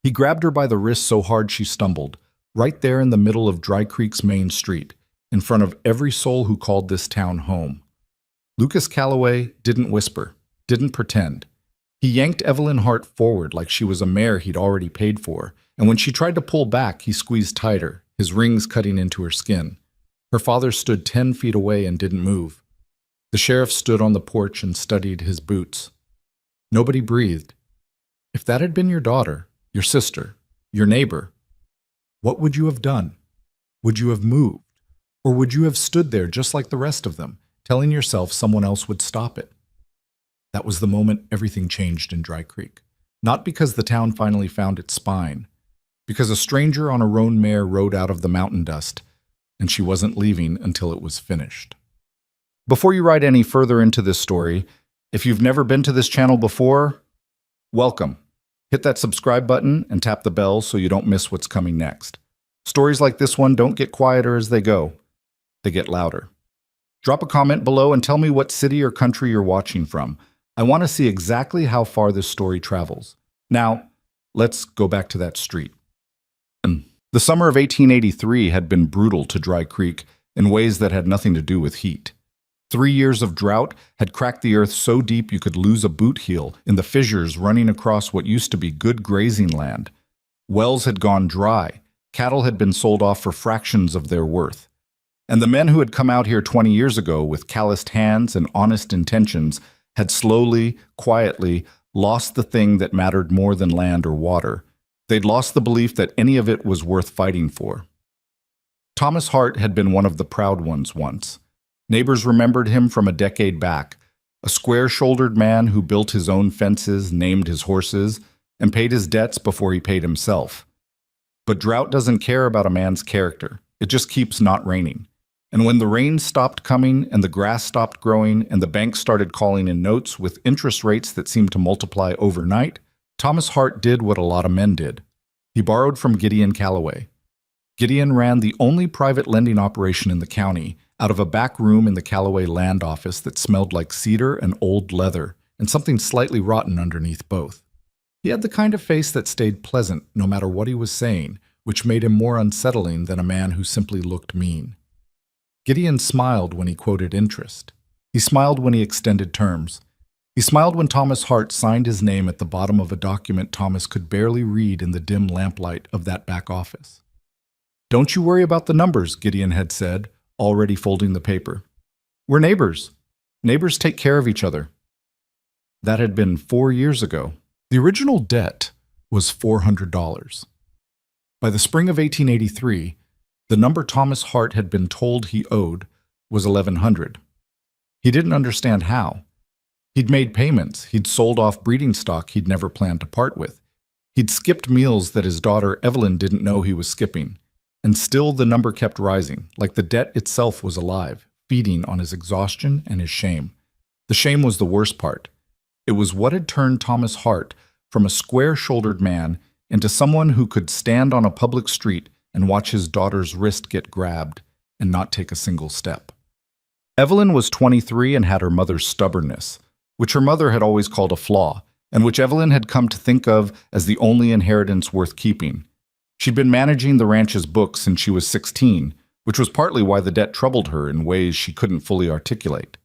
He grabbed her by the wrist so hard she stumbled, right there in the middle of Dry Creek's main street, in front of every soul who called this town home. Lucas Calloway didn't whisper, didn't pretend. He yanked Evelyn Hart forward like she was a mare he'd already paid for, and when she tried to pull back, he squeezed tighter, his rings cutting into her skin. Her father stood 10 feet away and didn't move. The sheriff stood on the porch and studied his boots. Nobody breathed. If that had been your daughter, your sister, your neighbor, what would you have done? Would you have moved? Or would you have stood there just like the rest of them, telling yourself someone else would stop it? That was the moment everything changed in Dry Creek. Not because the town finally found its spine, because a stranger on a roan mare rode out of the mountain dust, and she wasn't leaving until it was finished. Before you ride any further into this story, if you've never been to this channel before, welcome. Hit that subscribe button and tap the bell so you don't miss what's coming next. Stories like this one don't get quieter as they go. They get louder. Drop a comment below and tell me what city or country you're watching from. I want to see exactly how far this story travels. Now, let's go back to that street. The summer of 1883 had been brutal to Dry Creek in ways that had nothing to do with heat. 3 years of drought had cracked the earth so deep you could lose a boot heel in the fissures running across what used to be good grazing land. Wells had gone dry, cattle had been sold off for fractions of their worth. And the men who had come out here 20 years ago with calloused hands and honest intentions had slowly, quietly lost the thing that mattered more than land or water. They'd lost the belief that any of it was worth fighting for. Thomas Hart had been one of the proud ones once. Neighbors remembered him from a decade back, a square-shouldered man who built his own fences, named his horses, and paid his debts before he paid himself. But drought doesn't care about a man's character. It just keeps not raining. And when the rain stopped coming and the grass stopped growing and the banks started calling in notes with interest rates that seemed to multiply overnight, Thomas Hart did what a lot of men did. He borrowed from Gideon Calloway. Gideon ran the only private lending operation in the county, out of a back room in the Calloway land office that smelled like cedar and old leather, and something slightly rotten underneath both. He had the kind of face that stayed pleasant no matter what he was saying, which made him more unsettling than a man who simply looked mean. Gideon smiled when he quoted interest. He smiled when he extended terms. He smiled when Thomas Hart signed his name at the bottom of a document Thomas could barely read in the dim lamplight of that back office. "Don't you worry about the numbers," Gideon had said, already folding the paper. "We're neighbors. Neighbors take care of each other." That had been 4 years ago. The original debt was $400. By the spring of 1883, the number Thomas Hart had been told he owed was $1,100. He didn't understand how. He'd made payments, he'd sold off breeding stock he'd never planned to part with. He'd skipped meals that his daughter Evelyn didn't know he was skipping. And still the number kept rising, like the debt itself was alive, feeding on his exhaustion and his shame. The shame was the worst part. It was what had turned Thomas Hart from a square-shouldered man into someone who could stand on a public street and watch his daughter's wrist get grabbed and not take a single step. Evelyn was 23 and had her mother's stubbornness, which her mother had always called a flaw, and which Evelyn had come to think of as the only inheritance worth keeping. She'd been managing the ranch's books since she was 16, which was partly why the debt troubled her in ways she couldn't fully articulate.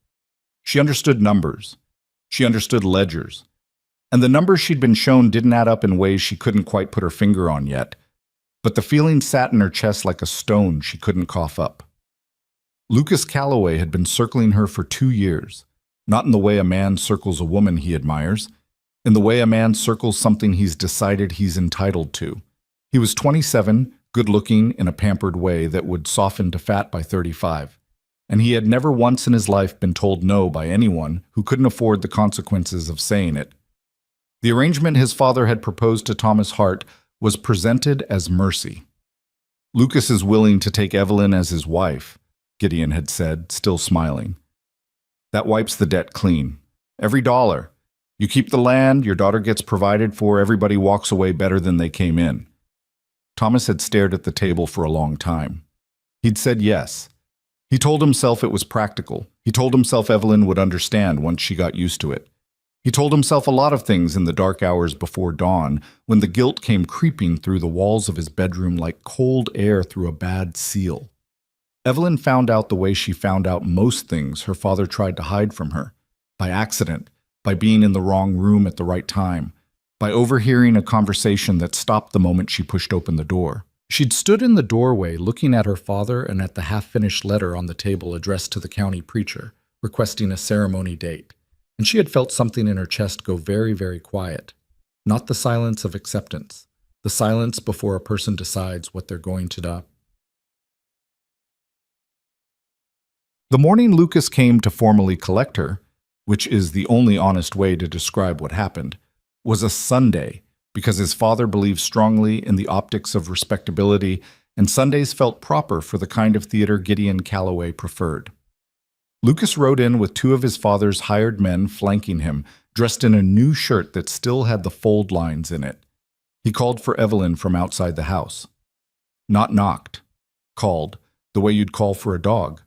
She understood numbers. She understood ledgers. And the numbers she'd been shown didn't add up in ways she couldn't quite put her finger on yet. But the feeling sat in her chest like a stone she couldn't cough up. Lucas Calloway had been circling her for 2 years, not in the way a man circles a woman he admires, in the way a man circles something he's decided he's entitled to. He was 27, good-looking in a pampered way that would soften to fat by 35, and he had never once in his life been told no by anyone who couldn't afford the consequences of saying it. The arrangement his father had proposed to Thomas Hart was presented as mercy. "Lucas is willing to take Evelyn as his wife," Gideon had said, still smiling. "That wipes the debt clean. Every dollar. You keep the land, your daughter gets provided for, everybody walks away better than they came in." Thomas had stared at the table for a long time. He'd said yes. He told himself it was practical. He told himself Evelyn would understand once she got used to it. He told himself a lot of things in the dark hours before dawn, when the guilt came creeping through the walls of his bedroom like cold air through a bad seal. Evelyn found out the way she found out most things her father tried to hide from her, by accident, by being in the wrong room at the right time, by overhearing a conversation that stopped the moment she pushed open the door. She'd stood in the doorway looking at her father and at the half-finished letter on the table addressed to the county preacher, requesting a ceremony date, and she had felt something in her chest go very, very quiet. Not the silence of acceptance, the silence before a person decides what they're going to do. The morning Lucas came to formally collect her, which is the only honest way to describe what happened, was a Sunday, because his father believed strongly in the optics of respectability, and Sundays felt proper for the kind of theater Gideon Calloway preferred. Lucas rode in with two of his father's hired men flanking him, dressed in a new shirt that still had the fold lines in it. He called for Evelyn from outside the house. Not knocked. Called, the way you'd call for a dog.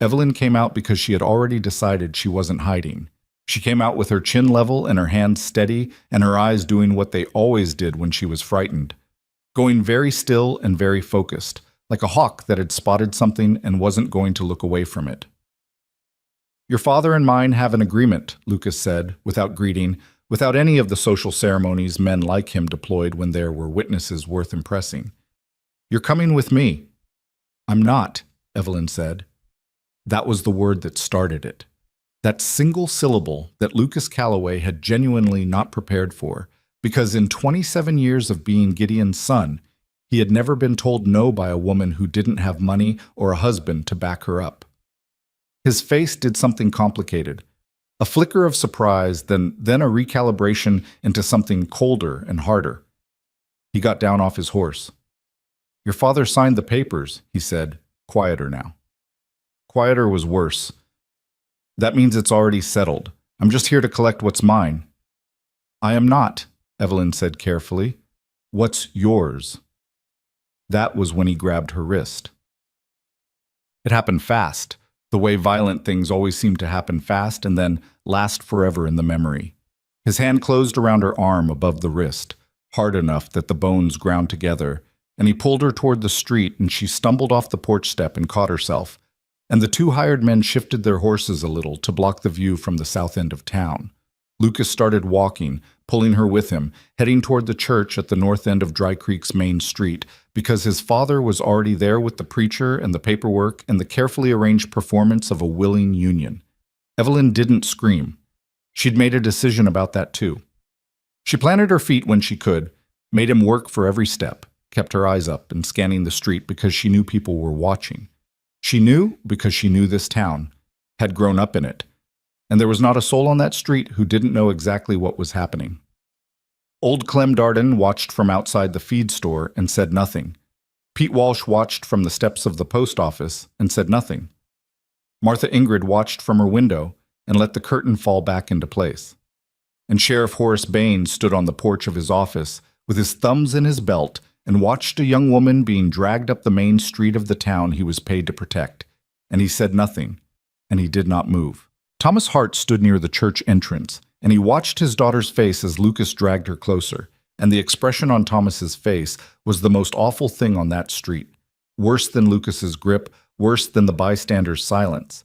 Evelyn came out because she had already decided she wasn't hiding. She came out with her chin level and her hands steady and her eyes doing what they always did when she was frightened. Going very still and very focused, like a hawk that had spotted something and wasn't going to look away from it. "Your father and mine have an agreement," Lucas said, without greeting, without any of the social ceremonies men like him deployed when there were witnesses worth impressing. "You're coming with me." "I'm not," Evelyn said. That was the word that started it. That single syllable that Lucas Calloway had genuinely not prepared for, because in 27 years of being Gideon's son, he had never been told no by a woman who didn't have money or a husband to back her up. His face did something complicated. A flicker of surprise, then a recalibration into something colder and harder. He got down off his horse. "Your father signed the papers," he said, quieter now. Quieter was worse. "That means it's already settled. I'm just here to collect what's mine." "I am not," Evelyn said carefully. "What's yours?" That was when he grabbed her wrist. It happened fast, the way violent things always seem to happen fast and then last forever in the memory. His hand closed around her arm above the wrist, hard enough that the bones ground together, and he pulled her toward the street and she stumbled off the porch step and caught herself, and the two hired men shifted their horses a little to block the view from the south end of town. Lucas started walking, pulling her with him, heading toward the church at the north end of Dry Creek's main street, because his father was already there with the preacher and the paperwork and the carefully arranged performance of a willing union. Evelyn didn't scream. She'd made a decision about that too. She planted her feet when she could, made him work for every step, kept her eyes up and scanning the street because she knew people were watching. She knew because she knew this town, had grown up in it, and there was not a soul on that street who didn't know exactly what was happening. Old Clem Darden watched from outside the feed store and said nothing. Pete Walsh watched from the steps of the post office and said nothing. Martha Ingrid watched from her window and let the curtain fall back into place. And Sheriff Horace Bain stood on the porch of his office with his thumbs in his belt and watched a young woman being dragged up the main street of the town he was paid to protect. And he said nothing, and he did not move. Thomas Hart stood near the church entrance, and he watched his daughter's face as Lucas dragged her closer, and the expression on Thomas's face was the most awful thing on that street, worse than Lucas's grip, worse than the bystander's silence,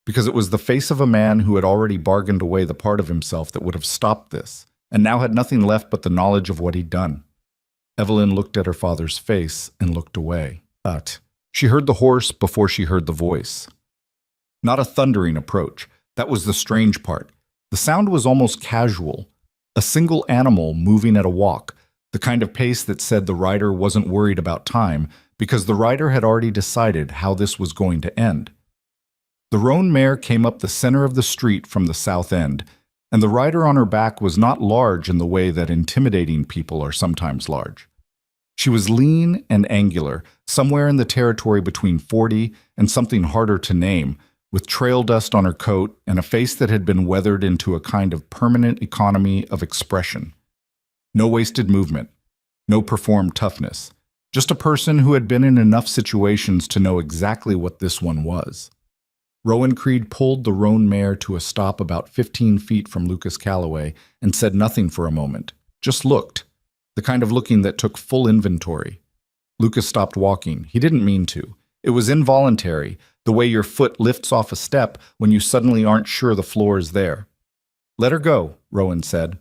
because it was the face of a man who had already bargained away the part of himself that would have stopped this, and now had nothing left but the knowledge of what he'd done. Evelyn looked at her father's face and looked away. But she heard the horse before she heard the voice. Not a thundering approach. That was the strange part. The sound was almost casual. A single animal moving at a walk, the kind of pace that said the rider wasn't worried about time because the rider had already decided how this was going to end. The Roan mare came up the center of the street from the south end, and the rider on her back was not large in the way that intimidating people are sometimes large. She was lean and angular, somewhere in the territory between 40 and something harder to name, with trail dust on her coat and a face that had been weathered into a kind of permanent economy of expression. No wasted movement, no performed toughness, just a person who had been in enough situations to know exactly what this one was. Rowan Creed pulled the roan mare to a stop about 15 feet from Lucas Calloway and said nothing for a moment, just looked, the kind of looking that took full inventory. Lucas stopped walking. He didn't mean to. It was involuntary, the way your foot lifts off a step when you suddenly aren't sure the floor is there. "Let her go," Rowan said.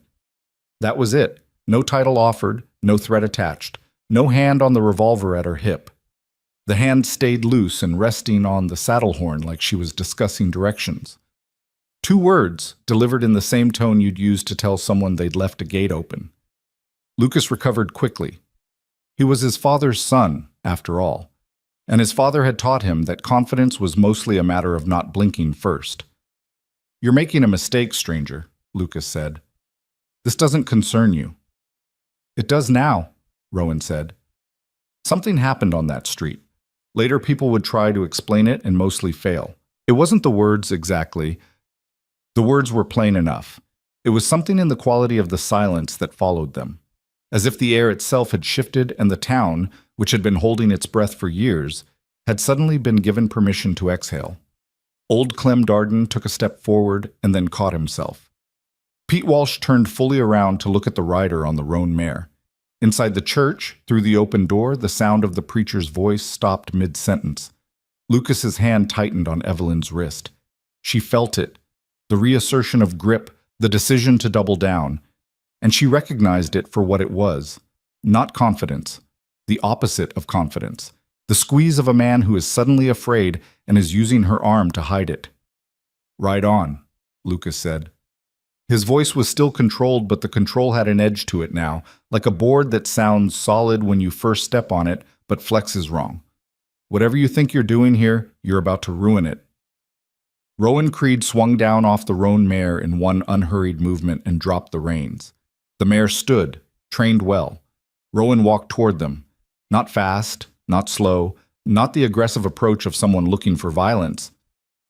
That was it. No title offered, no threat attached, no hand on the revolver at her hip. The hand stayed loose and resting on the saddle horn like she was discussing directions. 2 words, delivered in the same tone you'd use to tell someone they'd left a gate open. Lucas recovered quickly. He was his father's son, after all, and his father had taught him that confidence was mostly a matter of not blinking first. "You're making a mistake, stranger," Lucas said. "This doesn't concern you." "It does now," Rowan said. Something happened on that street. Later people would try to explain it and mostly fail. It wasn't the words exactly. The words were plain enough. It was something in the quality of the silence that followed them. As if the air itself had shifted and the town, which had been holding its breath for years, had suddenly been given permission to exhale. Old Clem Darden took a step forward and then caught himself. Pete Walsh turned fully around to look at the rider on the roan mare. Inside the church, through the open door, the sound of the preacher's voice stopped mid-sentence. Lucas's hand tightened on Evelyn's wrist. She felt it, the reassertion of grip, the decision to double down, and she recognized it for what it was. Not confidence, the opposite of confidence, the squeeze of a man who is suddenly afraid and is using her arm to hide it. "Ride on," Lucas said. His voice was still controlled, but the control had an edge to it now, like a board that sounds solid when you first step on it, but flexes wrong. "Whatever you think you're doing here, you're about to ruin it." Rowan Creed swung down off the roan mare in one unhurried movement and dropped the reins. The mare stood, trained well. Rowan walked toward them. Not fast, not slow, not the aggressive approach of someone looking for violence.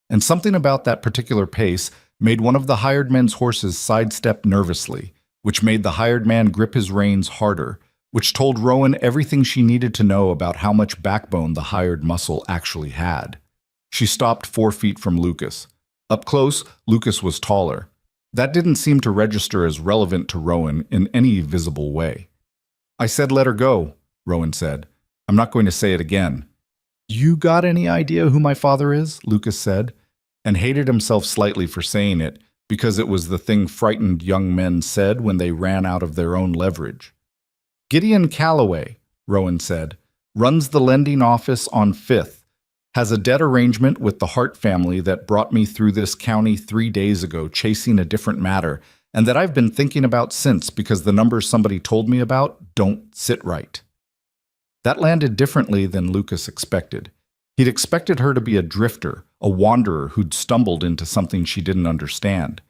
And something about that particular pace made one of the hired men's horses sidestep nervously, which made the hired man grip his reins harder, which told Rowan everything she needed to know about how much backbone the hired muscle actually had. She stopped 4 feet from Lucas. Up close, Lucas was taller. That didn't seem to register as relevant to Rowan in any visible way. "I said let her go," Rowan said. "I'm not going to say it again." "You got any idea who my father is?" Lucas said, and hated himself slightly for saying it, because it was the thing frightened young men said when they ran out of their own leverage. "Gideon Calloway," Rowan said, "runs the lending office on 5th, has a debt arrangement with the Hart family that brought me through this county 3 days ago chasing a different matter, and that I've been thinking about since because the numbers somebody told me about don't sit right." That landed differently than Lucas expected. He'd expected her to be a drifter, a wanderer who'd stumbled into something she didn't understand.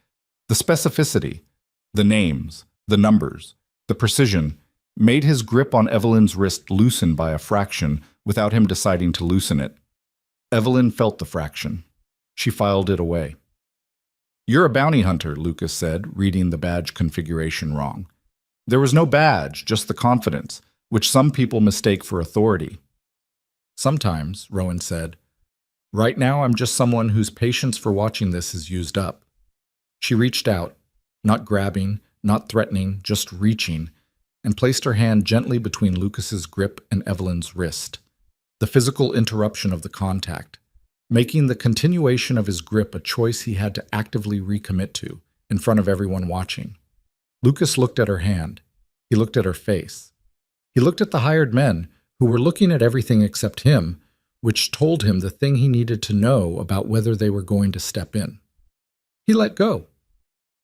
The specificity, the names, the numbers, the precision, made his grip on Evelyn's wrist loosen by a fraction without him deciding to loosen it. Evelyn felt the fraction. She filed it away. "You're a bounty hunter," Lucas said, reading the badge configuration wrong. There was no badge, just the confidence, which some people mistake for authority. "Sometimes," Rowan said. "Right now I'm just someone whose patience for watching this is used up." She reached out, not grabbing, not threatening, just reaching, and placed her hand gently between Lucas's grip and Evelyn's wrist. The physical interruption of the contact, making the continuation of his grip a choice he had to actively recommit to, in front of everyone watching. Lucas looked at her hand. He looked at her face. He looked at the hired men, who were looking at everything except him, which told him the thing he needed to know about whether they were going to step in. He let go.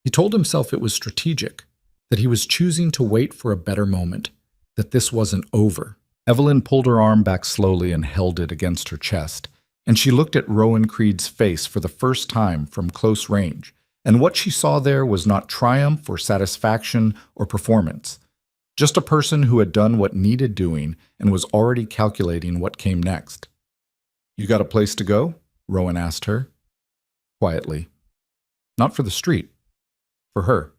He told himself it was strategic, that he was choosing to wait for a better moment, that this wasn't over. Evelyn pulled her arm back slowly and held it against her chest, and she looked at Rowan Creed's face for the first time from close range, and what she saw there was not triumph or satisfaction or performance, just a person who had done what needed doing and was already calculating what came next. "You got a place to go?" Rowan asked her, quietly. "Not for the street. For her."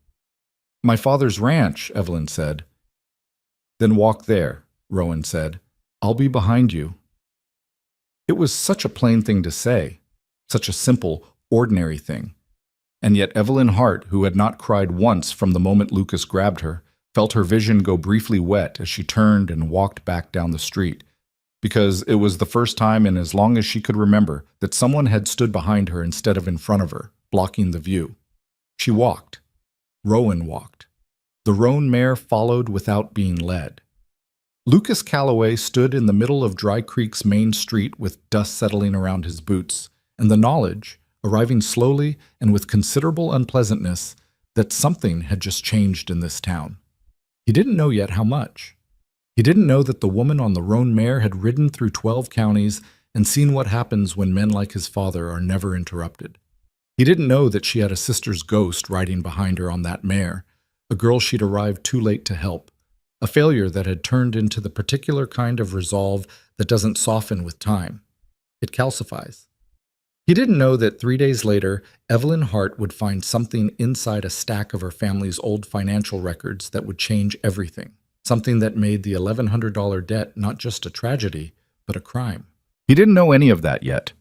"My father's ranch," Evelyn said. "Then walk there," Rowan said. "I'll be behind you." It was such a plain thing to say. such a simple, ordinary thing. And yet Evelyn Hart, who had not cried once from the moment Lucas grabbed her, felt her vision go briefly wet as she turned and walked back down the street, because it was the first time in as long as she could remember that someone had stood behind her instead of in front of her, blocking the view. She walked. Roan walked. The roan mare followed without being led. Lucas Calloway stood in the middle of Dry Creek's main street with dust settling around his boots, and the knowledge, arriving slowly and with considerable unpleasantness, that something had just changed in this town. He didn't know yet how much. He didn't know that the woman on the roan mare had ridden through 12 counties and seen what happens when men like his father are never interrupted. He didn't know that she had a sister's ghost riding behind her on that mare, a girl she'd arrived too late to help, a failure that had turned into the particular kind of resolve that doesn't soften with time. It calcifies. He didn't know that 3 days later, Evelyn Hart would find something inside a stack of her family's old financial records that would change everything, something that made the $1,100 debt not just a tragedy, but a crime. He didn't know any of that yet.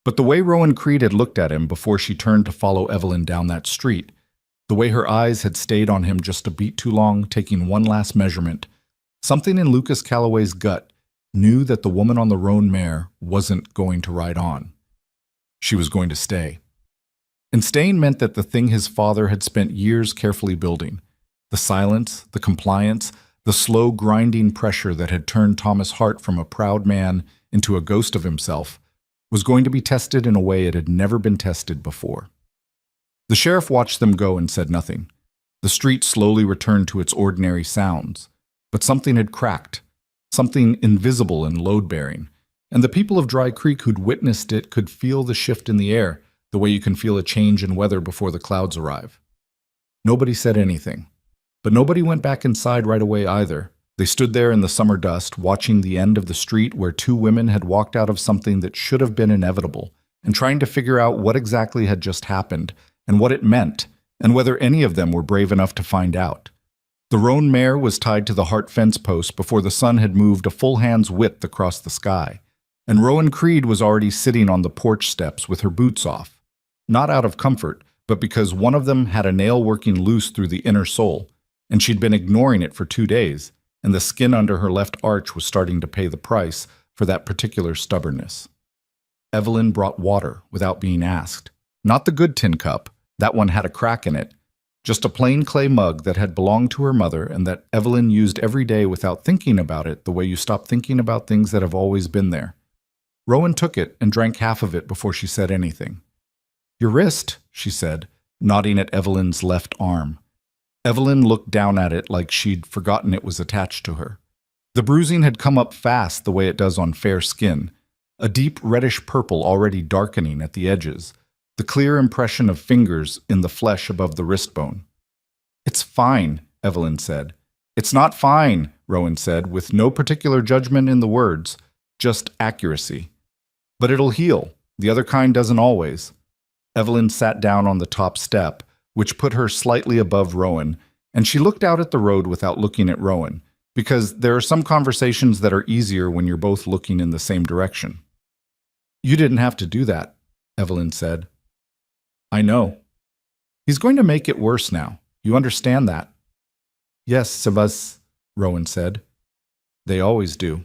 But the way Rowan Creed had looked at him before she turned to follow Evelyn down that street, the way her eyes had stayed on him just a beat too long, taking one last measurement, something in Lucas Calloway's gut knew that the woman on the roan mare wasn't going to ride on. She was going to stay. And staying meant that the thing his father had spent years carefully building, the silence, the compliance, the slow grinding pressure that had turned Thomas Hart from a proud man into a ghost of himself, was going to be tested in a way it had never been tested before. The sheriff watched them go and said nothing. The street slowly returned to its ordinary sounds, but something had cracked, something invisible and load-bearing, and the people of Dry Creek who'd witnessed it could feel the shift in the air, the way you can feel a change in weather before the clouds arrive. Nobody said anything, but nobody went back inside right away either. They stood there in the summer dust, watching the end of the street where two women had walked out of something that should have been inevitable, and trying to figure out what exactly had just happened, and what it meant, and whether any of them were brave enough to find out. The roan mare was tied to the Hart fence post before the sun had moved a full hand's width across the sky, and Rowan Creed was already sitting on the porch steps with her boots off, not out of comfort, but because one of them had a nail working loose through the inner sole, and she'd been ignoring it for 2 days, and the skin under her left arch was starting to pay the price for that particular stubbornness. Evelyn brought water without being asked. Not the good tin cup, that one had a crack in it, just a plain clay mug that had belonged to her mother and that Evelyn used every day without thinking about it the way you stop thinking about things that have always been there. Rowan took it and drank half of it before she said anything. "Your wrist," she said, nodding at Evelyn's left arm. Evelyn looked down at it like she'd forgotten it was attached to her. The bruising had come up fast the way it does on fair skin, a deep reddish purple already darkening at the edges, the clear impression of fingers in the flesh above the wrist bone. "It's fine," Evelyn said. "It's not fine," Rowan said, with no particular judgment in the words, just accuracy. "But it'll heal. The other kind doesn't always." Evelyn sat down on the top step, which put her slightly above Rowan, and she looked out at the road without looking at Rowan, because there are some conversations that are easier when you're both looking in the same direction. "You didn't have to do that," Evelyn said. "I know. He's going to make it worse now. You understand that?" "Yes, Sebas," Rowan said. "They always do."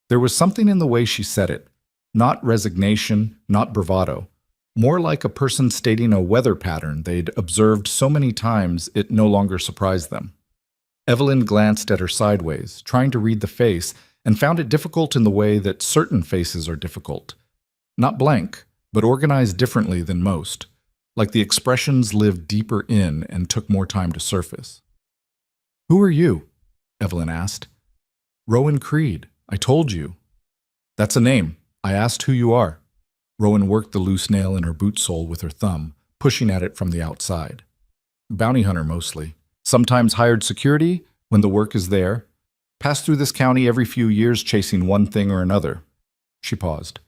There was something in the way she said it, not resignation, not bravado, more like a person stating a weather pattern they'd observed so many times it no longer surprised them. Evelyn glanced at her sideways, trying to read the face, and found it difficult in the way that certain faces are difficult. Not blank, but organized differently than most, like the expressions lived deeper in and took more time to surface. "Who are you?" Evelyn asked. "Rowan Creed. I told you." "That's a name. I asked who you are." Rowan worked the loose nail in her boot sole with her thumb, pushing at it from the outside. "Bounty hunter mostly. Sometimes hired security when the work is there. Pass through this county every few years chasing one thing or another." She paused.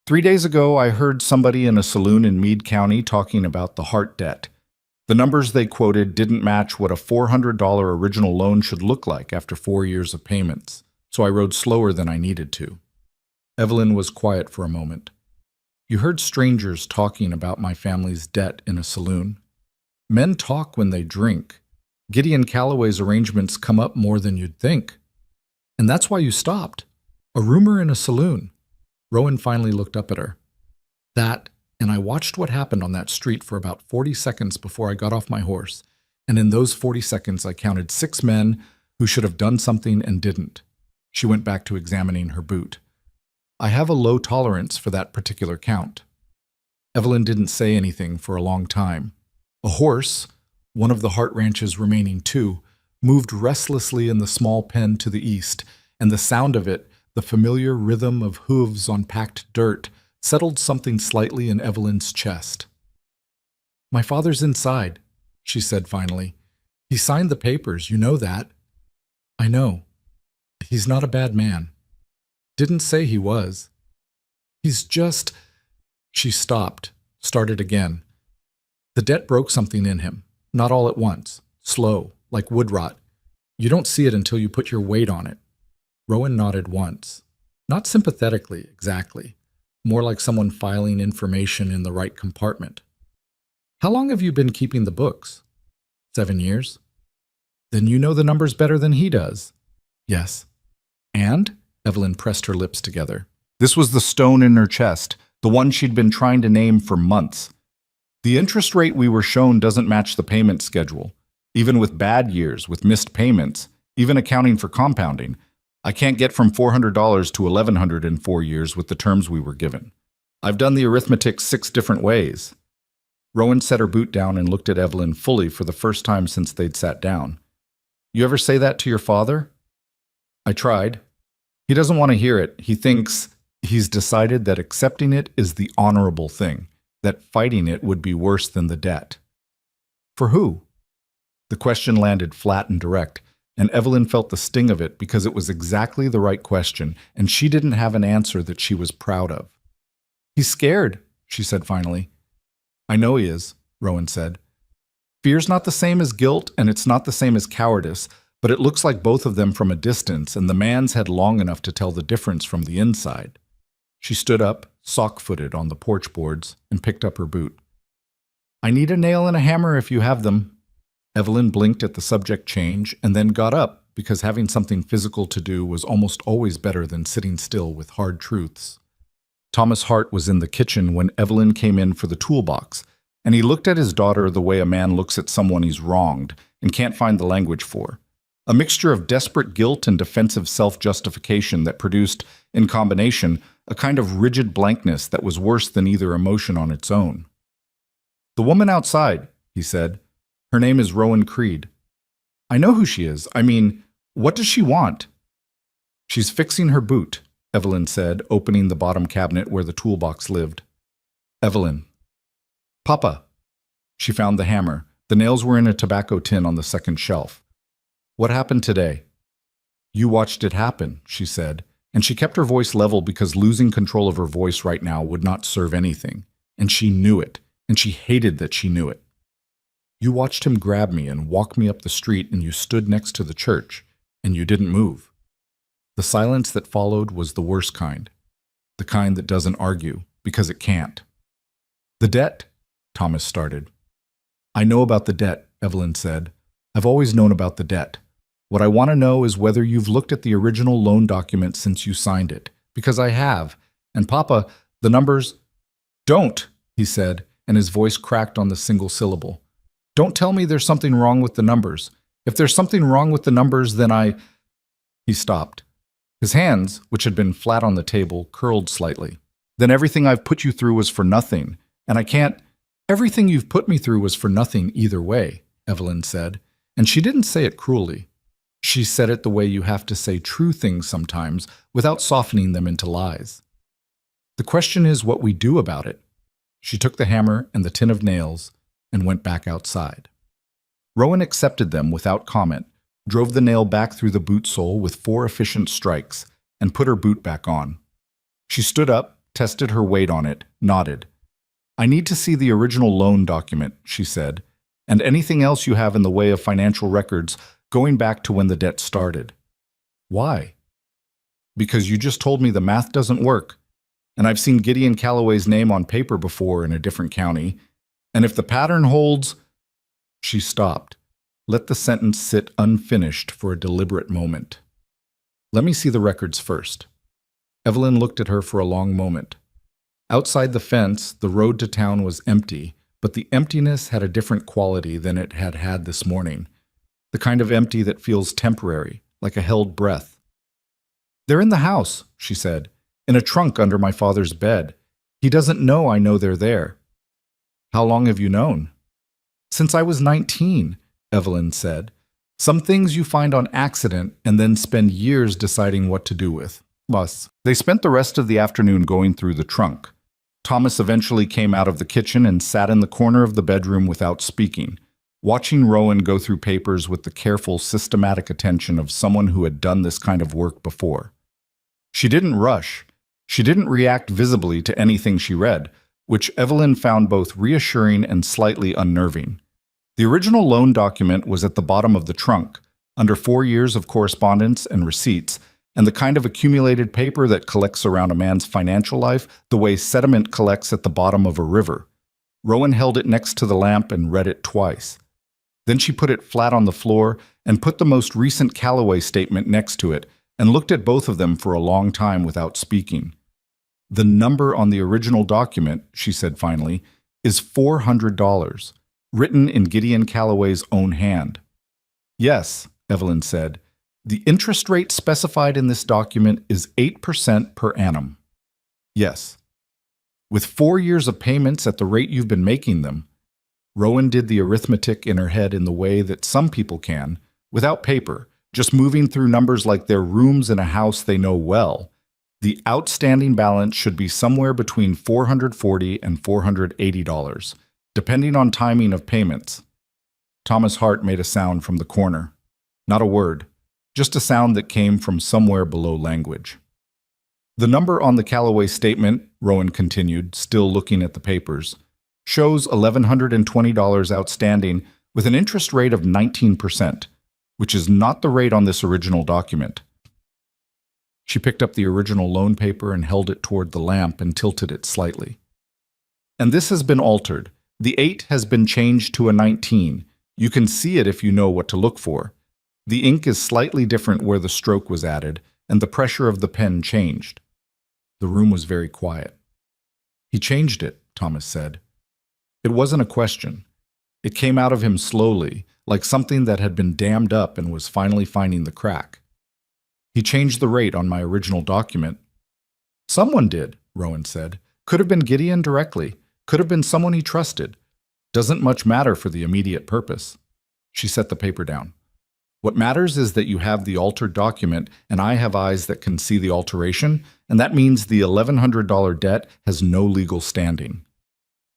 3 days ago, I heard somebody in a saloon in Meade County talking about the Hart debt. The numbers they quoted didn't match what a $400 original loan should look like after 4 years of payments, so I rode slower than I needed to. Evelyn was quiet for a moment. You heard strangers talking about my family's debt in a saloon. Men talk when they drink. Gideon Calloway's arrangements come up more than you'd think. And that's why you stopped. A rumor in a saloon. Rowan finally looked up at her. That, and I watched what happened on that street for about 40 seconds before I got off my horse. And in those 40 seconds, I counted 6 men who should have done something and didn't. She went back to examining her boot. I have a low tolerance for that particular count. Evelyn didn't say anything for a long time. A horse, one of the Hart Ranch's remaining 2, moved restlessly in the small pen to the east, and the sound of it, the familiar rhythm of hooves on packed dirt, settled something slightly in Evelyn's chest. "My father's inside," she said finally. "He signed the papers, you know that." "I know. He's not a bad man." "Didn't say he was." "He's just—" She stopped, started again. "The debt broke something in him, not all at once, slow, like wood rot. You don't see it until you put your weight on it." Rowan nodded once. Not sympathetically, exactly. More like someone filing information in the right compartment. "How long have you been keeping the books?" 7 years. "Then you know the numbers better than he does." "Yes." "And?" Evelyn pressed her lips together. This was the stone in her chest, the one she'd been trying to name for months. "The interest rate we were shown doesn't match the payment schedule. Even with bad years, with missed payments, even accounting for compounding, I can't get from $400 to $1,100 in 4 years with the terms we were given. I've done the arithmetic 6 different ways." Rowan set her boot down and looked at Evelyn fully for the first time since they'd sat down. "You ever say that to your father?" "I tried. He doesn't want to hear it. He thinks he's decided that accepting it is the honorable thing, that fighting it would be worse than the debt." "For who?" The question landed flat and direct, and Evelyn felt the sting of it because it was exactly the right question, and she didn't have an answer that she was proud of. "He's scared," she said finally. "I know he is," Rowan said. "Fear's not the same as guilt, and it's not the same as cowardice, but it looks like both of them from a distance, and the man's had long enough to tell the difference from the inside." She stood up, sock-footed on the porch boards, and picked up her boot. "I need a nail and a hammer if you have them." Evelyn blinked at the subject change and then got up because having something physical to do was almost always better than sitting still with hard truths. Thomas Hart was in the kitchen when Evelyn came in for the toolbox, and he looked at his daughter the way a man looks at someone he's wronged and can't find the language for. A mixture of desperate guilt and defensive self-justification that produced, in combination, a kind of rigid blankness that was worse than either emotion on its own. "The woman outside," he said. "Her name is Rowan Creed." "I know who she is. I mean, what does she want?" "She's fixing her boot," Evelyn said, opening the bottom cabinet where the toolbox lived. "Evelyn." "Papa." She found the hammer. The nails were in a tobacco tin on the second shelf. "What happened today?" "You watched it happen," she said, and she kept her voice level because losing control of her voice right now would not serve anything, and she knew it, and she hated that she knew it. "You watched him grab me and walk me up the street, and you stood next to the church, and you didn't move." The silence that followed was the worst kind, the kind that doesn't argue, because it can't. "The debt," Thomas started. "I know about the debt," Evelyn said. "I've always known about the debt. What I want to know is whether you've looked at the original loan document since you signed it, because I have. And Papa, the numbers—" "Don't," he said, and his voice cracked on the single syllable. "Don't tell me there's something wrong with the numbers. If there's something wrong with the numbers, then I—" He stopped. His hands, which had been flat on the table, curled slightly. "Then everything I've put you through was for nothing, and I can't—" "Everything you've put me through was for nothing either way," Evelyn said, and she didn't say it cruelly. She said it the way you have to say true things sometimes without softening them into lies. "The question is what we do about it." She took the hammer and the tin of nails and went back outside. Rowan accepted them without comment, drove the nail back through the boot sole with 4 efficient strikes, and put her boot back on. She stood up, tested her weight on it, nodded. "I need to see the original loan document," she said, "and anything else you have in the way of financial records going back to when the debt started." "Why?" "Because you just told me the math doesn't work." And I've seen Gideon Calloway's name on paper before in a different county. And if the pattern holds... She stopped. Let the sentence sit unfinished for a deliberate moment. Let me see the records first. Evelyn looked at her for a long moment. Outside the fence, the road to town was empty, but the emptiness had a different quality than it had had this morning. The kind of empty that feels temporary, like a held breath. "They're in the house," she said, "in a trunk under my father's bed. He doesn't know I know they're there." "How long have you known?" "Since I was 19, Evelyn said. "Some things you find on accident and then spend years deciding what to do with." They spent the rest of the afternoon going through the trunk. Thomas eventually came out of the kitchen and sat in the corner of the bedroom without speaking, watching Roan go through papers with the careful, systematic attention of someone who had done this kind of work before. She didn't rush. She didn't react visibly to anything she read, which Evelyn found both reassuring and slightly unnerving. The original loan document was at the bottom of the trunk, under 4 years of correspondence and receipts, and the kind of accumulated paper that collects around a man's financial life the way sediment collects at the bottom of a river. Roan held it next to the lamp and read it twice. Then she put it flat on the floor and put the most recent Calloway statement next to it and looked at both of them for a long time without speaking. "The number on the original document," she said finally, "is $400, written in Gideon Calloway's own hand." "Yes," Evelyn said. "The interest rate specified in this document is 8% per annum." "Yes." "With 4 years of payments at the rate you've been making them." Roan did the arithmetic in her head in the way that some people can, without paper, just moving through numbers like they're rooms in a house they know well. The outstanding balance should be somewhere between $440 and $480, depending on timing of payments. Thomas' heart made a sound from the corner. Not a word. Just a sound that came from somewhere below language. "The number on the Calloway statement," Roan continued, still looking at the papers, "shows $1,120 outstanding with an interest rate of 19%, which is not the rate on this original document." She picked up the original loan paper and held it toward the lamp and tilted it slightly. "And this has been altered. The 8 has been changed to a 19. You can see it if you know what to look for. The ink is slightly different where the stroke was added, and the pressure of the pen changed." The room was very quiet. "He changed it," Thomas said. It wasn't a question. It came out of him slowly, like something that had been dammed up and was finally finding the crack. "He changed the rate on my original document." "Someone did," Roan said. "Could have been Gideon directly. Could have been someone he trusted. Doesn't much matter for the immediate purpose." She set the paper down. "What matters is that you have the altered document, and I have eyes that can see the alteration, and that means the $1,100 debt has no legal standing."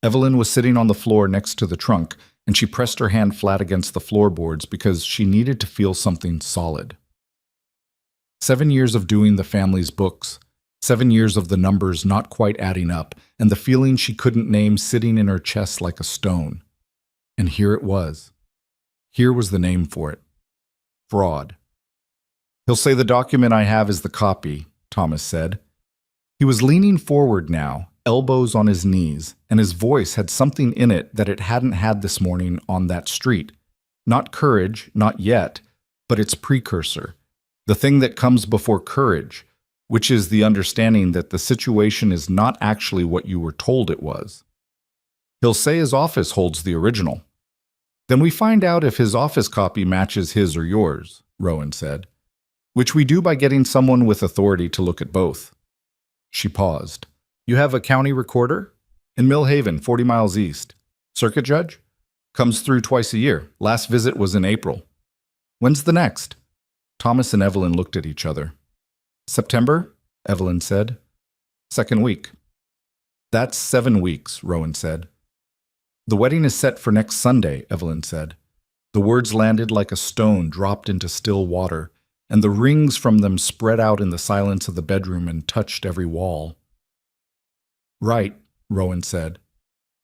Evelyn was sitting on the floor next to the trunk, and she pressed her hand flat against the floorboards because she needed to feel something solid. 7 years of doing the family's books, 7 years of the numbers not quite adding up, and the feeling she couldn't name sitting in her chest like a stone. And here it was. Here was the name for it. Fraud. "He'll say the document I have is the copy," Thomas said. He was leaning forward now, elbows on his knees, and his voice had something in it that it hadn't had this morning on that street. Not courage, not yet, but its precursor. The thing that comes before courage, which is the understanding that the situation is not actually what you were told it was. "He'll say his office holds the original." "Then we find out if his office copy matches his or yours," Roan said. "Which we do by getting someone with authority to look at both." She paused. "You have a county recorder?" "In Mill Haven, 40 miles east." "Circuit judge?" "Comes through twice a year. Last visit was in April." "When's the next?" Thomas and Evelyn looked at each other. "September," Evelyn said. "Second week." "That's 7 weeks," Roan said. "The wedding is set for next Sunday," Evelyn said. The words landed like a stone dropped into still water, and the rings from them spread out in the silence of the bedroom and touched every wall. "Right," Roan said.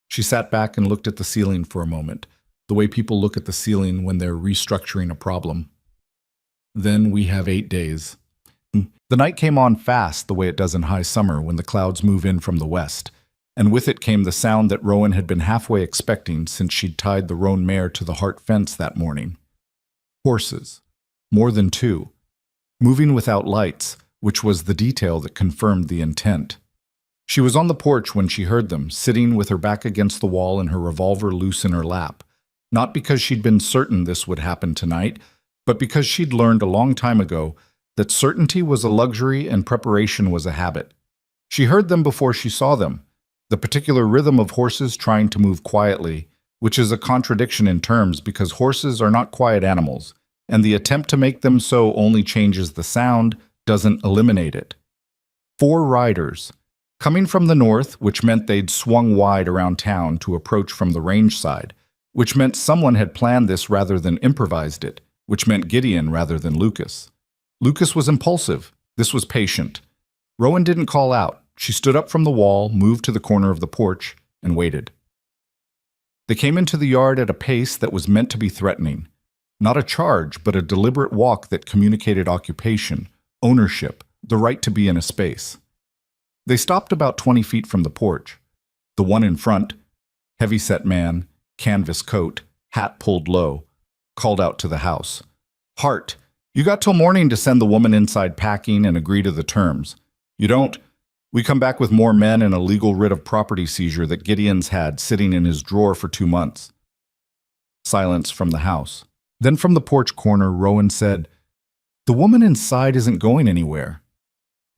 She sat back and looked at the ceiling for a moment, the way people look at the ceiling when they're restructuring a problem. "Then we have 8 days. The night came on fast the way it does in high summer when the clouds move in from the west, and with it came the sound that Roan had been halfway expecting since she'd tied the roan mare to the Hart fence that morning. Horses. More than two. Moving without lights, which was the detail that confirmed the intent. She was on the porch when she heard them, sitting with her back against the wall and her revolver loose in her lap, not because she'd been certain this would happen tonight, but because she'd learned a long time ago that certainty was a luxury and preparation was a habit. She heard them before she saw them, the particular rhythm of horses trying to move quietly, which is a contradiction in terms because horses are not quiet animals, and the attempt to make them so only changes the sound, doesn't eliminate it. 4 riders, coming from the north, which meant they'd swung wide around town to approach from the range side, which meant someone had planned this rather than improvised it, which meant Gideon rather than Lucas. Lucas was impulsive. This was patient. Roan didn't call out. She stood up from the wall, moved to the corner of the porch, and waited. They came into the yard at a pace that was meant to be threatening. Not a charge, but a deliberate walk that communicated occupation, ownership, the right to be in a space. They stopped about 20 feet from the porch. The one in front, heavy-set man, canvas coat, hat pulled low, called out to the house. "Hart, you got till morning to send the woman inside packing and agree to the terms. You don't, we come back with more men and a legal writ of property seizure that Gideon's had sitting in his drawer for 2 months. Silence from the house. Then from the porch corner, Roan said, "The woman inside isn't going anywhere."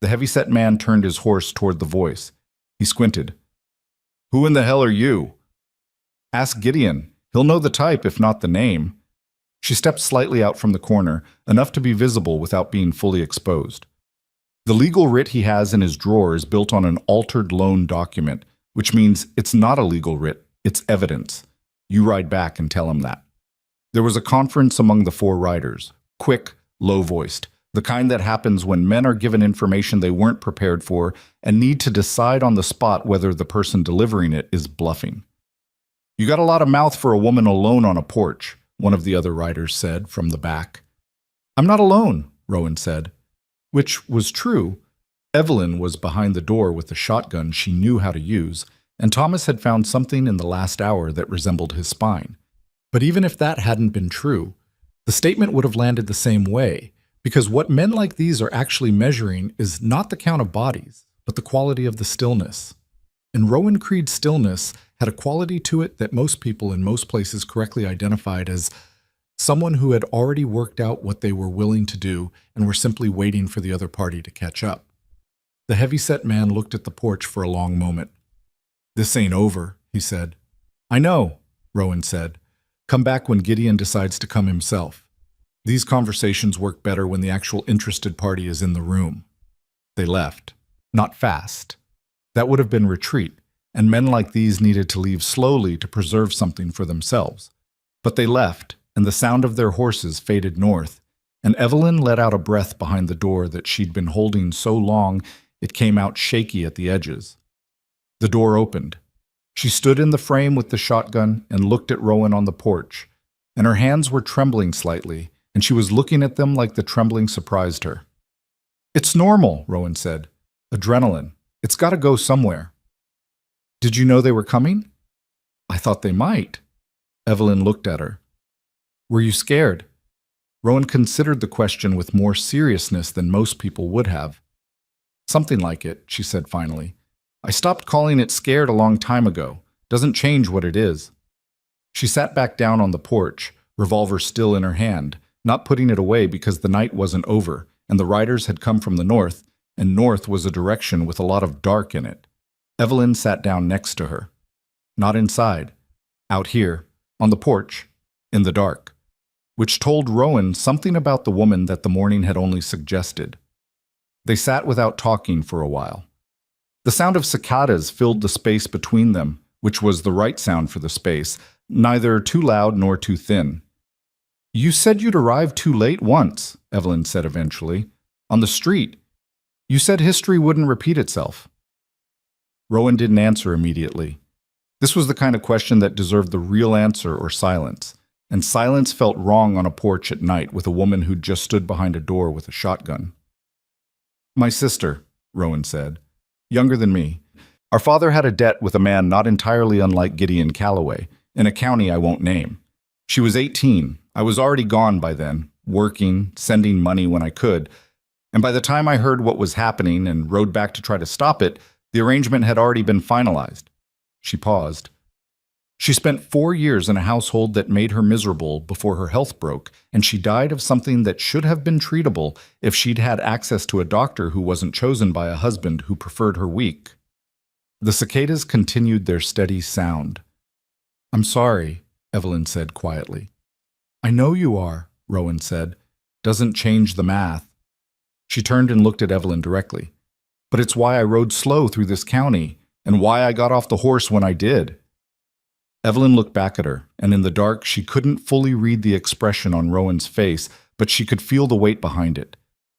The heavy-set man turned his horse toward the voice. He squinted. "Who in the hell are you?" "Ask Gideon. He'll know the type, if not the name." She stepped slightly out from the corner, enough to be visible without being fully exposed. The legal writ he has in his drawer is built on an altered loan document, which means it's not a legal writ, it's evidence. You ride back and tell him that. There was a conference among the 4 riders, quick, low-voiced, the kind that happens when men are given information they weren't prepared for and need to decide on the spot whether the person delivering it is bluffing. "You got a lot of mouth for a woman alone on a porch," one of the other riders said from the back. "I'm not alone," Roan said. Which was true. Evelyn was behind the door with the shotgun she knew how to use, and Thomas had found something in the last hour that resembled his spine. But even if that hadn't been true, the statement would have landed the same way, because what men like these are actually measuring is not the count of bodies, but the quality of the stillness. And Rowan Creed's stillness had a quality to it that most people in most places correctly identified as someone who had already worked out what they were willing to do and were simply waiting for the other party to catch up. The heavy-set man looked at the porch for a long moment. "This ain't over," he said. "I know," Rowan said. "Come back when Gideon decides to come himself. These conversations work better when the actual interested party is in the room." They left. Not fast. That would have been retreat, and men like these needed to leave slowly to preserve something for themselves. But they left, and the sound of their horses faded north, and Evelyn let out a breath behind the door that she'd been holding so long it came out shaky at the edges. The door opened. She stood in the frame with the shotgun and looked at Rowan on the porch, and her hands were trembling slightly, and she was looking at them like the trembling surprised her. "It's normal," Rowan said. "Adrenaline. It's got to go somewhere." "Did you know they were coming?" "I thought they might." Evelyn looked at her. "Were you scared?" Rowan considered the question with more seriousness than most people would have. "Something like it," she said finally. "I stopped calling it scared a long time ago. Doesn't change what it is." She sat back down on the porch, revolver still in her hand, not putting it away because the night wasn't over, and the riders had come from the north, and north was a direction with a lot of dark in it. Evelyn sat down next to her. Not inside. Out here, on the porch, in the dark. Which told Rowan something about the woman that the morning had only suggested. They sat without talking for a while. The sound of cicadas filled the space between them, which was the right sound for the space, neither too loud nor too thin. "You said you'd arrived too late once," Evelyn said eventually. "On the street. You said history wouldn't repeat itself." Rowan didn't answer immediately. This was the kind of question that deserved the real answer or silence, and silence felt wrong on a porch at night with a woman who'd just stood behind a door with a shotgun. My sister, Roan said. Younger than me. Our father had a debt with a man not entirely unlike Gideon Calloway, in a county I won't name. She was 18. I was already gone by then, working, sending money when I could, and by the time I heard what was happening and rode back to try to stop it, the arrangement had already been finalized. She paused. She spent 4 years in a household that made her miserable before her health broke, and she died of something that should have been treatable if she'd had access to a doctor who wasn't chosen by a husband who preferred her weak. The cicadas continued their steady sound. I'm sorry, Evelyn said quietly. I know you are, Rowan said. Doesn't change the math. She turned and looked at Evelyn directly. But it's why I rode slow through this county, and why I got off the horse when I did. Evelyn looked back at her, and in the dark she couldn't fully read the expression on Rowan's face, but she could feel the weight behind it.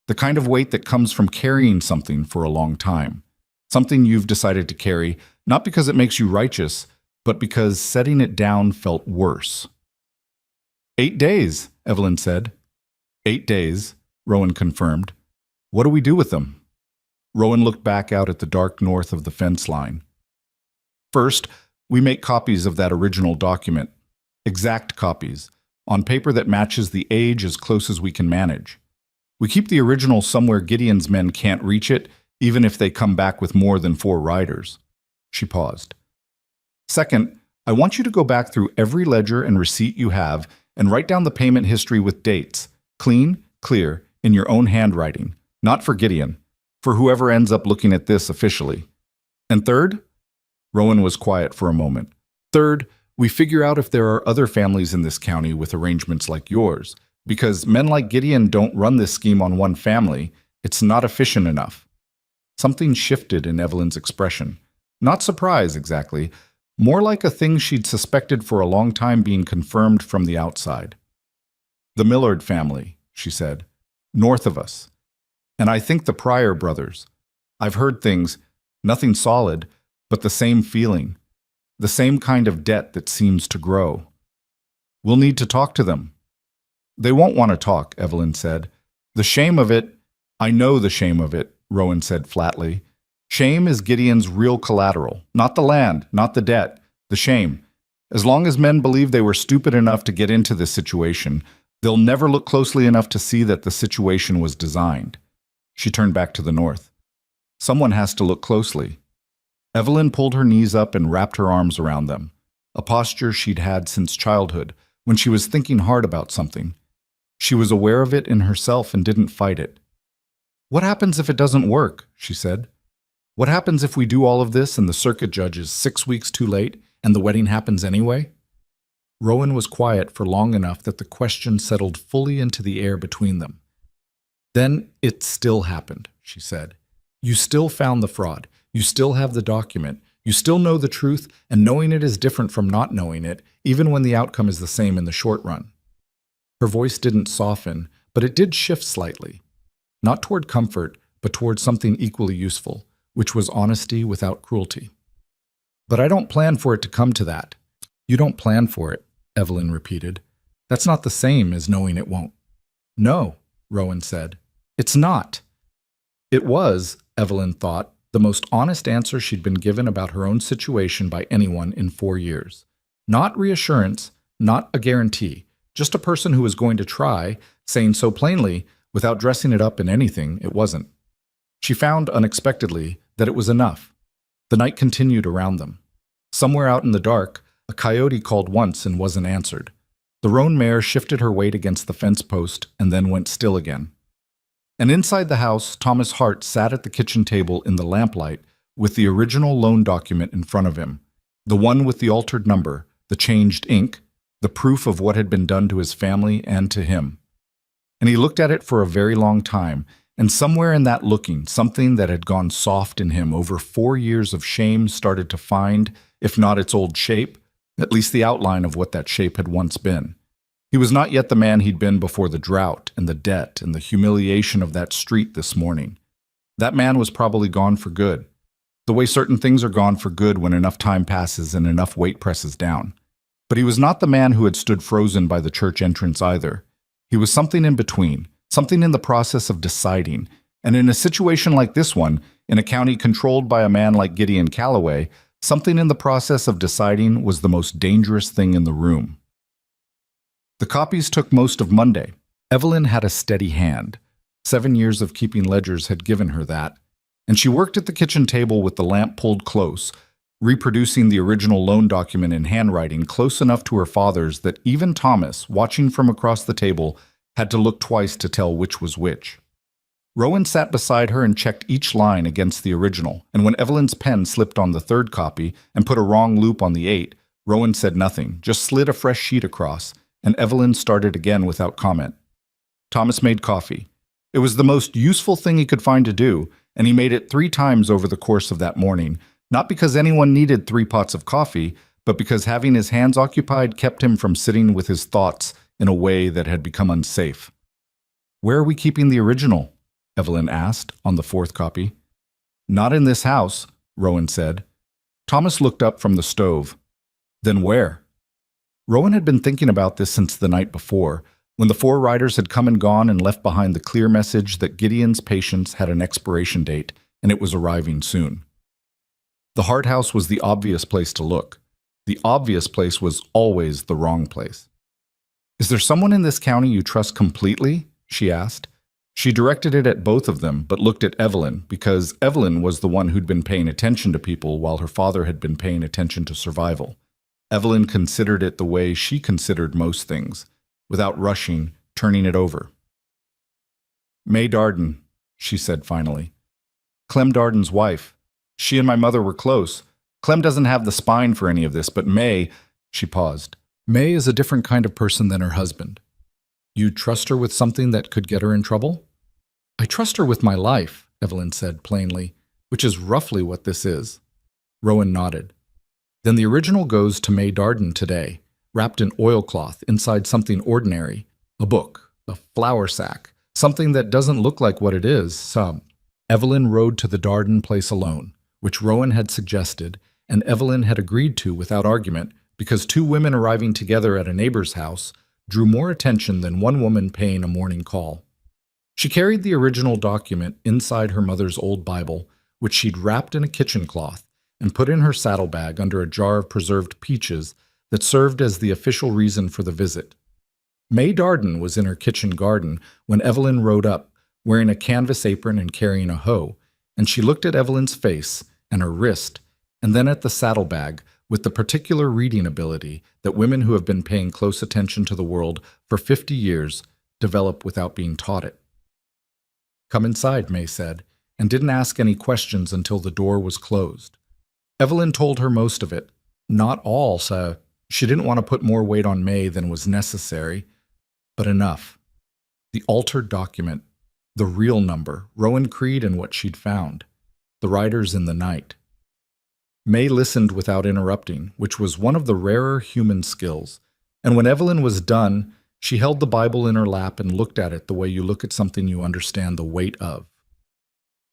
The kind of weight that comes from carrying something for a long time. Something you've decided to carry, not because it makes you righteous, but because setting it down felt worse. 8 days, Evelyn said. 8 days, Rowan confirmed. What do we do with them? Rowan looked back out at the dark north of the fence line. First, we make copies of that original document, exact copies, on paper that matches the age as close as we can manage. We keep the original somewhere Gideon's men can't reach it, even if they come back with more than 4 riders. She paused. Second, I want you to go back through every ledger and receipt you have and write down the payment history with dates, clean, clear, in your own handwriting, not for Gideon, for whoever ends up looking at this officially. And third, Rowan was quiet for a moment. Third, we figure out if there are other families in this county with arrangements like yours, because men like Gideon don't run this scheme on one family. It's not efficient enough. Something shifted in Evelyn's expression. Not surprise, exactly. More like a thing she'd suspected for a long time being confirmed from the outside. The Millard family, she said. North of us. And I think the Pryor brothers. I've heard things, nothing solid, but the same feeling. The same kind of debt that seems to grow. We'll need to talk to them. They won't want to talk, Evelyn said. The shame of it, I know the shame of it, Rowan said flatly. Shame is Gideon's real collateral. Not the land, not the debt, the shame. As long as men believe they were stupid enough to get into this situation, they'll never look closely enough to see that the situation was designed. She turned back to the north. Someone has to look closely. Evelyn pulled her knees up and wrapped her arms around them, a posture she'd had since childhood, when she was thinking hard about something. She was aware of it in herself and didn't fight it. What happens if it doesn't work? She said. What happens if we do all of this and the circuit judge is 6 weeks too late and the wedding happens anyway? Rowan was quiet for long enough that the question settled fully into the air between them. Then it still happened, she said. You still found the fraud. You still have the document. You still know the truth, and knowing it is different from not knowing it, even when the outcome is the same in the short run. Her voice didn't soften, but it did shift slightly. Not toward comfort, but toward something equally useful, which was honesty without cruelty. But I don't plan for it to come to that. You don't plan for it, Evelyn repeated. That's not the same as knowing it won't. No, Rowan said. It's not. It was, Evelyn thought, the most honest answer she'd been given about her own situation by anyone in 4 years. Not reassurance, not a guarantee, just a person who was going to try, saying so plainly, without dressing it up in anything, it wasn't. She found, unexpectedly, that it was enough. The night continued around them. Somewhere out in the dark, a coyote called once and wasn't answered. The roan mare shifted her weight against the fence post and then went still again. And inside the house, Thomas Hart sat at the kitchen table in the lamplight with the original loan document in front of him, the one with the altered number, the changed ink, the proof of what had been done to his family and to him. And he looked at it for a very long time, and somewhere in that looking, something that had gone soft in him over 4 years of shame started to find, if not its old shape, at least the outline of what that shape had once been. He was not yet the man he'd been before the drought and the debt and the humiliation of that street this morning. That man was probably gone for good, the way certain things are gone for good when enough time passes and enough weight presses down. But he was not the man who had stood frozen by the church entrance either. He was something in between, something in the process of deciding, And in a situation like this one, in a county controlled by a man like Gideon Calloway, something in the process of deciding was the most dangerous thing in the room. The copies took most of Monday. Evelyn had a steady hand. 7 years of keeping ledgers had given her that, and she worked at the kitchen table with the lamp pulled close, reproducing the original loan document in handwriting close enough to her father's that even Thomas, watching from across the table, had to look twice to tell which was which. Roan sat beside her and checked each line against the original, and when Evelyn's pen slipped on the third copy and put a wrong loop on the 8, Roan said nothing, just slid a fresh sheet across, and Evelyn started again without comment. Thomas made coffee. It was the most useful thing he could find to do, and he made it 3 times over the course of that morning, not because anyone needed 3 pots of coffee, but because having his hands occupied kept him from sitting with his thoughts in a way that had become unsafe. "Where are we keeping the original?" Evelyn asked on the 4th copy. "Not in this house," Roan said. Thomas looked up from the stove. "Then where?" Roan had been thinking about this since the night before, when the 4 riders had come and gone and left behind the clear message that Gideon's patience had an expiration date and it was arriving soon. The Hart House was the obvious place to look. The obvious place was always the wrong place. "Is there someone in this county you trust completely?" she asked. She directed it at both of them, but looked at Evelyn, because Evelyn was the one who'd been paying attention to people while her father had been paying attention to survival. Evelyn considered it the way she considered most things, without rushing, turning it over. "May Darden," she said finally. "Clem Darden's wife. She and my mother were close. Clem doesn't have the spine for any of this, but May—" She paused. "May is a different kind of person than her husband. You trust her with something that could get her in trouble?" "I trust her with my life," Evelyn said plainly, "which is roughly what this is." Roan nodded. "Then the original goes to May Darden today, wrapped in oilcloth inside something ordinary, a book, a flour sack, something that doesn't look like what it is, some." Evelyn rode to the Darden place alone, which Roan had suggested, and Evelyn had agreed to without argument, because 2 women arriving together at a neighbor's house drew more attention than 1 woman paying a morning call. She carried the original document inside her mother's old Bible, which she'd wrapped in a kitchen cloth and put in her saddlebag under a jar of preserved peaches that served as the official reason for the visit. May Darden was in her kitchen garden when Evelyn rode up, wearing a canvas apron and carrying a hoe, and she looked at Evelyn's face and her wrist, and then at the saddlebag with the particular reading ability that women who have been paying close attention to the world for 50 years develop without being taught it. "Come inside," May said, and didn't ask any questions until the door was closed. Evelyn told her most of it. Not all, so she didn't want to put more weight on May than was necessary, but enough. The altered document, the real number, Rowan Creed and what she'd found, the riders in the night. May listened without interrupting, which was one of the rarer human skills, and when Evelyn was done, she held the Bible in her lap and looked at it the way you look at something you understand the weight of.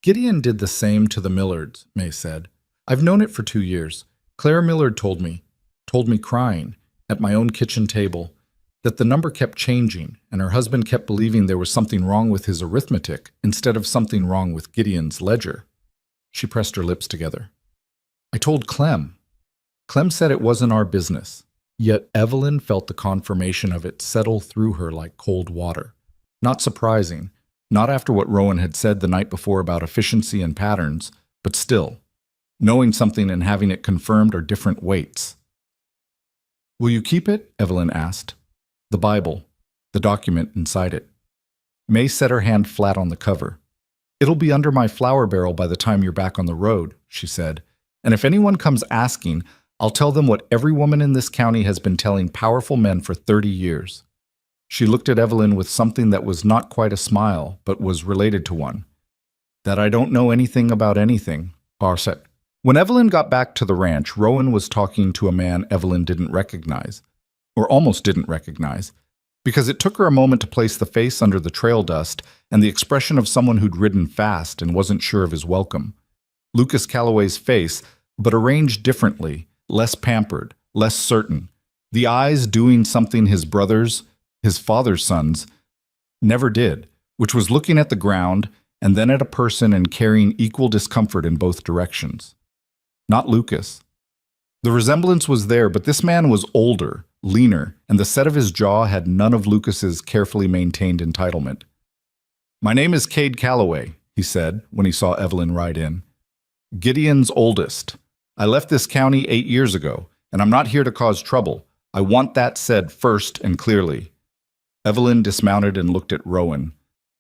"Gideon did the same to the Millards," May said. "I've known it for 2 years. Claire Millard told me crying, at my own kitchen table, that the number kept changing, and her husband kept believing there was something wrong with his arithmetic instead of something wrong with Gideon's ledger." She pressed her lips together. "I told Clem. Clem said it wasn't our business." Yet Evelyn felt the confirmation of it settle through her like cold water. Not surprising, not after what Rowan had said the night before about efficiency and patterns, but still, knowing something and having it confirmed are different weights. "Will you keep it?" Evelyn asked. "The Bible, the document inside it." May set her hand flat on the cover. "It'll be under my flour barrel by the time you're back on the road," she said, "and if anyone comes asking, I'll tell them what every woman in this county has been telling powerful men for 30 years. She looked at Evelyn with something that was not quite a smile, but was related to one. "That I don't know anything about anything," Barr said. When Evelyn got back to the ranch, Rowan was talking to a man Evelyn didn't recognize, or almost didn't recognize, because it took her a moment to place the face under the trail dust and the expression of someone who'd ridden fast and wasn't sure of his welcome. Lucas Calloway's face, but arranged differently, less pampered, less certain. The eyes doing something his brothers, his father's sons, never did, which was looking at the ground and then at a person and carrying equal discomfort in both directions. Not Lucas. The resemblance was there, but this man was older, leaner, and the set of his jaw had none of Lucas's carefully maintained entitlement. "My name is Cade Calloway," he said when he saw Evelyn ride in. "Gideon's oldest. I left this county 8 years ago, and I'm not here to cause trouble. I want that said first and clearly." Evelyn dismounted and looked at Roan.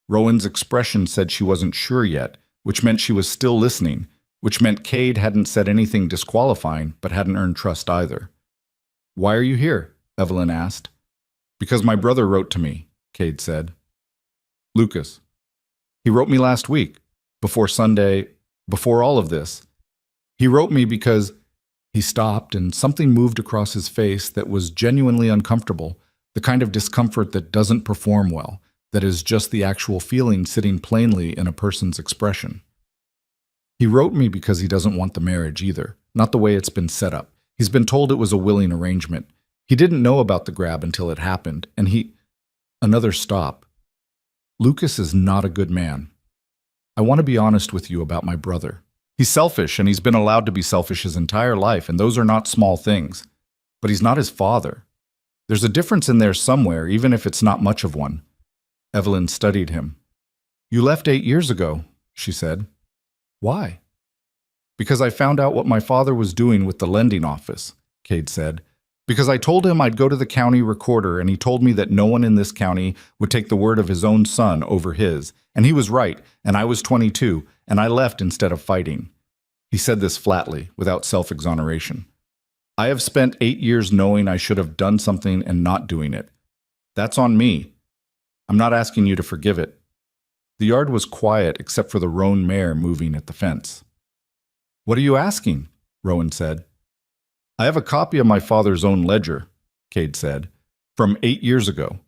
Rowan's expression said she wasn't sure yet, which meant she was still listening, which meant Cade hadn't said anything disqualifying, but hadn't earned trust either. "Why are you here?" Evelyn asked. "Because my brother wrote to me," Cade said. "Lucas. He wrote me last week, before Sunday, before all of this. He wrote me because—" He stopped, and something moved across his face that was genuinely uncomfortable, the kind of discomfort that doesn't perform well, that is just the actual feeling sitting plainly in a person's expression. "He wrote me because he doesn't want the marriage either, not the way it's been set up. He's been told it was a willing arrangement. He didn't know about the grab until it happened, and he—" Another stop. "Lucas is not a good man. I want to be honest with you about my brother. He's selfish, and he's been allowed to be selfish his entire life, and those are not small things. But he's not his father. There's a difference in there somewhere, even if it's not much of one." Evelyn studied him. "You left 8 years ago," she said. "Why?" "Because I found out what my father was doing with the lending office," Cade said. "Because I told him I'd go to the county recorder, and he told me that no one in this county would take the word of his own son over his. And he was right, and I was 22, and I left instead of fighting." He said this flatly, without self-exoneration. "I have spent 8 years knowing I should have done something and not doing it. That's on me. I'm not asking you to forgive it." The yard was quiet except for the roan mare moving at the fence. "What are you asking?" Rowan said. "I have a copy of my father's own ledger," Cade said, "from 8 years ago.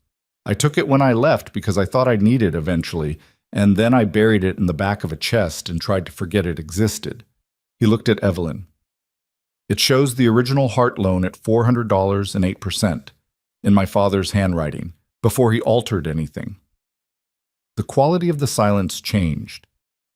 I took it when I left because I thought I'd need it eventually, and then I buried it in the back of a chest and tried to forget it existed." He looked at Evelyn. "It shows the original Hart loan at $400 and 8%, in my father's handwriting, before he altered anything." The quality of the silence changed.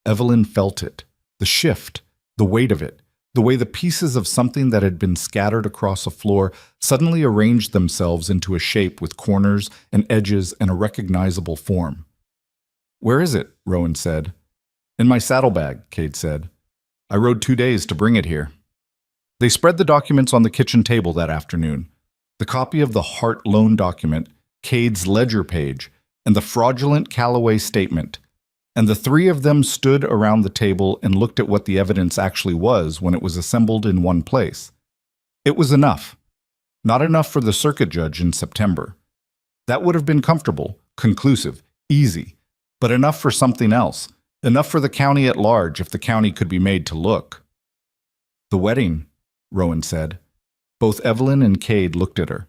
Evelyn felt it, the shift, the weight of it, the way the pieces of something that had been scattered across a floor suddenly arranged themselves into a shape with corners and edges and a recognizable form. "Where is it?" Rowan said. "In my saddlebag," Cade said. "I rode 2 days to bring it here." They spread the documents on the kitchen table that afternoon. The copy of the Hart loan document, Cade's ledger page, and the fraudulent Calloway statement. And the three of them stood around the table and looked at what the evidence actually was when it was assembled in one place. It was enough. Not enough for the circuit judge in September. That would have been comfortable, conclusive, easy, but enough for something else. Enough for the county at large if the county could be made to look. "The wedding," Rowan said. Both Evelyn and Cade looked at her.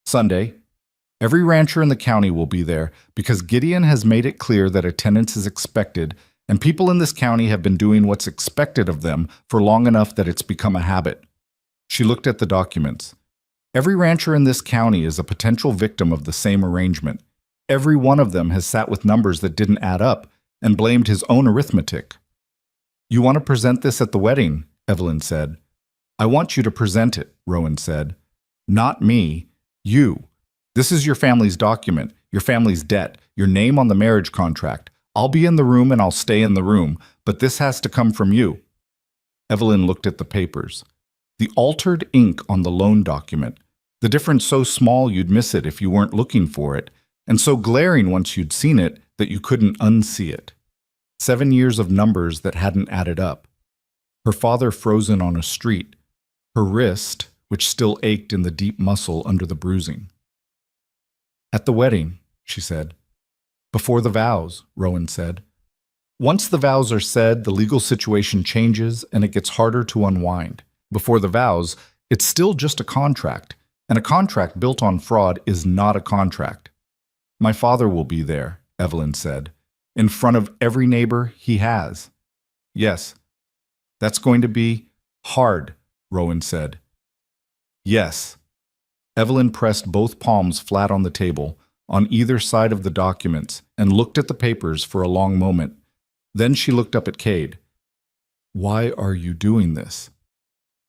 "Sunday. Every rancher in the county will be there because Gideon has made it clear that attendance is expected, and people in this county have been doing what's expected of them for long enough that it's become a habit." She looked at the documents. "Every rancher in this county is a potential victim of the same arrangement. Every one of them has sat with numbers that didn't add up and blamed his own arithmetic." "You want to present this at the wedding," Evelyn said. "I want you to present it," Rowan said. "Not me. You. This is your family's document, your family's debt, your name on the marriage contract. I'll be in the room and I'll stay in the room, but this has to come from you." Evelyn looked at the papers. The altered ink on the loan document, the difference so small you'd miss it if you weren't looking for it, and so glaring once you'd seen it that you couldn't unsee it. 7 years of numbers that hadn't added up. Her father frozen on a street, her wrist, which still ached in the deep muscle under the bruising. "At the wedding," she said. "Before the vows," Rowan said. "Once the vows are said, the legal situation changes and it gets harder to unwind. Before the vows, it's still just a contract, and a contract built on fraud is not a contract." "My father will be there," Evelyn said, "in front of every neighbor he has." "Yes." "That's going to be hard," Rowan said. "Yes." Evelyn pressed both palms flat on the table, on either side of the documents, and looked at the papers for a long moment, Then she looked up at Cade. Why are you doing this?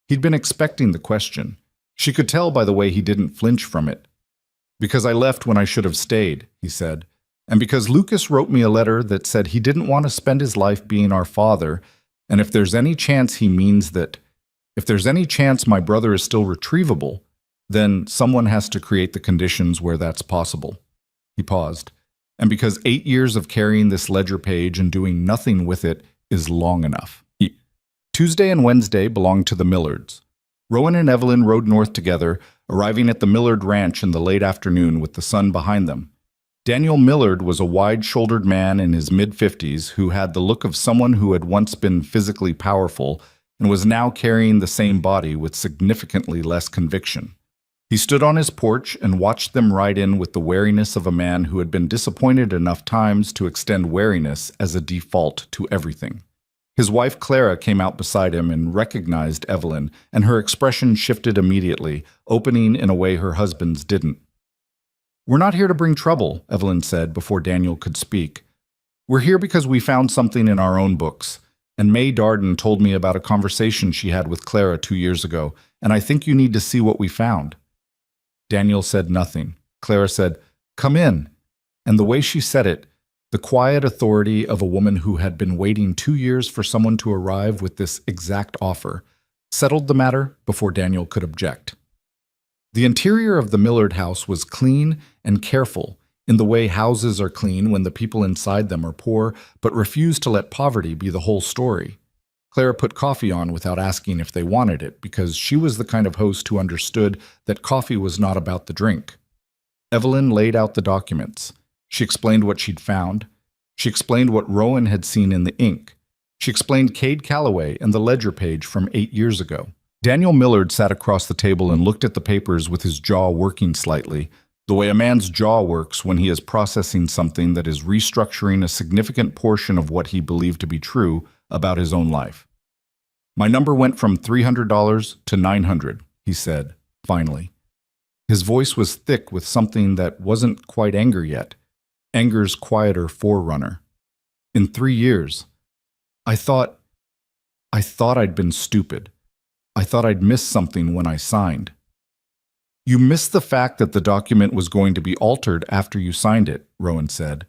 He'd been expecting the question. She could tell by the way he didn't flinch from it. Because I left when I should have stayed, he said, and because Lucas wrote me a letter that said he didn't want to spend his life being our father, and if there's any chance he means that, if there's any chance my brother is still retrievable, then someone has to create the conditions where that's possible. He paused. And because 8 years of carrying this ledger page and doing nothing with it is long enough. Tuesday and Wednesday belonged to the Millards. Roan and Evelyn rode north together, arriving at the Millard Ranch in the late afternoon with the sun behind them. Daniel Millard was a wide-shouldered man in his mid-50s who had the look of someone who had once been physically powerful and was now carrying the same body with significantly less conviction. He stood on his porch and watched them ride in with the wariness of a man who had been disappointed enough times to extend wariness as a default to everything. His wife Clara came out beside him and recognized Evelyn, and her expression shifted immediately, opening in a way her husband's didn't. "We're not here to bring trouble," Evelyn said before Daniel could speak. "We're here because we found something in our own books, and May Darden told me about a conversation she had with Clara 2 years ago, and I think you need to see what we found." Daniel said nothing. Clara said, "Come in," and the way she said it, the quiet authority of a woman who had been waiting 2 years for someone to arrive with this exact offer, settled the matter before Daniel could object. The interior of the Millard house was clean and careful, in the way houses are clean when the people inside them are poor, but refuse to let poverty be the whole story. Clara put coffee on without asking if they wanted it, because she was the kind of host who understood that coffee was not about the drink. Evelyn laid out the documents. She explained what she'd found. She explained what Roan had seen in the ink. She explained Cade Calloway and the ledger page from 8 years ago. Daniel Millard sat across the table and looked at the papers with his jaw working slightly, the way a man's jaw works when he is processing something that is restructuring a significant portion of what he believed to be true about his own life. "My number went from $300 to $900, he said, finally. His voice was thick with something that wasn't quite anger yet, anger's quieter forerunner. "In 3 years. I thought I'd been stupid. I thought I'd missed something when I signed." "You missed the fact that the document was going to be altered after you signed it," Roan said,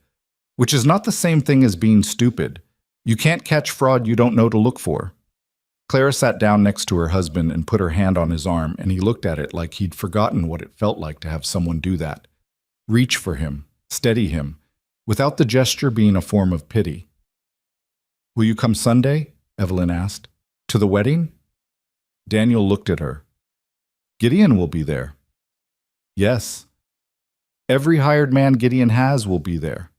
"which is not the same thing as being stupid. You can't catch fraud you don't know to look for." Clara sat down next to her husband and put her hand on his arm, and he looked at it like he'd forgotten what it felt like to have someone do that. Reach for him, steady him, without the gesture being a form of pity. "Will you come Sunday?" Evelyn asked. "To the wedding?" Daniel looked at her. "Gideon will be there." "Yes." "Every hired man Gideon has will be there."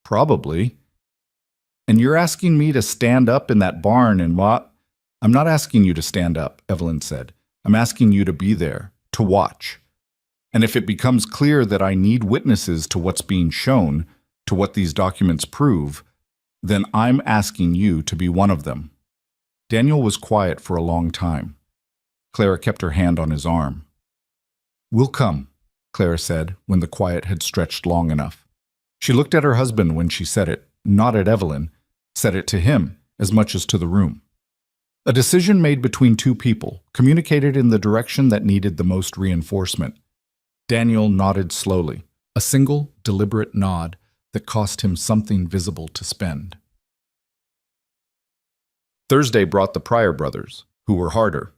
"Probably." "And you're asking me to stand up in that barn and what?" "I'm not asking you to stand up," Evelyn said. "I'm asking you to be there, to watch. And if it becomes clear that I need witnesses to what's being shown, to what these documents prove, then I'm asking you to be one of them." Daniel was quiet for a long time. Clara kept her hand on his arm. "We'll come," Clara said when the quiet had stretched long enough. She looked at her husband when she said it, not at Evelyn, said it to him as much as to the room. A decision made between two people, communicated in the direction that needed the most reinforcement. Daniel nodded slowly, a single, deliberate nod that cost him something visible to spend. Thursday brought the Pryor brothers, who were harder.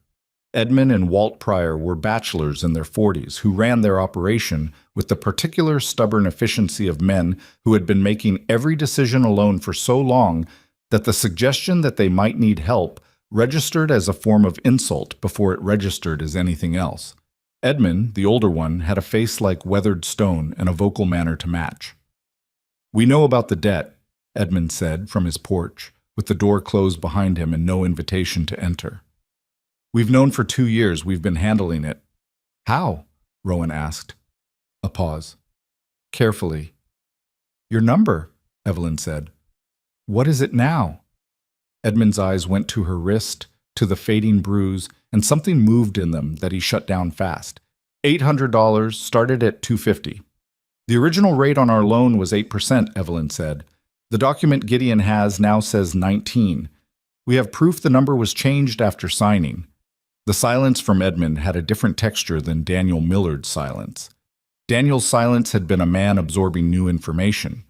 Edmund and Walt Pryor were bachelors in their 40s who ran their operation with the particular stubborn efficiency of men who had been making every decision alone for so long that the suggestion that they might need help registered as a form of insult before it registered as anything else. Edmund, the older one, had a face like weathered stone and a vocal manner to match. "We know about the debt," Edmund said from his porch, with the door closed behind him and no invitation to enter. "We've known for 2 years we've been handling it." "How?" Roan asked. A pause. "Carefully." "Your number," Evelyn said. "What is it now?" Edmund's eyes went to her wrist, to the fading bruise, and something moved in them that he shut down fast. $800, started at $250. "The original rate on our loan was 8%, Evelyn said. The document Gideon has now says 19. We have proof the number was changed after signing. The silence from Edmund had a different texture than Daniel Millard's silence. Daniel's silence had been a man absorbing new information.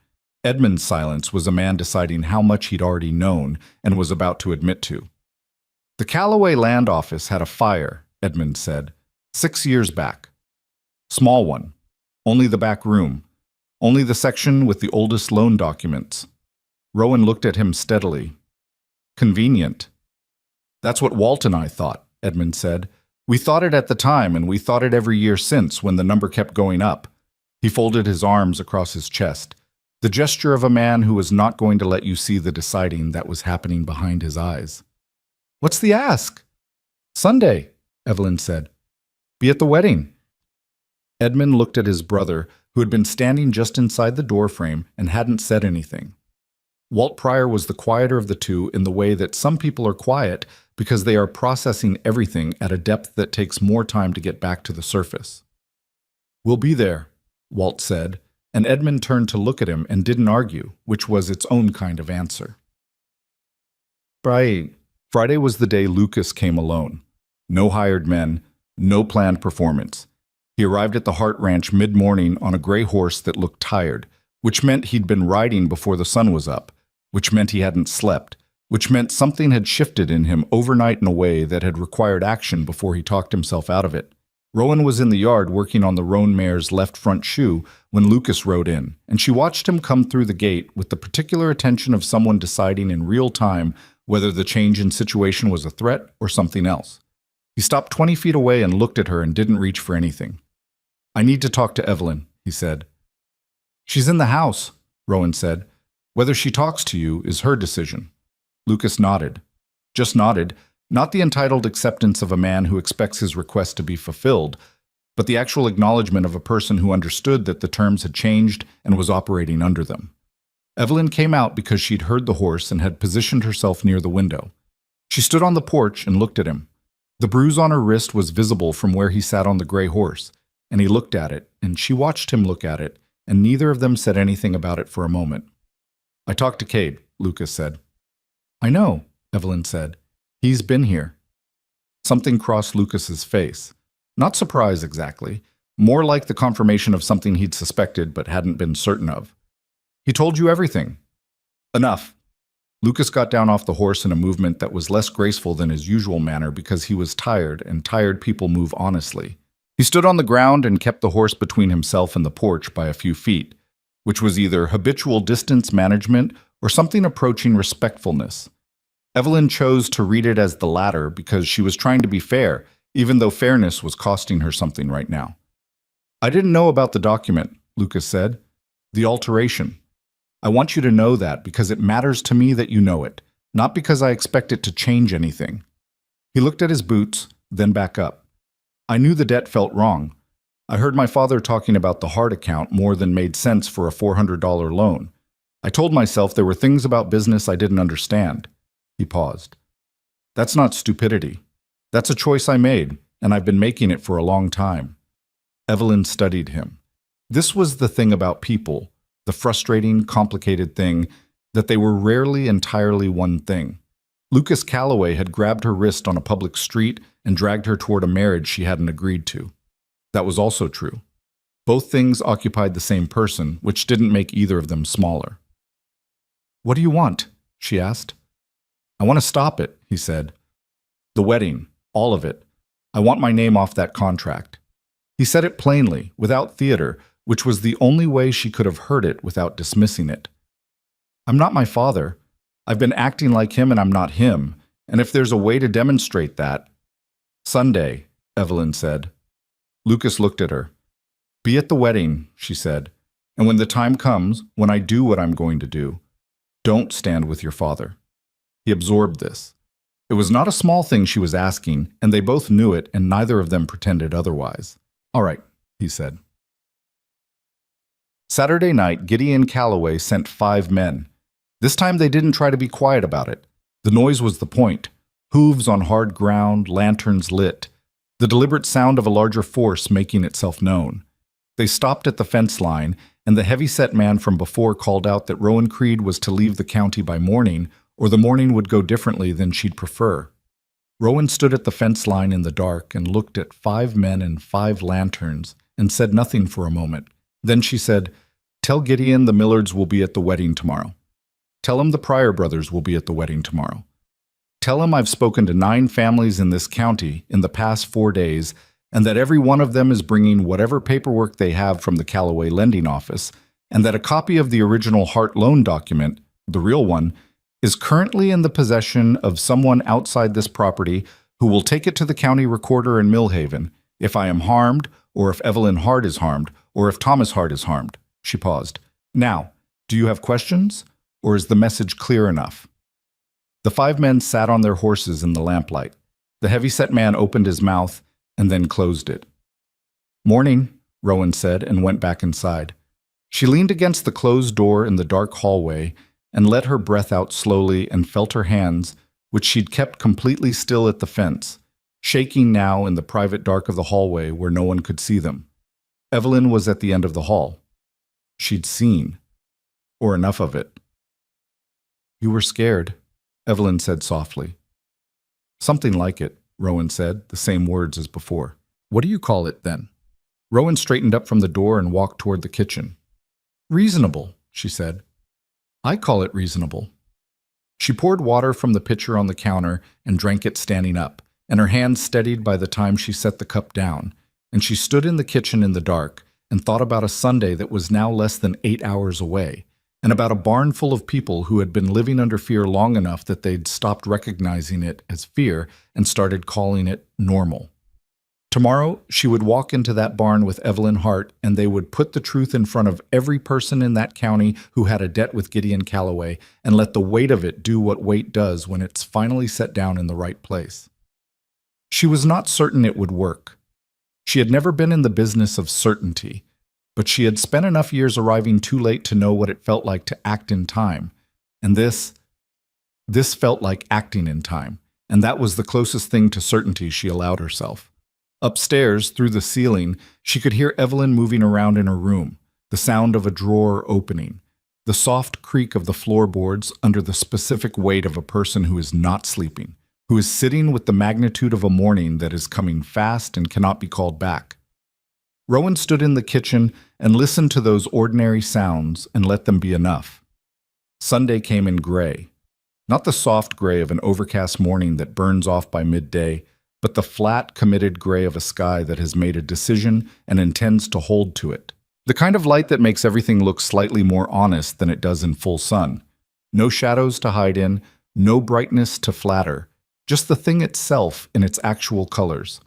Edmund's silence was a man deciding how much he'd already known and was about to admit to. The Callaway Land Office had a fire, Edmund said, 6 years back. Small one. Only the back room. Only the section with the oldest loan documents. Roan looked at him steadily. Convenient. That's what Walt and I thought, Edmund said. We thought it at the time, and we thought it every year since when the number kept going up. He folded his arms across his chest, the gesture of a man who was not going to let you see the deciding that was happening behind his eyes. What's the ask? Sunday, Evelyn said. Be at the wedding. Edmund looked at his brother, who had been standing just inside the doorframe and hadn't said anything. Walt Pryor was the quieter of the two in the way that some people are quiet because they are processing everything at a depth that takes more time to get back to the surface. We'll be there, Walt said, and Edmund turned to look at him and didn't argue, which was its own kind of answer. Friday was the day Lucas came alone. No hired men, no planned performance. He arrived at the Hart Ranch mid-morning on a gray horse that looked tired, which meant he'd been riding before the sun was up, which meant he hadn't slept, which meant something had shifted in him overnight in a way that had required action before he talked himself out of it. Roan was in the yard working on the roan mare's left front shoe when Lucas rode in, and she watched him come through the gate with the particular attention of someone deciding in real time whether the change in situation was a threat or something else. He stopped 20 feet away and looked at her and didn't reach for anything. I need to talk to Evelyn, he said. She's in the house, Roan said. Whether she talks to you is her decision. Lucas nodded. Just nodded, not the entitled acceptance of a man who expects his request to be fulfilled, but the actual acknowledgement of a person who understood that the terms had changed and was operating under them. Evelyn came out because she'd heard the horse and had positioned herself near the window. She stood on the porch and looked at him. The bruise on her wrist was visible from where he sat on the gray horse, and he looked at it, and she watched him look at it, and neither of them said anything about it for a moment. I talked to Cade, Lucas said. I know, Evelyn said. He's been here. Something crossed Lucas's face. Not surprise exactly, more like the confirmation of something he'd suspected but hadn't been certain of. He told you everything. Enough. Lucas got down off the horse in a movement that was less graceful than his usual manner because he was tired, and tired people move honestly. He stood on the ground and kept the horse between himself and the porch by a few feet, which was either habitual distance management or something approaching respectfulness. Evelyn chose to read it as the latter because she was trying to be fair, even though fairness was costing her something right now. I didn't know about the document, Lucas said. The alteration. I want you to know that because it matters to me that you know it, not because I expect it to change anything. He looked at his boots, then back up. I knew the debt felt wrong. I heard my father talking about the Hart account more than made sense for a $400 loan. I told myself there were things about business I didn't understand. He paused. That's not stupidity. That's a choice I made, and I've been making it for a long time. Evelyn studied him. This was the thing about people, the frustrating, complicated thing, that they were rarely entirely one thing. Lucas Callaway had grabbed her wrist on a public street and dragged her toward a marriage she hadn't agreed to. That was also true. Both things occupied the same person, which didn't make either of them smaller. What do you want? She asked. I want to stop it, he said. The wedding, all of it. I want my name off that contract. He said it plainly, without theater, which was the only way she could have heard it without dismissing it. I'm not my father. I've been acting like him and I'm not him, and if there's a way to demonstrate that— Sunday, Evelyn said. Lucas looked at her. Be at the wedding, she said, and when the time comes, when I do what I'm going to do, don't stand with your father. He absorbed this. It was not a small thing she was asking, and they both knew it, and neither of them pretended otherwise. All right, he said. Saturday night, Gideon Callaway sent 5 men. This time they didn't try to be quiet about it. The noise was the point. Hooves on hard ground, lanterns lit. The deliberate sound of a larger force making itself known. They stopped at the fence line, and the heavy-set man from before called out that Rowan Creed was to leave the county by morning, or the morning would go differently than she'd prefer. Rowan stood at the fence line in the dark and looked at 5 men and 5 lanterns and said nothing for a moment. Then she said, "Tell Gideon the Millards will be at the wedding tomorrow. Tell him the Pryor brothers will be at the wedding tomorrow. Tell him I've spoken to 9 families in this county in the past 4 days, and that every one of them is bringing whatever paperwork they have from the Callaway lending office, and that a copy of the original Hart loan document, the real one, is currently in the possession of someone outside this property who will take it to the county recorder in Millhaven if I am harmed, or if Evelyn Hart is harmed, or if Thomas Hart is harmed." She paused. "Now, do you have questions, or is the message clear enough?" The 5 men sat on their horses in the lamplight. The heavy-set man opened his mouth and then closed it. "Morning," Rowan said, and went back inside. She leaned against the closed door in the dark hallway and let her breath out slowly and felt her hands, which she'd kept completely still at the fence, shaking now in the private dark of the hallway where no one could see them. Evelyn was at the end of the hall. She'd seen, or enough of it. "You were scared," Evelyn said softly. "Something like it," Rowan said, the same words as before. "What do you call it, then?" Rowan straightened up from the door and walked toward the kitchen. "Reasonable," she said. "I call it reasonable." She poured water from the pitcher on the counter and drank it standing up, and her hands steadied by the time she set the cup down, and she stood in the kitchen in the dark and thought about a Sunday that was now less than 8 hours away, and about a barn full of people who had been living under fear long enough that they'd stopped recognizing it as fear and started calling it normal. Tomorrow, she would walk into that barn with Evelyn Hart, and they would put the truth in front of every person in that county who had a debt with Gideon Callaway, and let the weight of it do what weight does when it's finally set down in the right place. She was not certain it would work. She had never been in the business of certainty, but she had spent enough years arriving too late to know what it felt like to act in time, and this felt like acting in time, and that was the closest thing to certainty she allowed herself. Upstairs, through the ceiling, she could hear Evelyn moving around in her room, the sound of a drawer opening, the soft creak of the floorboards under the specific weight of a person who is not sleeping, who is sitting with the magnitude of a morning that is coming fast and cannot be called back. Rowan stood in the kitchen and listened to those ordinary sounds and let them be enough. Sunday came in gray, not the soft gray of an overcast morning that burns off by midday, but the flat, committed gray of a sky that has made a decision and intends to hold to it. The kind of light that makes everything look slightly more honest than it does in full sun. No shadows to hide in, no brightness to flatter, just the thing itself in its actual colors.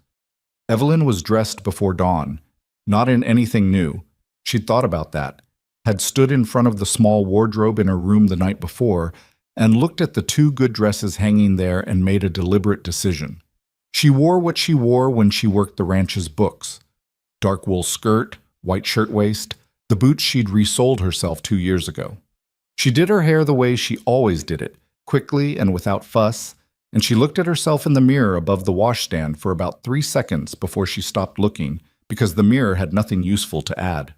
Evelyn was dressed before dawn, not in anything new. She'd thought about that, had stood in front of the small wardrobe in her room the night before, and looked at the 2 good dresses hanging there and made a deliberate decision. She wore what she wore when she worked the ranch's books. Dark wool skirt, white shirtwaist, the boots she'd resold herself 2 years ago. She did her hair the way she always did it, quickly and without fuss, and she looked at herself in the mirror above the washstand for about 3 seconds before she stopped looking, because the mirror had nothing useful to add.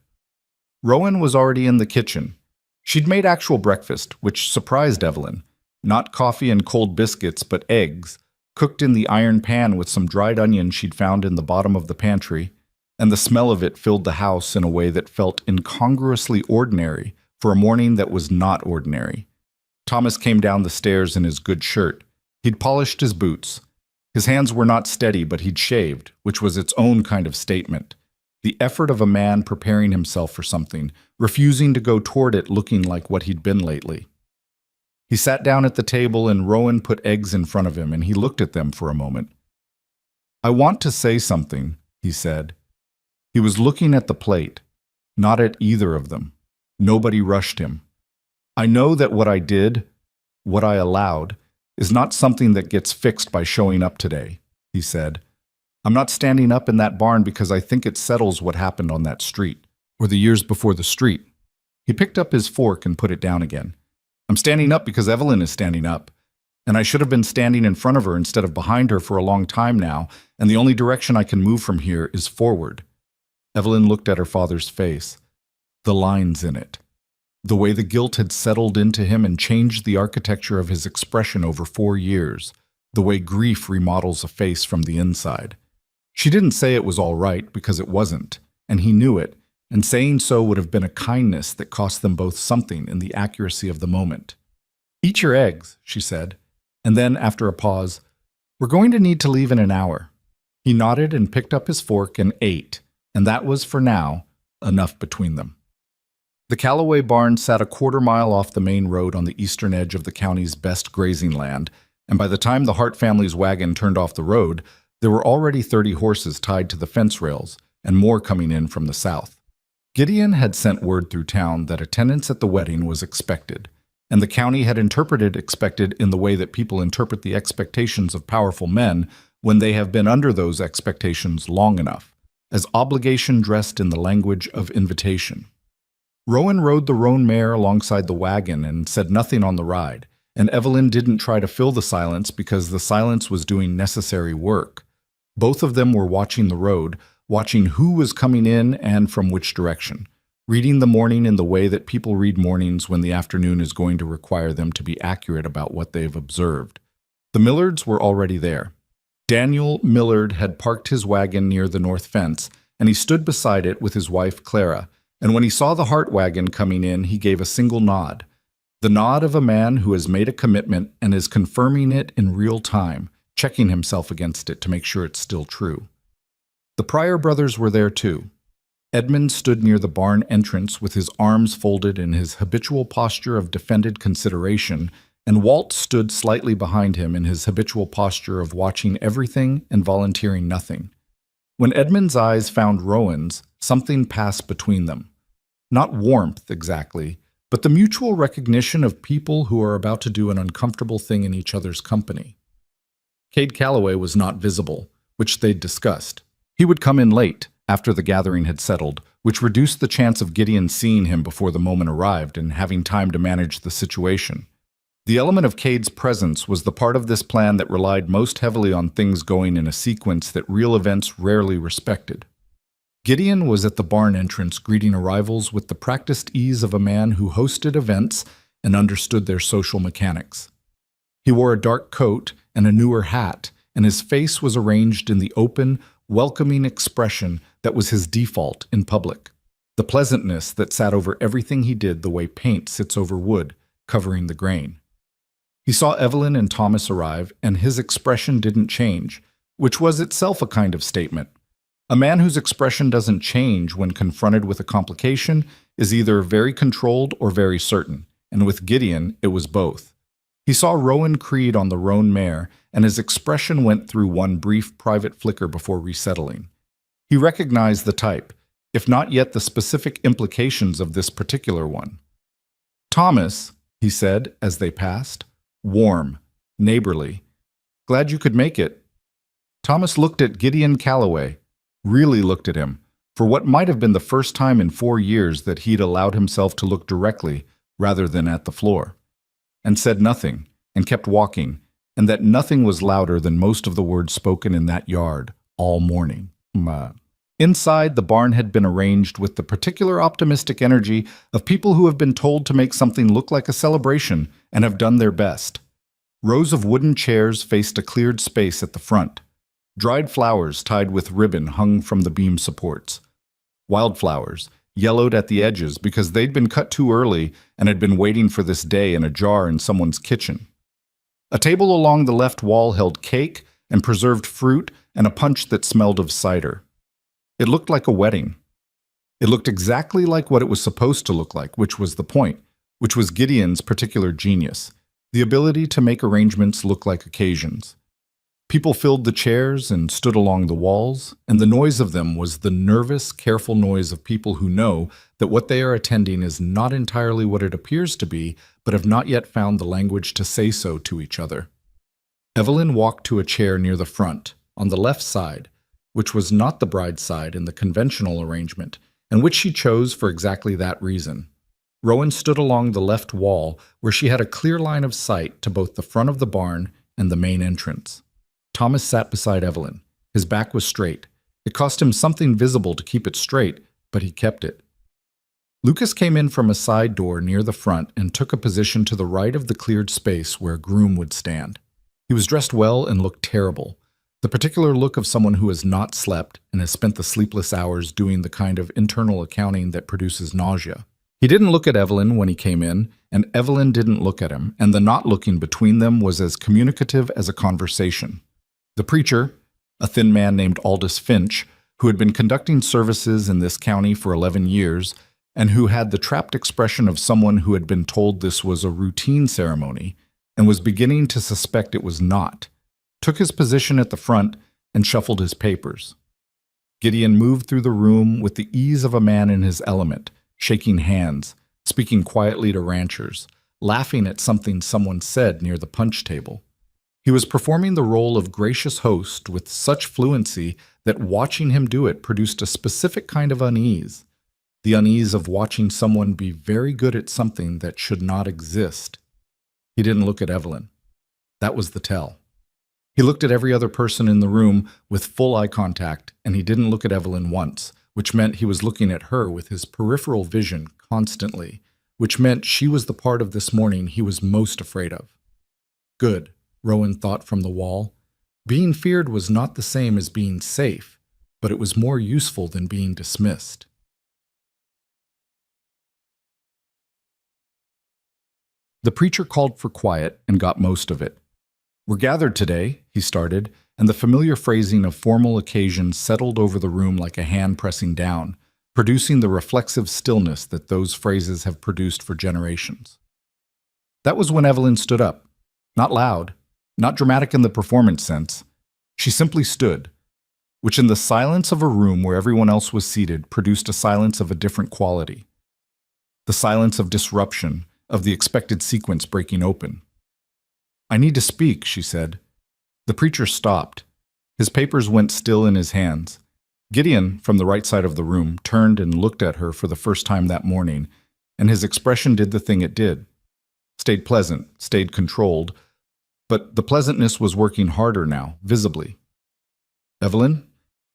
Rowan was already in the kitchen. She'd made actual breakfast, which surprised Evelyn. Not coffee and cold biscuits, but eggs, cooked in the iron pan with some dried onions she'd found in the bottom of the pantry, and the smell of it filled the house in a way that felt incongruously ordinary for a morning that was not ordinary. Thomas came down the stairs in his good shirt. He'd polished his boots. His hands were not steady, but he'd shaved, which was its own kind of statement. The effort of a man preparing himself for something, refusing to go toward it looking like what he'd been lately. He sat down at the table and Rowan put eggs in front of him and he looked at them for a moment. "I want to say something," he said. He was looking at the plate, not at either of them. Nobody rushed him. "I know that what I did, what I allowed, is not something that gets fixed by showing up today," he said. "I'm not standing up in that barn because I think it settles what happened on that street, or the years before the street." He picked up his fork and put it down again. "I'm standing up because Evelyn is standing up, and I should have been standing in front of her instead of behind her for a long time now, and the only direction I can move from here is forward." Evelyn looked at her father's face. the lines in it. The way the guilt had settled into him and changed the architecture of his expression over 4 years. The way grief remodels a face from the inside. She didn't say it was all right because it wasn't, and he knew it, and saying so would have been a kindness that cost them both something in the accuracy of the moment. "Eat your eggs," she said, and then, after a pause, "We're going to need to leave in an hour." He nodded and picked up his fork and ate, and that was, for now, enough between them. The Callaway barn sat a quarter-mile off the main road on the eastern edge of the county's best grazing land, and by the time the Hart family's wagon turned off the road, there were already 30 horses tied to the fence rails, and more coming in from the south. Gideon had sent word through town that attendance at the wedding was expected, and the county had interpreted expected in the way that people interpret the expectations of powerful men when they have been under those expectations long enough, as obligation dressed in the language of invitation. Roan rode the roan mare alongside the wagon and said nothing on the ride, and Evelyn didn't try to fill the silence because the silence was doing necessary work. Both of them were watching the road, watching who was coming in and from which direction, reading the morning in the way that people read mornings when the afternoon is going to require them to be accurate about what they've observed. The Millards were already there. Daniel Millard had parked his wagon near the north fence, and he stood beside it with his wife Clara, and when he saw the Hart wagon coming in, he gave a single nod. The nod of a man who has made a commitment and is confirming it in real time, checking himself against it to make sure it's still true. The Pryor brothers were there too. Edmund stood near the barn entrance with his arms folded in his habitual posture of defended consideration, and Walt stood slightly behind him in his habitual posture of watching everything and volunteering nothing. When Edmund's eyes found Rowan's, something passed between them. Not warmth exactly, but the mutual recognition of people who are about to do an uncomfortable thing in each other's company. Cade Calloway was not visible, which they'd discussed. He would come in late, after the gathering had settled, which reduced the chance of Gideon seeing him before the moment arrived and having time to manage the situation. The element of Cade's presence was the part of this plan that relied most heavily on things going in a sequence that real events rarely respected. Gideon was at the barn entrance greeting arrivals with the practiced ease of a man who hosted events and understood their social mechanics. He wore a dark coat and a newer hat, and his face was arranged in the open, welcoming expression that was his default in public, the pleasantness that sat over everything he did the way paint sits over wood, covering the grain. He saw Evelyn and Thomas arrive, and his expression didn't change, which was itself a kind of statement. A man whose expression doesn't change when confronted with a complication is either very controlled or very certain, and with Gideon, it was both. He saw Rowan Creed on the roan mare, and his expression went through one brief private flicker before resettling. He recognized the type, if not yet the specific implications of this particular one. "Thomas," he said as they passed, warm, neighborly. "Glad you could make it." Thomas looked at Gideon Calloway, really looked at him, for what might have been the first time in 4 years that he'd allowed himself to look directly rather than at the floor, and said nothing, and kept walking, and that nothing was louder than most of the words spoken in that yard all morning. Inside, the barn had been arranged with the particular optimistic energy of people who have been told to make something look like a celebration and have done their best. Rows of wooden chairs faced a cleared space at the front. Dried flowers tied with ribbon hung from the beam supports. Wildflowers, yellowed at the edges because they'd been cut too early and had been waiting for this day in a jar in someone's kitchen. A table along the left wall held cake and preserved fruit and a punch that smelled of cider. It looked like a wedding. It looked exactly like what it was supposed to look like, which was the point, which was Gideon's particular genius, the ability to make arrangements look like occasions. People filled the chairs and stood along the walls, and the noise of them was the nervous, careful noise of people who know that what they are attending is not entirely what it appears to be, but have not yet found the language to say so to each other. Evelyn walked to a chair near the front, on the left side, which was not the bride's side in the conventional arrangement, and which she chose for exactly that reason. Rowan stood along the left wall, where she had a clear line of sight to both the front of the barn and the main entrance. Thomas sat beside Evelyn. His back was straight. It cost him something visible to keep it straight, but he kept it. Lucas came in from a side door near the front and took a position to the right of the cleared space where a groom would stand. He was dressed well and looked terrible, the particular look of someone who has not slept and has spent the sleepless hours doing the kind of internal accounting that produces nausea. He didn't look at Evelyn when he came in, and Evelyn didn't look at him, and the not looking between them was as communicative as a conversation. The preacher, a thin man named Aldous Finch, who had been conducting services in this county for 11 years, and who had the trapped expression of someone who had been told this was a routine ceremony and was beginning to suspect it was not, took his position at the front and shuffled his papers. Gideon moved through the room with the ease of a man in his element, shaking hands, speaking quietly to ranchers, laughing at something someone said near the punch table. He was performing the role of gracious host with such fluency that watching him do it produced a specific kind of unease, the unease of watching someone be very good at something that should not exist. He didn't look at Evelyn. That was the tell. He looked at every other person in the room with full eye contact, and he didn't look at Evelyn once, which meant he was looking at her with his peripheral vision constantly, which meant she was the part of this morning he was most afraid of. Good, Roan thought from the wall. Being feared was not the same as being safe, but it was more useful than being dismissed. The preacher called for quiet and got most of it. "We're gathered today," he started, and the familiar phrasing of formal occasion settled over the room like a hand pressing down, producing the reflexive stillness that those phrases have produced for generations. That was when Evelyn stood up. Not loud, not dramatic in the performance sense. She simply stood, which in the silence of a room where everyone else was seated produced a silence of a different quality. The silence of disruption, of the expected sequence breaking open. "I need to speak," she said. The preacher stopped. His papers went still in his hands. Gideon, from the right side of the room, turned and looked at her for the first time that morning, and his expression did the thing it did. Stayed pleasant, stayed controlled, but the pleasantness was working harder now, visibly. "Evelyn,"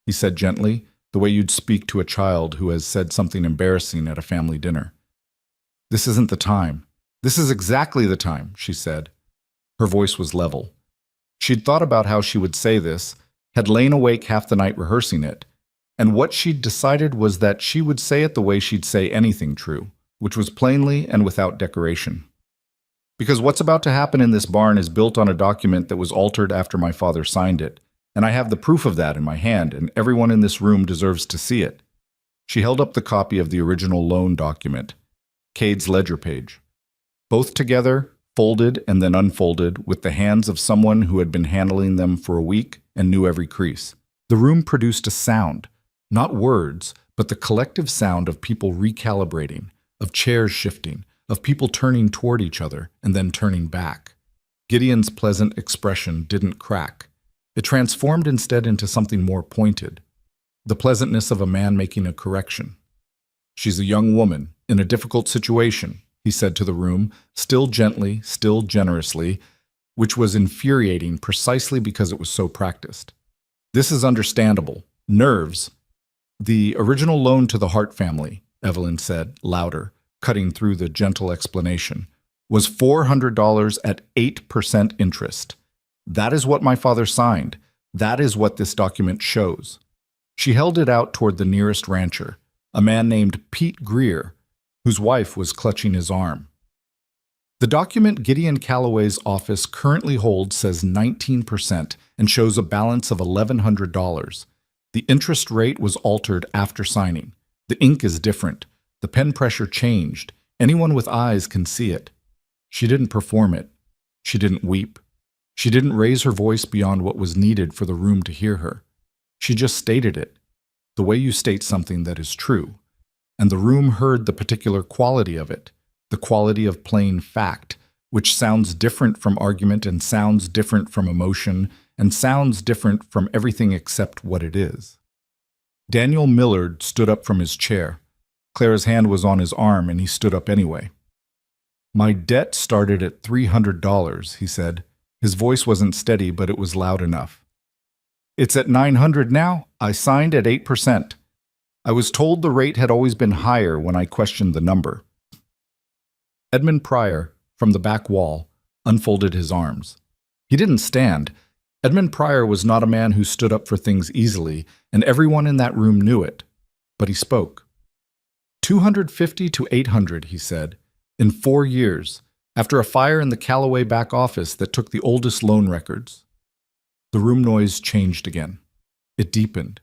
he said gently, the way you'd speak to a child who has said something embarrassing at a family dinner. "This isn't the time. This is exactly the time," she said. Her voice was level. She'd thought about how she would say this, had lain awake half the night rehearsing it, and what she'd decided was that she would say it the way she'd say anything true, which was plainly and without decoration. "Because what's about to happen in this barn is built on a document that was altered after my father signed it, and I have the proof of that in my hand, and everyone in this room deserves to see it." She held up the copy of the original loan document, Cade's ledger page. Both together, folded and then unfolded, with the hands of someone who had been handling them for a week and knew every crease. The room produced a sound, not words, but the collective sound of people recalibrating, of chairs shifting, of people turning toward each other and then turning back. Gideon's pleasant expression didn't crack. It transformed instead into something more pointed, the pleasantness of a man making a correction. "She's a young woman, in a difficult situation," he said to the room, still gently, still generously, which was infuriating precisely because it was so practiced. "This is understandable. Nerves." "The original loan to the Hart family," Evelyn said, louder, cutting through the gentle explanation, "was $400 at 8% interest. That is what my father signed. That is what this document shows." She held it out toward the nearest rancher, a man named Pete Greer, whose wife was clutching his arm. "The document Gideon Calloway's office currently holds says 19% and shows a balance of $1,100. The interest rate was altered after signing. The ink is different. The pen pressure changed. Anyone with eyes can see it." She didn't perform it. She didn't weep. She didn't raise her voice beyond what was needed for the room to hear her. She just stated it, the way you state something that is true. And the room heard the particular quality of it, the quality of plain fact, which sounds different from argument and sounds different from emotion and sounds different from everything except what it is. Daniel Millard stood up from his chair. Clara's hand was on his arm, and he stood up anyway. "My debt started at $300, he said. His voice wasn't steady, but it was loud enough. "It's at $900 now. I signed at 8%. I was told the rate had always been higher when I questioned the number. Edmund Pryor, from the back wall, unfolded his arms. He didn't stand. Edmund Pryor was not a man who stood up for things easily, and everyone in that room knew it. But he spoke. 250 to 800, he said, in 4 years, after a fire in the Callaway back office that took the oldest loan records. The room noise changed again. It deepened.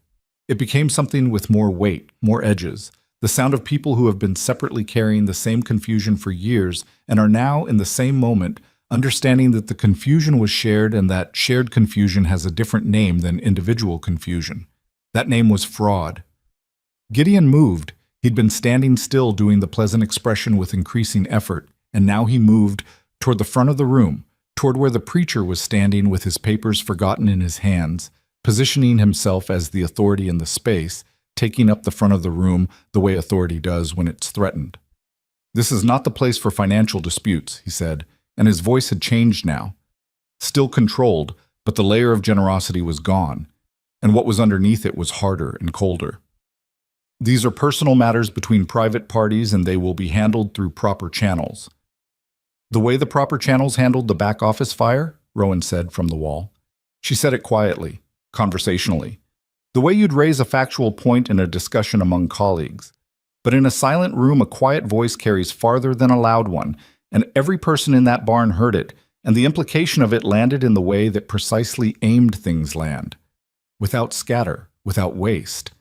It became something with more weight, more edges, the sound of people who have been separately carrying the same confusion for years and are now, in the same moment, understanding that the confusion was shared and that shared confusion has a different name than individual confusion. That name was fraud. Gideon moved. He'd been standing still doing the pleasant expression with increasing effort, and now he moved toward the front of the room, toward where the preacher was standing with his papers forgotten in his hands, positioning himself as the authority in the space, taking up the front of the room the way authority does when it's threatened. "This is not the place for financial disputes," he said, and his voice had changed now. Still controlled, but the layer of generosity was gone, and what was underneath it was harder and colder. "These are personal matters between private parties, and they will be handled through proper channels." "The way the proper channels handled the back office fire?" Roan said from the wall. She said it quietly, conversationally. "The way you'd raise a factual point in a discussion among colleagues. But in a silent room, a quiet voice carries farther than a loud one, and every person in that barn heard it, and the implication of it landed in the way that precisely aimed things land. Without scatter, without waste."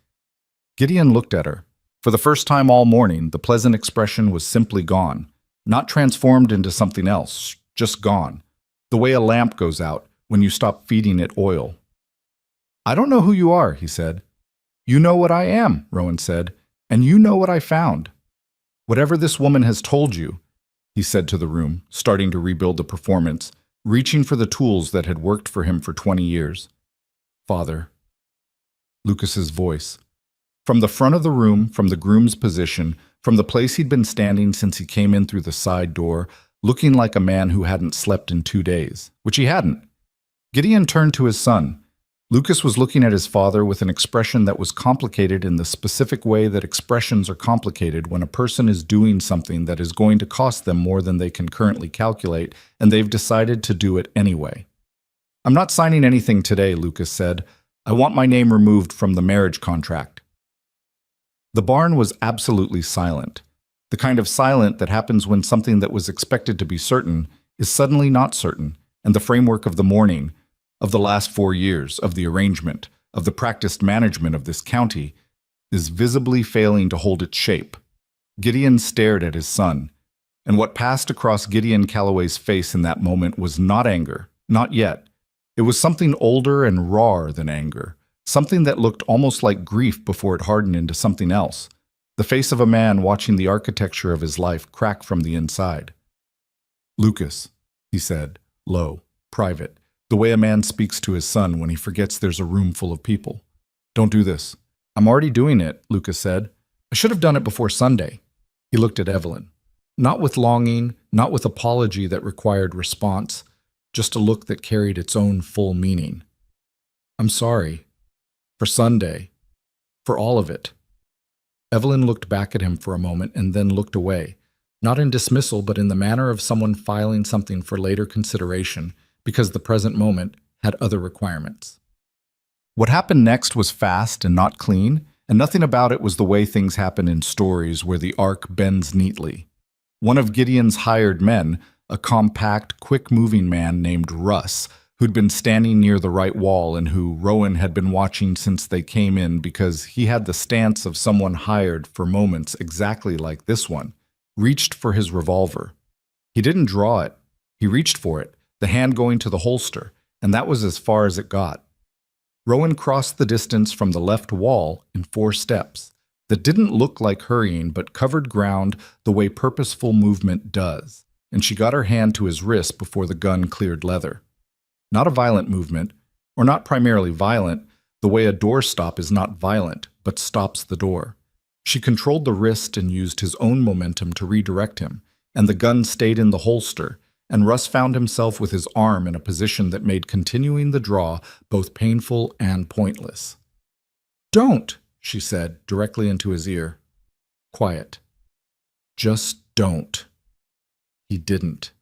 Gideon looked at her. For the first time all morning, the pleasant expression was simply gone, not transformed into something else, just gone, the way a lamp goes out when you stop feeding it oil. "I don't know who you are," he said. "You know what I am," Roan said, "and you know what I found." "Whatever this woman has told you," he said to the room, starting to rebuild the performance, reaching for the tools that had worked for him for 20 years. "Father." Lucas's voice. From the front of the room, from the groom's position, from the place he'd been standing since he came in through the side door, looking like a man who hadn't slept in 2 days, which he hadn't. Gideon turned to his son. Lucas was looking at his father with an expression that was complicated in the specific way that expressions are complicated when a person is doing something that is going to cost them more than they can currently calculate, and they've decided to do it anyway. "I'm not signing anything today," Lucas said. "I want my name removed from the marriage contract." The barn was absolutely silent. The kind of silent that happens when something that was expected to be certain is suddenly not certain, and the framework of the morning, of the last 4 years, of the arrangement, of the practiced management of this county, is visibly failing to hold its shape. Gideon stared at his son, and what passed across Gideon Calloway's face in that moment was not anger, not yet. It was something older and rawer than anger, something that looked almost like grief before it hardened into something else, the face of a man watching the architecture of his life crack from the inside. "Lucas," he said, low, private, the way a man speaks to his son when he forgets there's a room full of people. "Don't do this." "I'm already doing it," Lucas said. "I should have done it before Sunday." He looked at Evelyn. Not with longing, not with apology that required response, just a look that carried its own full meaning. "I'm sorry. For Sunday. For all of it." Evelyn looked back at him for a moment and then looked away, not in dismissal but in the manner of someone filing something for later consideration because the present moment had other requirements. What happened next was fast and not clean, and nothing about it was the way things happen in stories where the arc bends neatly. One of Gideon's hired men, a compact, quick-moving man named Russ, who'd been standing near the right wall and who Roan had been watching since they came in because he had the stance of someone hired for moments exactly like this one, reached for his revolver. He didn't draw it. He reached for it, the hand going to the holster, and that was as far as it got. Roan crossed the distance from the left wall in 4 steps that didn't look like hurrying but covered ground the way purposeful movement does, and she got her hand to his wrist before the gun cleared leather. Not a violent movement, or not primarily violent, the way a doorstop is not violent, but stops the door. She controlled the wrist and used his own momentum to redirect him, and the gun stayed in the holster, and Russ found himself with his arm in a position that made continuing the draw both painful and pointless. "Don't!" she said, directly into his ear. Quiet. Just don't. He didn't.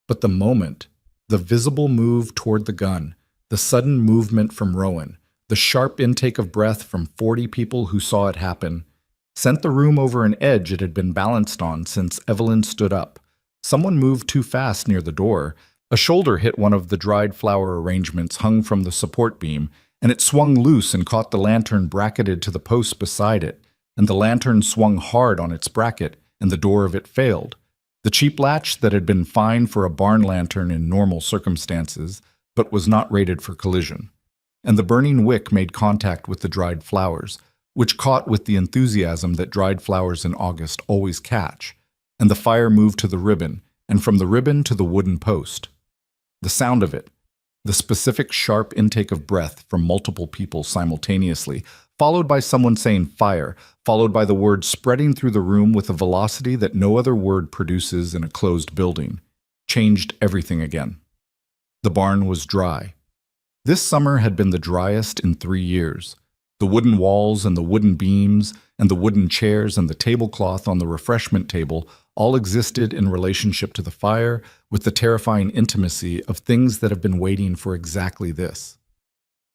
But the moment, the visible move toward the gun, the sudden movement from Roan, the sharp intake of breath from 40 people who saw it happen, sent the room over an edge it had been balanced on since Evelyn stood up. Someone moved too fast near the door. A shoulder hit one of the dried flower arrangements hung from the support beam, and it swung loose and caught the lantern bracketed to the post beside it, and the lantern swung hard on its bracket, and the door of it failed. The cheap latch that had been fine for a barn lantern in normal circumstances, but was not rated for collision. And the burning wick made contact with the dried flowers, which caught with the enthusiasm that dried flowers in August always catch, and the fire moved to the ribbon, and from the ribbon to the wooden post. The sound of it, the specific sharp intake of breath from multiple people simultaneously, followed by someone saying fire, followed by the word spreading through the room with a velocity that no other word produces in a closed building, changed everything again. The barn was dry. This summer had been the driest in 3 years. The wooden walls and the wooden beams and the wooden chairs and the tablecloth on the refreshment table all existed in relationship to the fire with the terrifying intimacy of things that have been waiting for exactly this.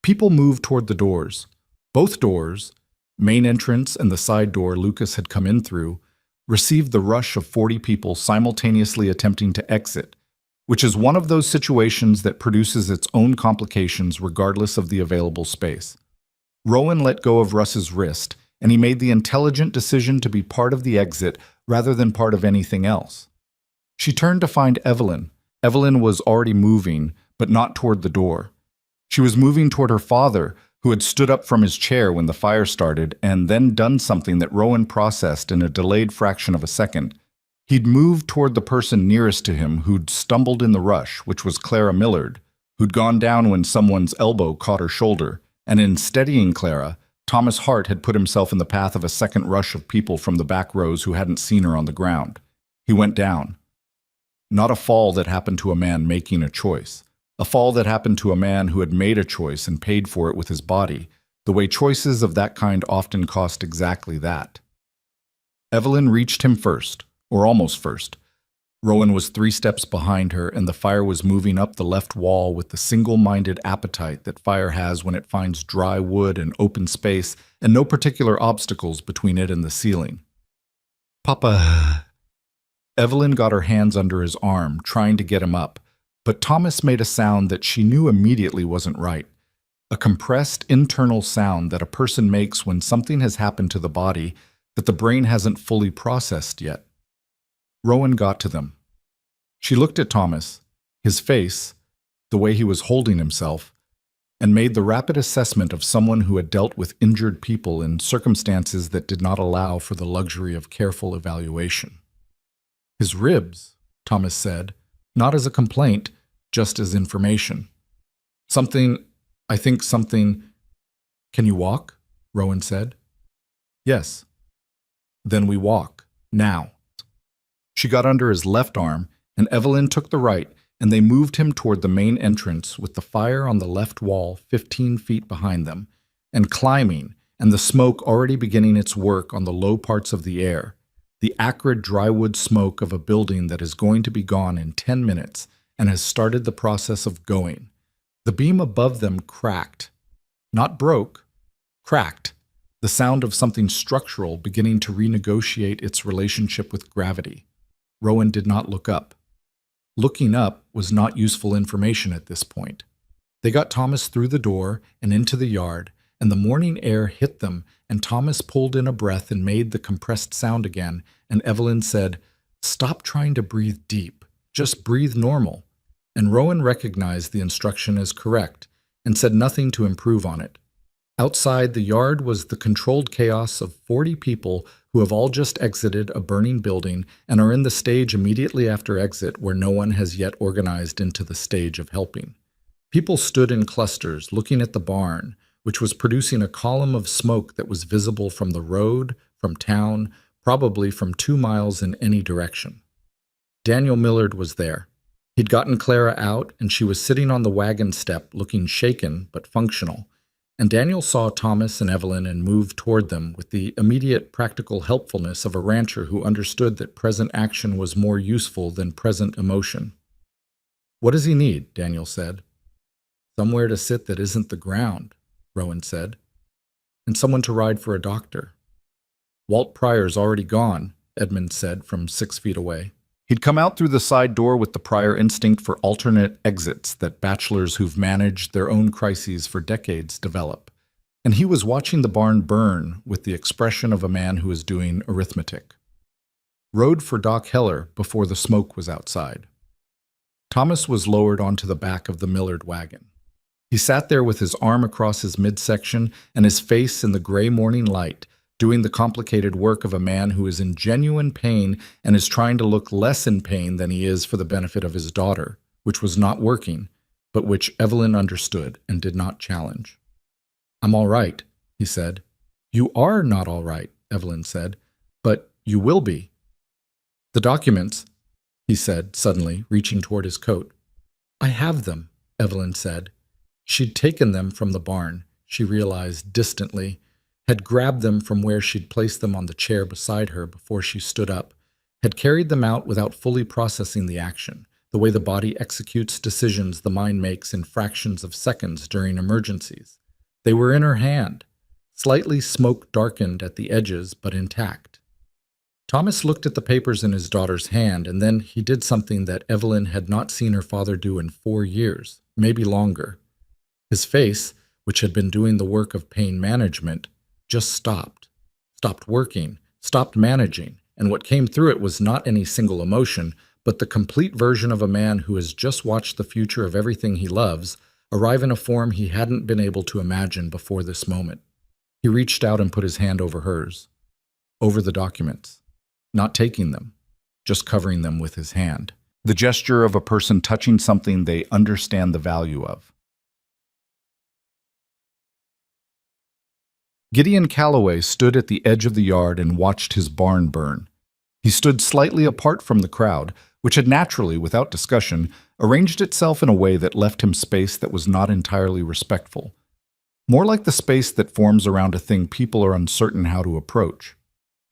People moved toward the doors. Both doors, main entrance and the side door Lucas had come in through, received the rush of 40 people simultaneously attempting to exit, which is one of those situations that produces its own complications regardless of the available space. Rowan let go of Russ's wrist, and he made the intelligent decision to be part of the exit rather than part of anything else. She turned to find Evelyn. Evelyn was already moving, but not toward the door. She was moving toward her father, who had stood up from his chair when the fire started and then done something that Rowan processed in a delayed fraction of a second. He'd moved toward the person nearest to him who'd stumbled in the rush, which was Clara Millard, who'd gone down when someone's elbow caught her shoulder, and in steadying Clara, Thomas Hart had put himself in the path of a second rush of people from the back rows who hadn't seen her on the ground. He went down. Not a fall that happened to a man making a choice. A fall that happened to a man who had made a choice and paid for it with his body, the way choices of that kind often cost exactly that. Evelyn reached him first, or almost first. Rowan was 3 steps behind her, and the fire was moving up the left wall with the single-minded appetite that fire has when it finds dry wood and open space and no particular obstacles between it and the ceiling. Papa. Evelyn got her hands under his arm, trying to get him up, but Thomas made a sound that she knew immediately wasn't right. A compressed internal sound that a person makes when something has happened to the body that the brain hasn't fully processed yet. Rowan got to them. She looked at Thomas, his face, the way he was holding himself, and made the rapid assessment of someone who had dealt with injured people in circumstances that did not allow for the luxury of careful evaluation. His ribs, Thomas said, not as a complaint, just as information. I think something. Can you walk? Rowan said. Yes. Then we walk, now. She got under his left arm, and Evelyn took the right, and they moved him toward the main entrance with the fire on the left wall 15 feet behind them, and climbing, and the smoke already beginning its work on the low parts of the air, the acrid drywood smoke of a building that is going to be gone in 10 minutes and has started the process of going. The beam above them cracked. Not broke, cracked, the sound of something structural beginning to renegotiate its relationship with gravity. Rowan did not look up. Looking up was not useful information at this point. They got Thomas through the door and into the yard, and the morning air hit them, and Thomas pulled in a breath and made the compressed sound again, and Evelyn said, "Stop trying to breathe deep. Just breathe normal." And Rowan recognized the instruction as correct and said nothing to improve on it. Outside the yard was the controlled chaos of 40 people who have all just exited a burning building and are in the stage immediately after exit where no one has yet organized into the stage of helping. People stood in clusters looking at the barn, which was producing a column of smoke that was visible from the road, from town, probably from 2 miles in any direction. Daniel Millard was there. He'd gotten Clara out, and she was sitting on the wagon step looking shaken but functional, and Daniel saw Thomas and Evelyn and moved toward them with the immediate practical helpfulness of a rancher who understood that present action was more useful than present emotion. "What does he need?" Daniel said. "Somewhere to sit that isn't the ground," Rowan said. "And someone to ride for a doctor." "Walt Pryor's already gone," Edmund said from 6 feet away. He'd come out through the side door with the prior instinct for alternate exits that bachelors who've managed their own crises for decades develop. And he was watching the barn burn with the expression of a man who is doing arithmetic. Rode for Doc Heller before the smoke was outside. Thomas was lowered onto the back of the Millard wagon. He sat there with his arm across his midsection and his face in the gray morning light, doing the complicated work of a man who is in genuine pain and is trying to look less in pain than he is for the benefit of his daughter, which was not working, but which Evelyn understood and did not challenge. "I'm all right," he said. "You are not all right," Evelyn said, "but you will be." "The documents," he said suddenly, reaching toward his coat. "I have them," Evelyn said. She'd taken them from the barn, she realized distantly, had grabbed them from where she'd placed them on the chair beside her before she stood up, had carried them out without fully processing the action, the way the body executes decisions the mind makes in fractions of seconds during emergencies. They were in her hand, slightly smoke-darkened at the edges, but intact. Thomas looked at the papers in his daughter's hand, and then he did something that Evelyn had not seen her father do in 4 years, maybe longer. His face, which had been doing the work of pain management, just stopped working, stopped managing, and what came through it was not any single emotion, but the complete version of a man who has just watched the future of everything he loves arrive in a form he hadn't been able to imagine before this moment. He reached out and put his hand over hers, over the documents, not taking them, just covering them with his hand. The gesture of a person touching something they understand the value of. Gideon Calloway stood at the edge of the yard and watched his barn burn. He stood slightly apart from the crowd, which had naturally, without discussion, arranged itself in a way that left him space that was not entirely respectful. More like the space that forms around a thing people are uncertain how to approach.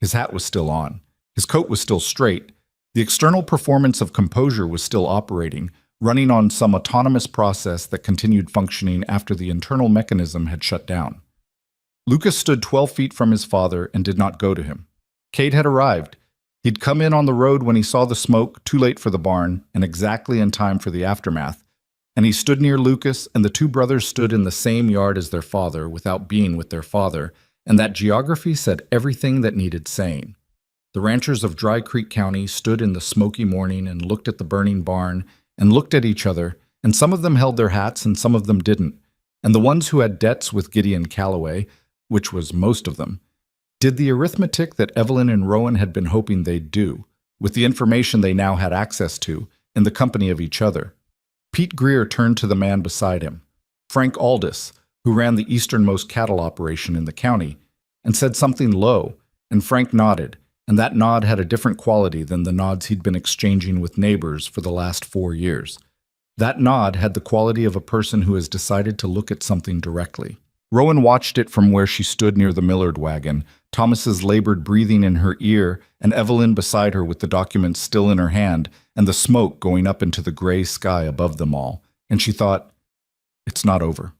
His hat was still on. His coat was still straight. The external performance of composure was still operating, running on some autonomous process that continued functioning after the internal mechanism had shut down. Lucas stood 12 feet from his father and did not go to him. Cade had arrived. He'd come in on the road when he saw the smoke, too late for the barn, and exactly in time for the aftermath. And he stood near Lucas, and the two brothers stood in the same yard as their father without being with their father, and that geography said everything that needed saying. The ranchers of Dry Creek County stood in the smoky morning and looked at the burning barn and looked at each other, and some of them held their hats and some of them didn't. And the ones who had debts with Gideon Calloway, which was most of them, did the arithmetic that Evelyn and Roan had been hoping they'd do, with the information they now had access to, in the company of each other. Pete Greer turned to the man beside him, Frank Aldis, who ran the easternmost cattle operation in the county, and said something low, and Frank nodded, and that nod had a different quality than the nods he'd been exchanging with neighbors for the last 4 years. That nod had the quality of a person who has decided to look at something directly. Rowan watched it from where she stood near the Millard wagon, Thomas's labored breathing in her ear, and Evelyn beside her with the documents still in her hand, and the smoke going up into the gray sky above them all. And she thought, it's not over.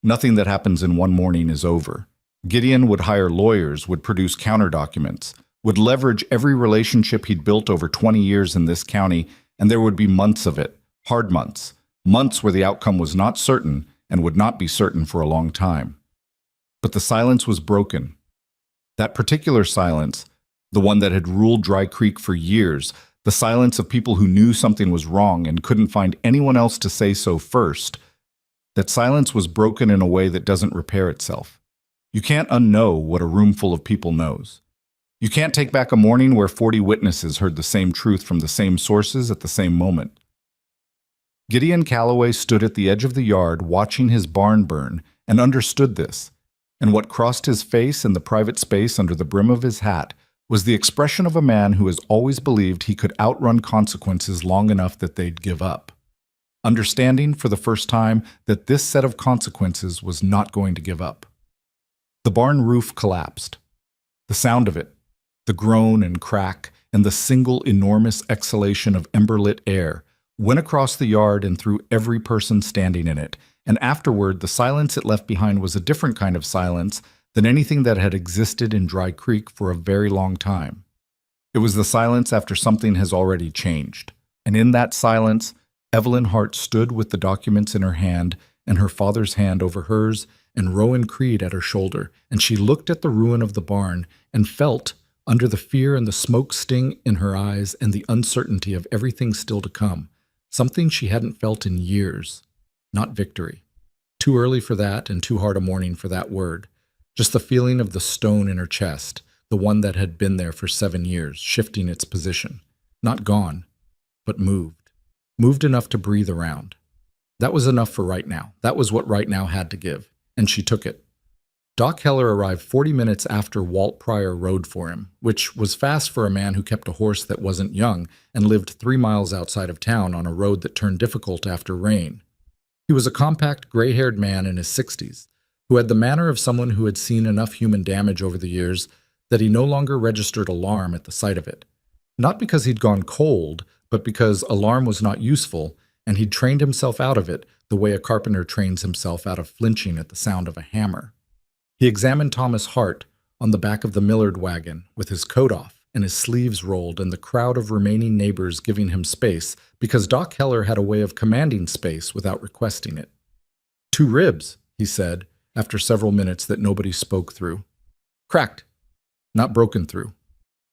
Nothing that happens in one morning is over. Gideon would hire lawyers, would produce counter-documents, would leverage every relationship he'd built over 20 years in this county, and there would be months of it, hard months, months where the outcome was not certain, and would not be certain for a long time. But the silence was broken. That particular silence, the one that had ruled Dry Creek for years, the silence of people who knew something was wrong and couldn't find anyone else to say so first, that silence was broken in a way that doesn't repair itself. You can't unknow what a room full of people knows. You can't take back a morning where 40 witnesses heard the same truth from the same sources at the same moment. Gideon Calloway stood at the edge of the yard watching his barn burn and understood this, and what crossed his face in the private space under the brim of his hat was the expression of a man who has always believed he could outrun consequences long enough that they'd give up. understanding for the first time that this set of consequences was not going to give up. The barn roof collapsed. The sound of it, the groan and crack, and the single enormous exhalation of ember-lit air went across the yard and through every person standing in it, and afterward the silence it left behind was a different kind of silence than anything that had existed in Dry Creek for a very long time. It was the silence after something has already changed, and in that silence, Evelyn Hart stood with the documents in her hand and her father's hand over hers and Roan Creed at her shoulder, and she looked at the ruin of the barn and felt, under the fear and the smoke sting in her eyes and the uncertainty of everything still to come, something she hadn't felt in years. Not victory. Too early for that and too hard a morning for that word. Just the feeling of the stone in her chest, the one that had been there for 7 years, shifting its position. Not gone, but moved. Moved enough to breathe around. That was enough for right now. That was what right now had to give. And she took it. Doc Heller arrived 40 minutes after Walt Pryor rode for him, which was fast for a man who kept a horse that wasn't young and lived 3 miles outside of town on a road that turned difficult after rain. He was a compact, gray-haired man in his 60s, who had the manner of someone who had seen enough human damage over the years that he no longer registered alarm at the sight of it. Not because he'd gone cold, but because alarm was not useful, and he'd trained himself out of it the way a carpenter trains himself out of flinching at the sound of a hammer. He examined Thomas Hart on the back of the Millard wagon with his coat off and his sleeves rolled and the crowd of remaining neighbors giving him space because Doc Heller had a way of commanding space without requesting it. 2 ribs, he said, after several minutes that nobody spoke through. Cracked, not broken through.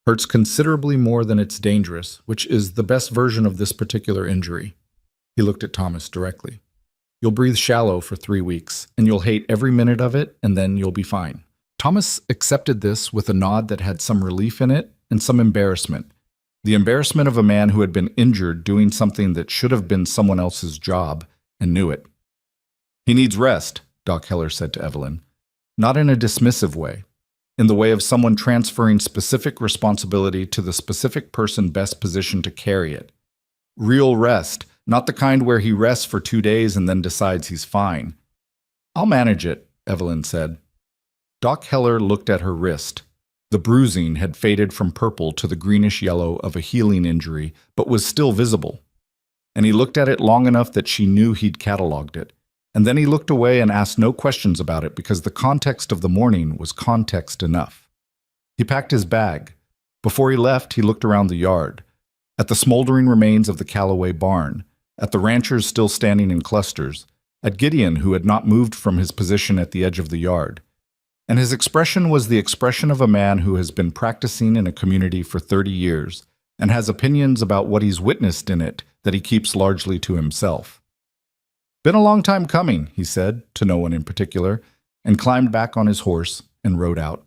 Hurts considerably more than it's dangerous, which is the best version of this particular injury. He looked at Thomas directly. You'll breathe shallow for 3 weeks, and you'll hate every minute of it, and then you'll be fine. Thomas accepted this with a nod that had some relief in it and some embarrassment. The embarrassment of a man who had been injured doing something that should have been someone else's job and knew it. He needs rest, Doc Heller said to Evelyn. Not in a dismissive way, in the way of someone transferring specific responsibility to the specific person best positioned to carry it. Real rest. Not the kind where he rests for 2 days and then decides he's fine. I'll manage it, Evelyn said. Doc Heller looked at her wrist. The bruising had faded from purple to the greenish yellow of a healing injury, but was still visible. And he looked at it long enough that she knew he'd cataloged it. And then he looked away and asked no questions about it because the context of the morning was context enough. He packed his bag. Before he left, he looked around the yard, at the smoldering remains of the Callaway barn, at the ranchers still standing in clusters, at Gideon who had not moved from his position at the edge of the yard. And his expression was the expression of a man who has been practicing in a community for 30 years and has opinions about what he's witnessed in it that he keeps largely to himself. Been a long time coming, he said, to no one in particular, and climbed back on his horse and rode out.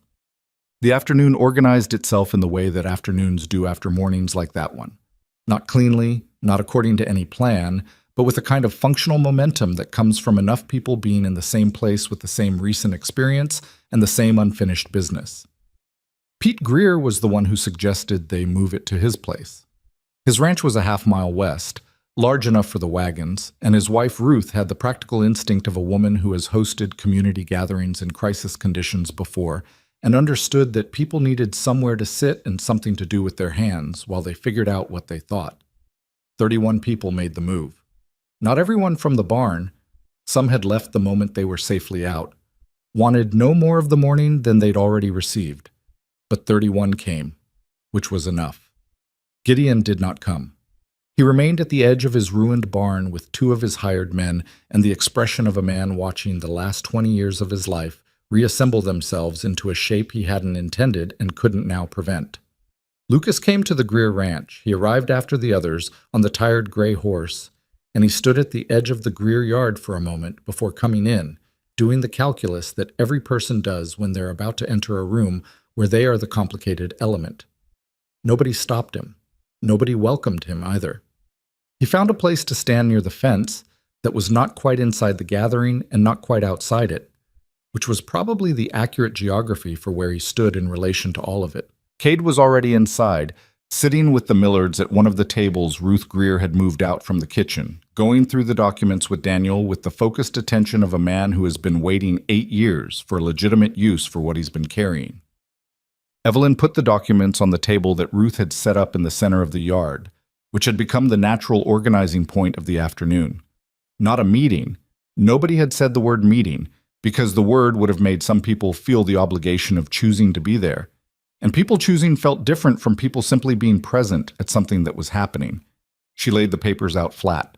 The afternoon organized itself in the way that afternoons do after mornings like that one. Not cleanly, not according to any plan, but with a kind of functional momentum that comes from enough people being in the same place with the same recent experience and the same unfinished business. Pete Greer was the one who suggested they move it to his place. His ranch was a half-mile west, large enough for the wagons, and his wife Ruth had the practical instinct of a woman who has hosted community gatherings in crisis conditions before and understood that people needed somewhere to sit and something to do with their hands while they figured out what they thought. 31 people made the move. Not everyone from the barn, some had left the moment they were safely out, wanted no more of the morning than they'd already received. But 31 came, which was enough. Gideon did not come. He remained at the edge of his ruined barn with 2 of his hired men and the expression of a man watching the last 20 years of his life reassemble themselves into a shape he hadn't intended and couldn't now prevent. Lucas came to the Greer ranch. He arrived after the others on the tired gray horse, and he stood at the edge of the Greer yard for a moment before coming in, doing the calculus that every person does when they're about to enter a room where they are the complicated element. Nobody stopped him. Nobody welcomed him either. He found a place to stand near the fence that was not quite inside the gathering and not quite outside it, which was probably the accurate geography for where he stood in relation to all of it. Cade was already inside, Sitting with the Millards at one of the tables, Ruth Greer had moved out from the kitchen, going through the documents with Daniel with the focused attention of a man who has been waiting 8 years for legitimate use for what he's been carrying. Evelyn put the documents on the table that Ruth had set up in the center of the yard, which had become the natural organizing point of the afternoon. Not a meeting. Nobody had said the word meeting, because the word would have made some people feel the obligation of choosing to be there. And people choosing felt different from people simply being present at something that was happening. She laid the papers out flat.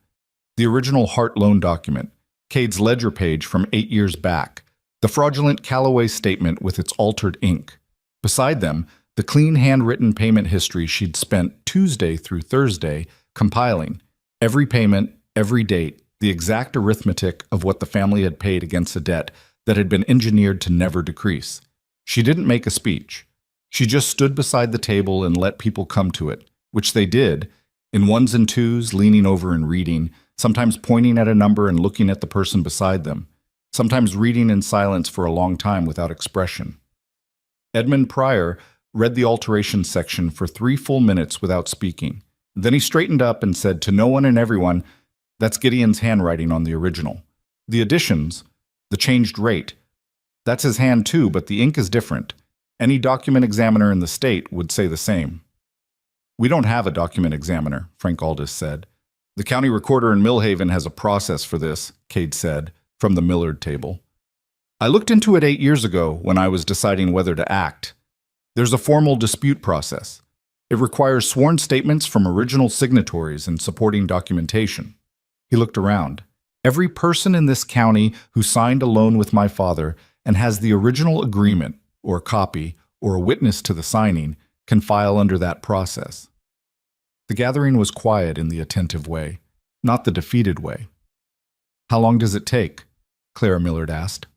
The original Hart loan document, Cade's ledger page from 8 years back, the fraudulent Callaway statement with its altered ink. Beside them, the clean handwritten payment history she'd spent Tuesday through Thursday compiling. Every payment, every date, the exact arithmetic of what the family had paid against a debt that had been engineered to never decrease. She didn't make a speech. She just stood beside the table and let people come to it, which they did, in ones and twos, leaning over and reading, sometimes pointing at a number and looking at the person beside them, sometimes reading in silence for a long time without expression. Edmund Pryor read the alteration section for 3 full minutes without speaking. Then he straightened up and said to no one and everyone, "That's Gideon's handwriting on the original. The additions, the changed rate, that's his hand too, but the ink is different. Any document examiner in the state would say the same." "We don't have a document examiner," Frank Aldis said. "The county recorder in Millhaven has a process for this," Cade said, from the Millard table. "I looked into it 8 years ago when I was deciding whether to act. There's a formal dispute process. It requires sworn statements from original signatories and supporting documentation." He looked around. "Every person in this county who signed a loan with my father and has the original agreement, or a copy, or a witness to the signing, can file under that process." The gathering was quiet in the attentive way, not the defeated way. "How long does it take?" Clara Millard asked.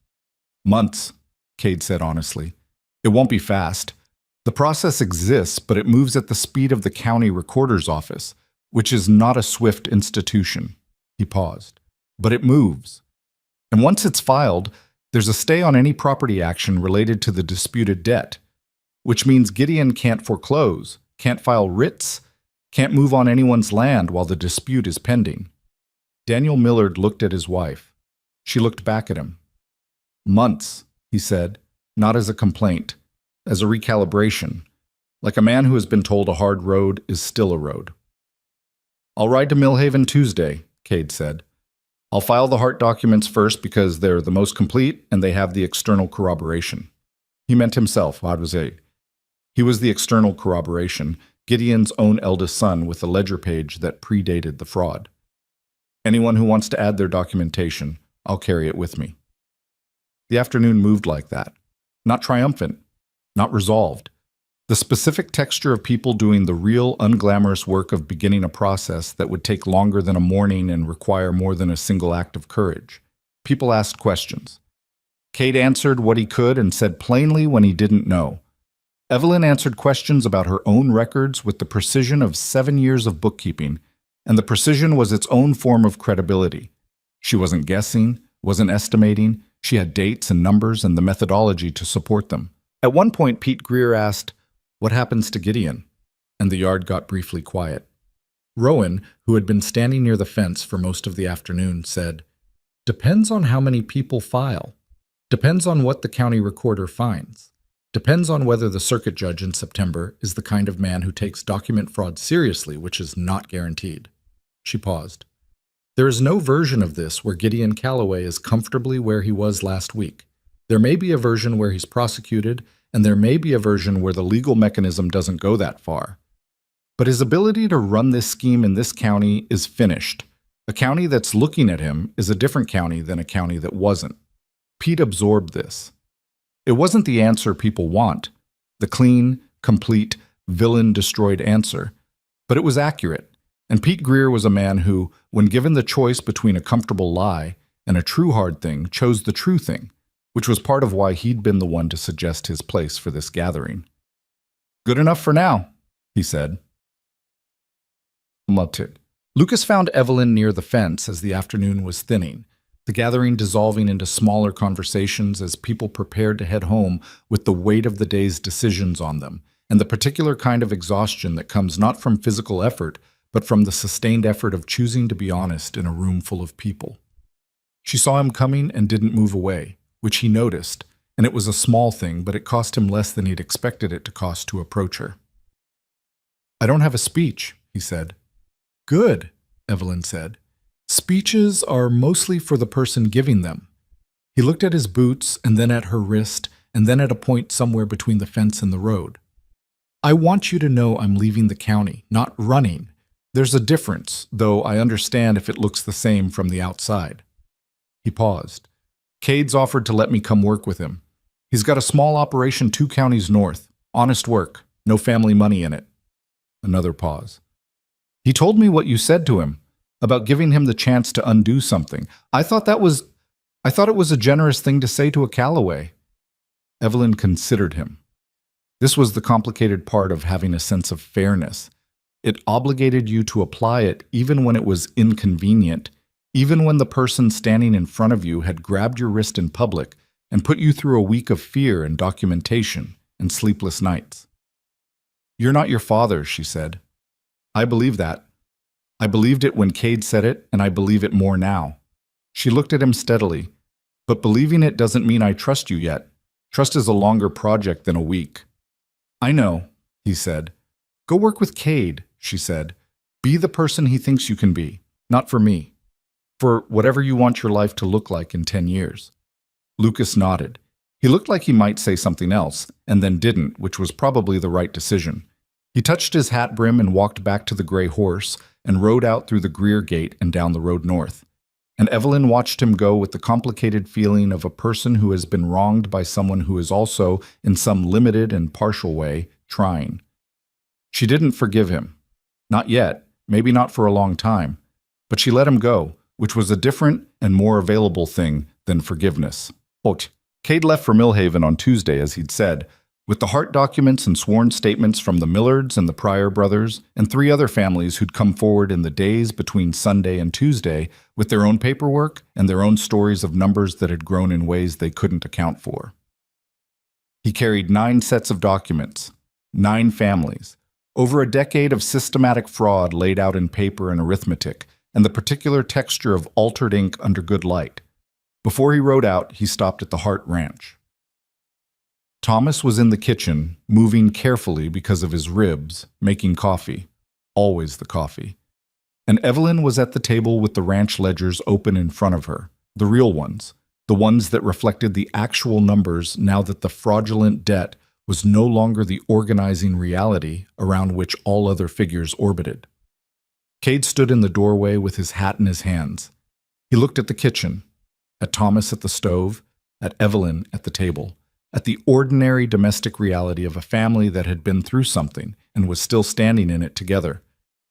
"Months," Cade said honestly. "It won't be fast. The process exists, but it moves at the speed of the county recorder's office, which is not a swift institution." He paused. "But it moves. And once it's filed, there's a stay on any property action related to the disputed debt, which means Gideon can't foreclose, can't file writs, can't move on anyone's land while the dispute is pending." Daniel Millard looked at his wife. She looked back at him. "Months," he said, not as a complaint, as a recalibration, like a man who has been told a hard road is still a road. "I'll ride to Millhaven Tuesday," Cade said. "I'll file the Hart documents first because they're the most complete and they have the external corroboration." He meant himself, Advocate. He was the external corroboration, Gideon's own eldest son with a ledger page that predated the fraud. "Anyone who wants to add their documentation, I'll carry it with me." The afternoon moved like that. Not triumphant, not resolved. The specific texture of people doing the real, unglamorous work of beginning a process that would take longer than a morning and require more than a single act of courage. People asked questions. Cade answered what he could and said plainly when he didn't know. Evelyn answered questions about her own records with the precision of 7 years of bookkeeping, and the precision was its own form of credibility. She wasn't guessing, wasn't estimating. She had dates and numbers and the methodology to support them. At one point, Pete Greer asked, "What happens to Gideon?" And the yard got briefly quiet. Roan, who had been standing near the fence for most of the afternoon, said, "Depends on how many people file. Depends on what the county recorder finds. Depends on whether the circuit judge in September is the kind of man who takes document fraud seriously, which is not guaranteed." She paused. "There is no version of this where Gideon Callaway is comfortably where he was last week. There may be a version where he's prosecuted, and there may be a version where the legal mechanism doesn't go that far. But his ability to run this scheme in this county is finished. A county that's looking at him is a different county than a county that wasn't." Pete absorbed this. It wasn't the answer people want, the clean, complete, villain-destroyed answer, but it was accurate. And Pete Greer was a man who, when given the choice between a comfortable lie and a true hard thing, chose the true thing, which was part of why he'd been the one to suggest his place for this gathering. "Good enough for now," he said. Lucas found Evelyn near the fence as the afternoon was thinning, the gathering dissolving into smaller conversations as people prepared to head home with the weight of the day's decisions on them, and the particular kind of exhaustion that comes not from physical effort, but from the sustained effort of choosing to be honest in a room full of people. She saw him coming and didn't move away, which he noticed, and it was a small thing, but it cost him less than he'd expected it to cost to approach her. "I don't have a speech," he said. "Good," Evelyn said. "Speeches are mostly for the person giving them." He looked at his boots and then at her wrist and then at a point somewhere between the fence and the road. "I want you to know I'm leaving the county, not running. There's a difference, though I understand if it looks the same from the outside." He paused. "Cade's offered to let me come work with him. He's got a small operation 2 counties north. Honest work. No family money in it." Another pause. "He told me what you said to him, about giving him the chance to undo something. I thought it was a generous thing to say to a Calloway." Evelyn considered him. This was the complicated part of having a sense of fairness. It obligated you to apply it even when it was inconvenient, even when the person standing in front of you had grabbed your wrist in public and put you through a week of fear and documentation and sleepless nights. "You're not your father," she said. "I believe that. I believed it when Cade said it, and I believe it more now." She looked at him steadily. "But believing it doesn't mean I trust you yet. Trust is a longer project than a week." "I know," he said. "Go work with Cade," she said. "Be the person he thinks you can be, not for me. For whatever you want your life to look like in 10 years. Lucas nodded. He looked like he might say something else, and then didn't, which was probably the right decision. He touched his hat brim and walked back to the gray horse and rode out through the Greer gate and down the road north. And Evelyn watched him go with the complicated feeling of a person who has been wronged by someone who is also, in some limited and partial way, trying. She didn't forgive him. Not yet, maybe not for a long time. But she let him go, which was a different and more available thing than forgiveness. Cade left for Millhaven on Tuesday, as he'd said, with the Hart documents and sworn statements from the Millards and the Pryor brothers and 3 other families who'd come forward in the days between Sunday and Tuesday with their own paperwork and their own stories of numbers that had grown in ways they couldn't account for. He carried 9 sets of documents, 9 families, over a decade of systematic fraud laid out in paper and arithmetic, and the particular texture of altered ink under good light. Before he rode out, he stopped at the Hart Ranch. Thomas was in the kitchen, moving carefully because of his ribs, making coffee. Always the coffee. And Evelyn was at the table with the ranch ledgers open in front of her, the real ones, the ones that reflected the actual numbers now that the fraudulent debt was no longer the organizing reality around which all other figures orbited. Cade stood in the doorway with his hat in his hands. He looked at the kitchen, at Thomas at the stove, at Evelyn at the table, at the ordinary domestic reality of a family that had been through something and was still standing in it together.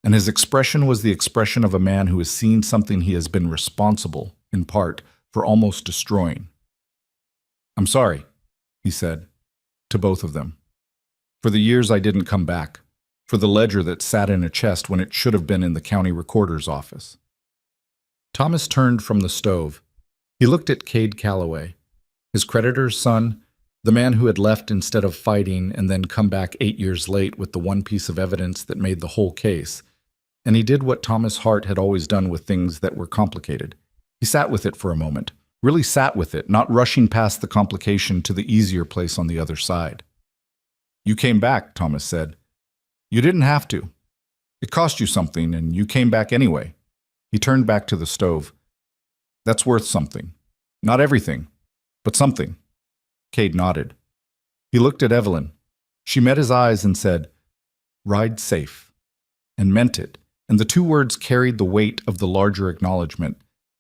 And his expression was the expression of a man who has seen something he has been responsible, in part, for almost destroying. "I'm sorry," he said, to both of them. "For the years I didn't come back. For the ledger that sat in a chest when it should have been in the county recorder's office." Thomas turned from the stove. He looked at Cade Calloway, his creditor's son, the man who had left instead of fighting and then come back 8 years late with the one piece of evidence that made the whole case. And he did what Thomas Hart had always done with things that were complicated. He sat with it for a moment, really sat with it, not rushing past the complication to the easier place on the other side. "You came back," Thomas said. "You didn't have to. It cost you something, and you came back anyway." He turned back to the stove. "That's worth something. Not everything, but something." Cade nodded. He looked at Evelyn. She met his eyes and said, "Ride safe," and meant it, and the 2 words carried the weight of the larger acknowledgement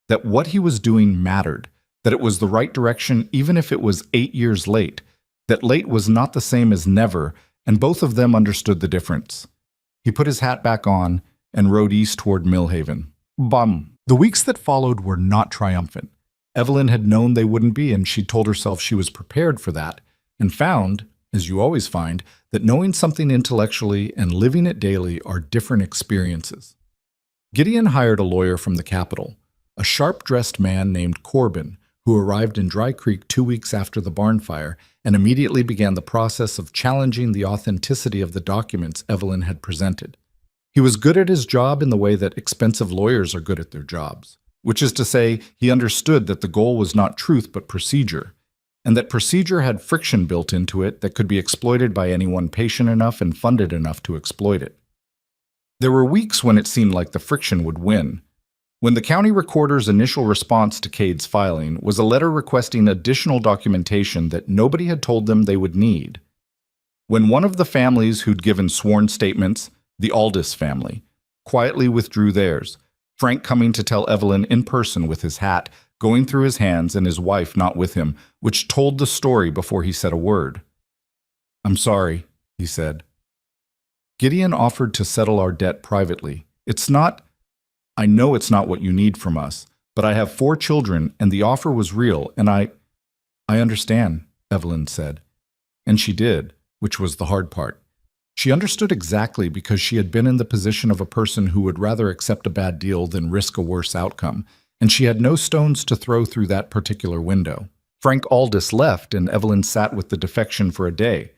that what he was doing mattered, that it was the right direction even if it was 8 years late, that late was not the same as never, and both of them understood the difference. He put his hat back on and rode east toward Millhaven. Bum. The weeks that followed were not triumphant. Evelyn had known they wouldn't be, and she told herself she was prepared for that, and found, as you always find, that knowing something intellectually and living it daily are different experiences. Gideon hired a lawyer from the capital, a sharp-dressed man named Corbin, who arrived in Dry Creek 2 weeks after the barn fire and immediately began the process of challenging the authenticity of the documents Evelyn had presented. He was good at his job in the way that expensive lawyers are good at their jobs, which is to say, he understood that the goal was not truth but procedure, and that procedure had friction built into it that could be exploited by anyone patient enough and funded enough to exploit it. There were weeks when it seemed like the friction would win. When the county recorder's initial response to Cade's filing was a letter requesting additional documentation that nobody had told them they would need. When one of the families who'd given sworn statements, the Aldis family, quietly withdrew theirs, Frank coming to tell Evelyn in person with his hat going through his hands and his wife not with him, which told the story before he said a word. "I'm sorry," he said. "Gideon offered to settle our debt privately. I know it's not what you need from us, but I have 4 children and the offer was real and I understand," Evelyn said. And she did, which was the hard part. She understood exactly because she had been in the position of a person who would rather accept a bad deal than risk a worse outcome, and she had no stones to throw through that particular window. Frank Aldis left and Evelyn sat with the defection for a day,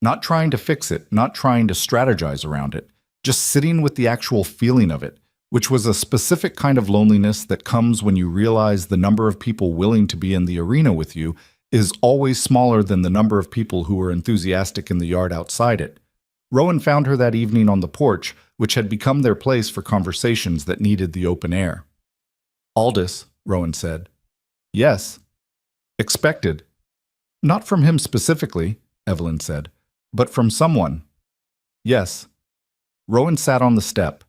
not trying to fix it, not trying to strategize around it, just sitting with the actual feeling of it, which was a specific kind of loneliness that comes when you realize the number of people willing to be in the arena with you is always smaller than the number of people who were enthusiastic in the yard outside it. Roan found her that evening on the porch, which had become their place for conversations that needed the open air. "Aldis," Roan said. "Yes." "Expected." "Not from him specifically," Evelyn said, "but from someone." "Yes." Roan sat on the step.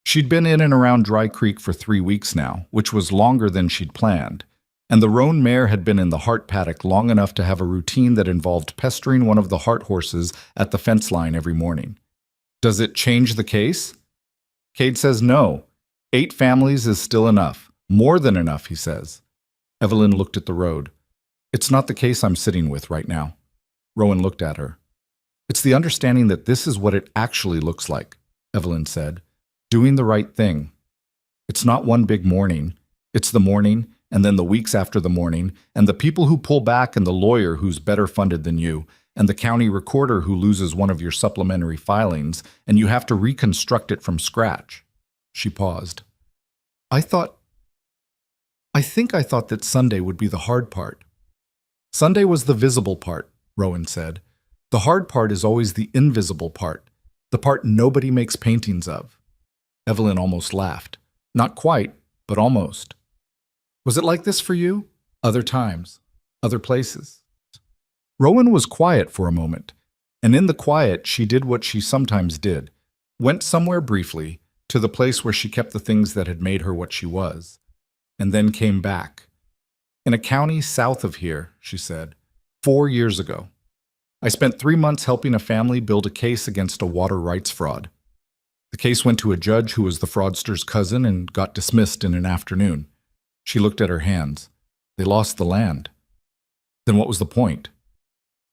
She'd been in and around Dry Creek for 3 weeks now, which was longer than she'd planned, and the roan mare had been in the Hart paddock long enough to have a routine that involved pestering one of the Hart horses at the fence line every morning. "Does it change the case?" Cade says no. 8 families is still enough. More than enough, he says. Evelyn looked at the road. "It's not the case I'm sitting with right now." Roan looked at her. "It's the understanding that this is what it actually looks like," Evelyn said. "Doing the right thing. It's not one big morning. It's the morning, and then the weeks after the morning, and the people who pull back, and the lawyer who's better funded than you, and the county recorder who loses one of your supplementary filings, and you have to reconstruct it from scratch." She paused. I think I thought that Sunday would be the hard part." "Sunday was the visible part," Roan said. "The hard part is always the invisible part, the part nobody makes paintings of." Evelyn almost laughed. Not quite, but almost. "Was it like this for you? Other times, other places?" Roan was quiet for a moment, and in the quiet she did what she sometimes did, went somewhere briefly, to the place where she kept the things that had made her what she was, and then came back. "In a county south of here," she said, 4 years ago. I spent 3 months helping a family build a case against a water rights fraud. The case went to a judge who was the fraudster's cousin and got dismissed in an afternoon. She looked at her hands. They lost the land. Then what was the point?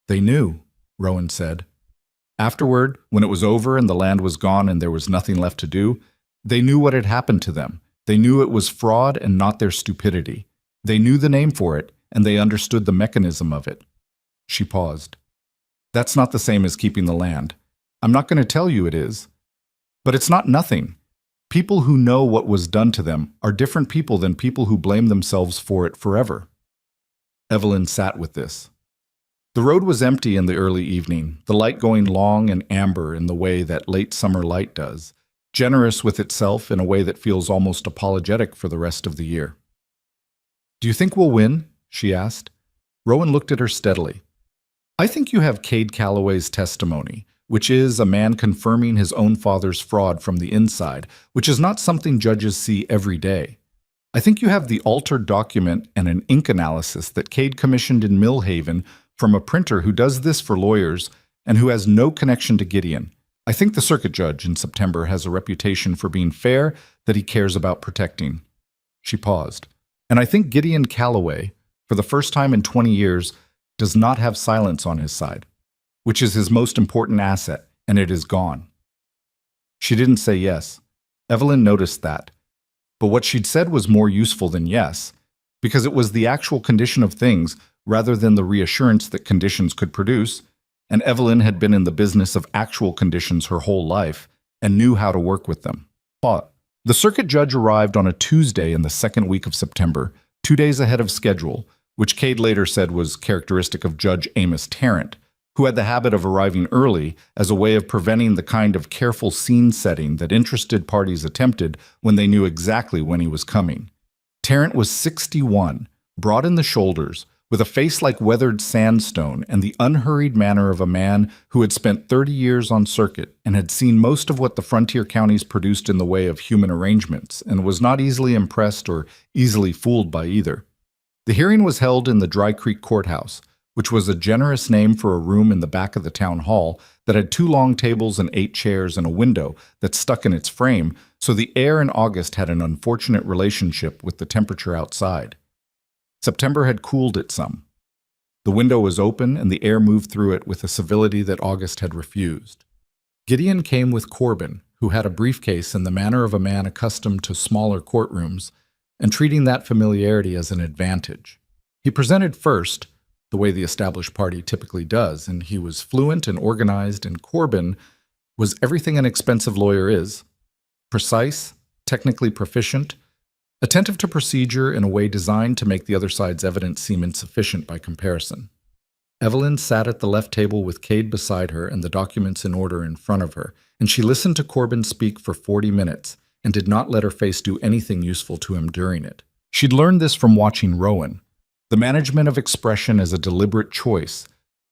"They knew," Roan said. "Afterward, when it was over and the land was gone and there was nothing left to do, they knew what had happened to them. They knew it was fraud and not their stupidity. They knew the name for it, and they understood the mechanism of it." She paused. "That's not the same as keeping the land. I'm not going to tell you it is. But it's not nothing. People who know what was done to them are different people than people who blame themselves for it forever." Evelyn sat with this. The road was empty in the early evening, the light going long and amber in the way that late summer light does, generous with itself in a way that feels almost apologetic for the rest of the year. "Do you think we'll win?" she asked. Roan looked at her steadily. "I think you have Cade Calloway's testimony, which is a man confirming his own father's fraud from the inside, which is not something judges see every day. I think you have the altered document and an ink analysis that Cade commissioned in Millhaven from a printer who does this for lawyers and who has no connection to Gideon. I think the circuit judge in September has a reputation for being fair that he cares about protecting." She paused. "And I think Gideon Calloway, for the first time in 20 years, does not have silence on his side, which is his most important asset, and it is gone." She didn't say yes. Evelyn noticed that. But what she'd said was more useful than yes. because it was the actual condition of things rather than the reassurance that conditions could produce, and Evelyn had been in the business of actual conditions her whole life and knew how to work with them. The circuit judge arrived on a Tuesday in the second week of September, 2 days ahead of schedule, which Cade later said was characteristic of Judge Amos Tarrant, who had the habit of arriving early as a way of preventing the kind of careful scene setting that interested parties attempted when they knew exactly when he was coming. Tarrant was 61, broad in the shoulders, with a face like weathered sandstone and the unhurried manner of a man who had spent 30 years on circuit and had seen most of what the frontier counties produced in the way of human arrangements and was not easily impressed or easily fooled by either. The hearing was held in the Dry Creek Courthouse, which was a generous name for a room in the back of the town hall that had 2 long tables and 8 chairs and a window that stuck in its frame, so the air in August had an unfortunate relationship with the temperature outside. September had cooled it some. The window was open and the air moved through it with a civility that August had refused. Gideon came with Corbin, who had a briefcase in the manner of a man accustomed to smaller courtrooms and treating that familiarity as an advantage. He presented first, the way the established party typically does, and he was fluent and organized, and Corbin was everything an expensive lawyer is: precise, technically proficient, attentive to procedure in a way designed to make the other side's evidence seem insufficient by comparison. Evelyn sat at the left table with Cade beside her and the documents in order in front of her, and she listened to Corbin speak for 40 minutes and did not let her face do anything useful to him during it. She'd learned this from watching Roan. The management of expression as a deliberate choice,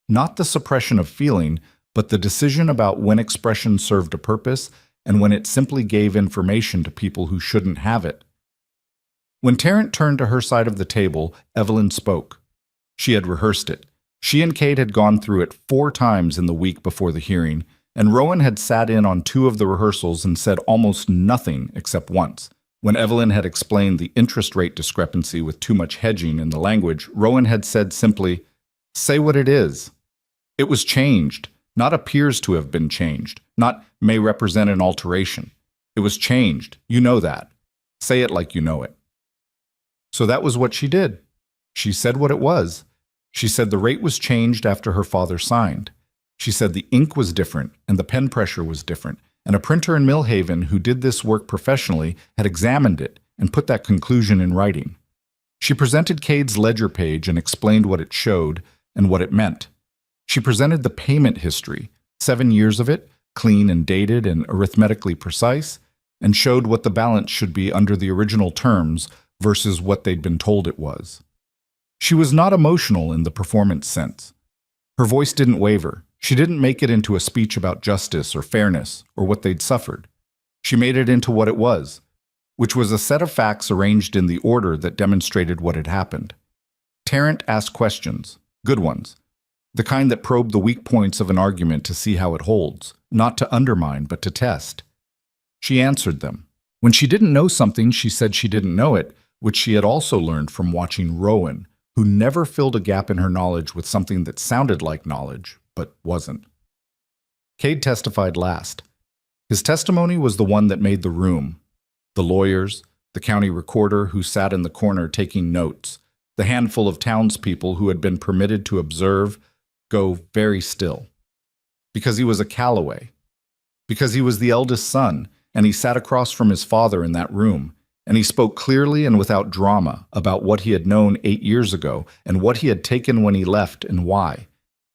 not the suppression of feeling, but the decision about when expression served a purpose and when it simply gave information to people who shouldn't have it. When Tarrant turned to her side of the table, Evelyn spoke. She had rehearsed it. She and Cade had gone through it 4 times in the week before the hearing, and Roan had sat in on 2 of the rehearsals and said almost nothing except once. When Evelyn had explained the interest rate discrepancy with too much hedging in the language, Roan had said simply, "Say what it is." It was changed, not appears to have been changed, not may represent an alteration. It was changed. You know that. Say it like you know it. So that was what she did. She said what it was. She said the rate was changed after her father signed. She said the ink was different and the pen pressure was different, and a printer in Millhaven who did this work professionally had examined it and put that conclusion in writing. She presented Cade's ledger page and explained what it showed and what it meant. She presented the payment history, 7 years of it, clean and dated and arithmetically precise, and showed what the balance should be under the original terms versus what they'd been told it was. She was not emotional in the performance sense. Her voice didn't waver. She didn't make it into a speech about justice or fairness or what they'd suffered. She made it into what it was, which was a set of facts arranged in the order that demonstrated what had happened. Tarrant asked questions, good ones, the kind that probe the weak points of an argument to see how it holds, not to undermine but to test. She answered them. When she didn't know something, she said she didn't know it, which she had also learned from watching Roan, who never filled a gap in her knowledge with something that sounded like knowledge, but wasn't. Cade testified last. His testimony was the one that made the room. The lawyers, the county recorder who sat in the corner taking notes, the handful of townspeople who had been permitted to observe, go very still. Because he was a Calloway. Because he was the eldest son, and he sat across from his father in that room, and he spoke clearly and without drama about what he had known 8 years ago and what he had taken when he left and why.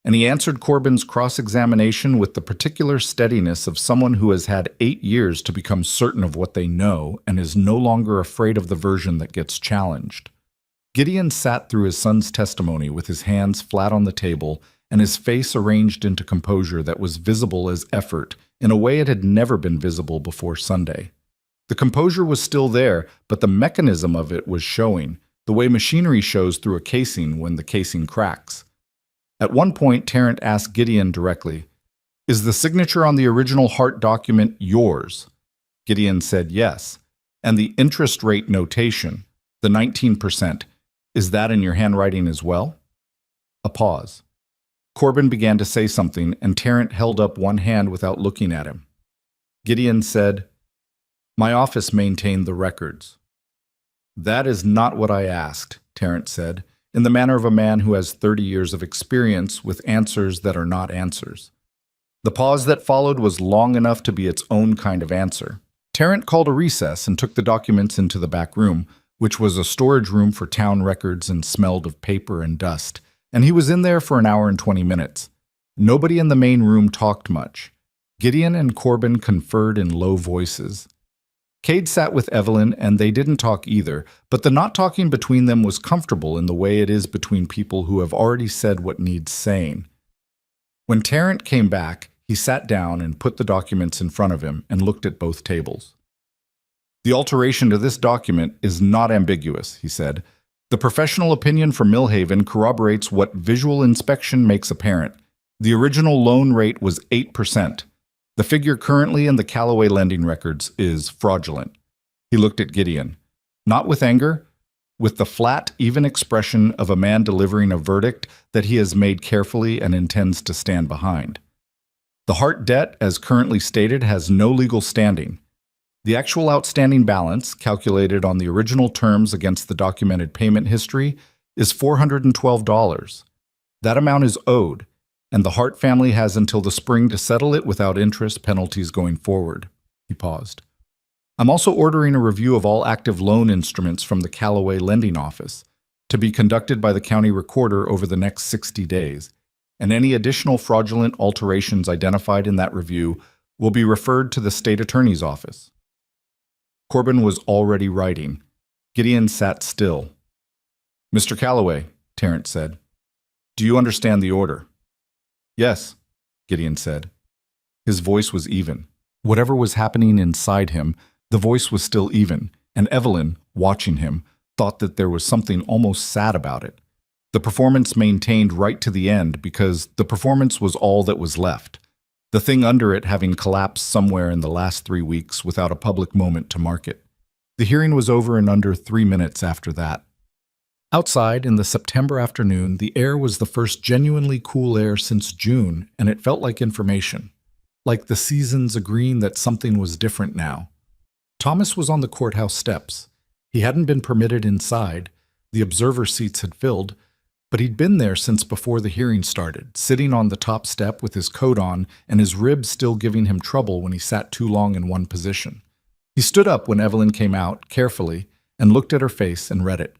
And he answered Corbin's cross-examination with the particular steadiness of someone who has had 8 years to become certain of what they know and is no longer afraid of the version that gets challenged. Gideon sat through his son's testimony with his hands flat on the table and his face arranged into composure that was visible as effort in a way it had never been visible before Sunday. The composure was still there, but the mechanism of it was showing, the way machinery shows through a casing when the casing cracks. At one point, Tarrant asked Gideon directly, "Is the signature on the original Hart document yours?" Gideon said yes. "And the interest rate notation, the 19%, is that in your handwriting as well?" A pause. Corbin began to say something, and Tarrant held up one hand without looking at him. Gideon said, "My office maintained the records." That is not what I asked, Terence said, in the manner of a man who has 30 years of experience with answers that are not answers. The pause that followed was long enough to be its own kind of answer. Terence called a recess and took the documents into the back room, which was a storage room for town records and smelled of paper and dust, and he was in there for an hour and 20 minutes. Nobody in the main room talked much. Gideon and Corbin conferred in low voices. Cade sat with Evelyn, and they didn't talk either, but the not talking between them was comfortable in the way it is between people who have already said what needs saying. When Terence came back, he sat down and put the documents in front of him and looked at both tables. The alteration to this document is not ambiguous, he said. The professional opinion from Millhaven corroborates what visual inspection makes apparent. The original loan rate was 8%. The figure currently in the Callaway lending records is fraudulent. He looked at Gideon, not with anger, with the flat, even expression of a man delivering a verdict that he has made carefully and intends to stand behind. The Hart debt, as currently stated, has no legal standing. The actual outstanding balance, calculated on the original terms against the documented payment history, is $412. That amount is owed, and the Hart family has until the spring to settle it without interest penalties going forward. He paused. I'm also ordering a review of all active loan instruments from the Callaway lending office to be conducted by the county recorder over the next 60 days, and any additional fraudulent alterations identified in that review will be referred to the state attorney's office. Corbin was already writing. Gideon sat still. Mr. Callaway, Terence said, do you understand the order? Yes, Gideon said. His voice was even. Whatever was happening inside him, the voice was still even, and Evelyn, watching him, thought that there was something almost sad about it. The performance maintained right to the end because the performance was all that was left, the thing under it having collapsed somewhere in the last 3 weeks without a public moment to mark it. The hearing was over in under 3 minutes after that. Outside, in the September afternoon, the air was the first genuinely cool air since June, and it felt like information, like the seasons agreeing that something was different now. Thomas was on the courthouse steps. He hadn't been permitted inside. The observer seats had filled, but he'd been there since before the hearing started, sitting on the top step with his coat on and his ribs still giving him trouble when he sat too long in one position. He stood up when Evelyn came out, carefully, and looked at her face and read it.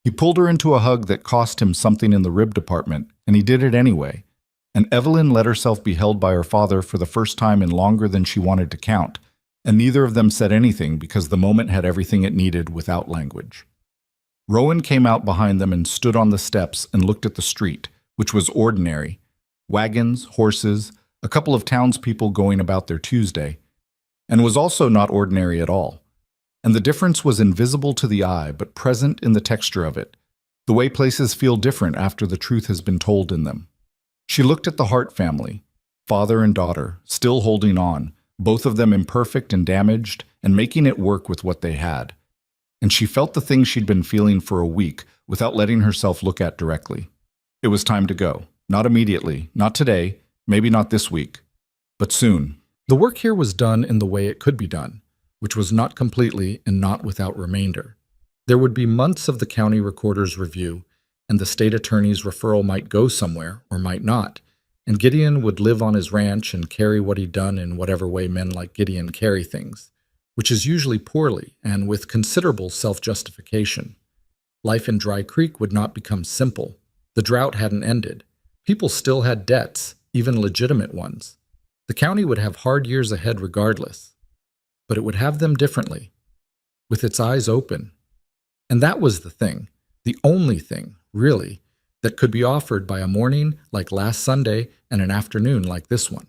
He pulled her into a hug that cost him something in the rib department, and he did it anyway. And Evelyn let herself be held by her father for the first time in longer than she wanted to count, and neither of them said anything because the moment had everything it needed without language. Roan came out behind them and stood on the steps and looked at the street, which was ordinary. Wagons, horses, a couple of townspeople going about their Tuesday, and was also not ordinary at all. And the difference was invisible to the eye, but present in the texture of it, the way places feel different after the truth has been told in them. She looked at the Hart family, father and daughter, still holding on, both of them imperfect and damaged, and making it work with what they had. And she felt the thing she'd been feeling for a week without letting herself look at directly. It was time to go. Not immediately, not today, maybe not this week, but soon. The work here was done in the way it could be done, which was not completely and not without remainder. There would be months of the county recorder's review, and the state attorney's referral might go somewhere or might not, and Gideon would live on his ranch and carry what he'd done in whatever way men like Gideon carry things, which is usually poorly and with considerable self-justification. Life in Dry Creek would not become simple. The drought hadn't ended. People still had debts, even legitimate ones. The county would have hard years ahead regardless, but it would have them differently, with its eyes open. And that was the thing, the only thing, really, that could be offered by a morning like last Sunday and an afternoon like this one.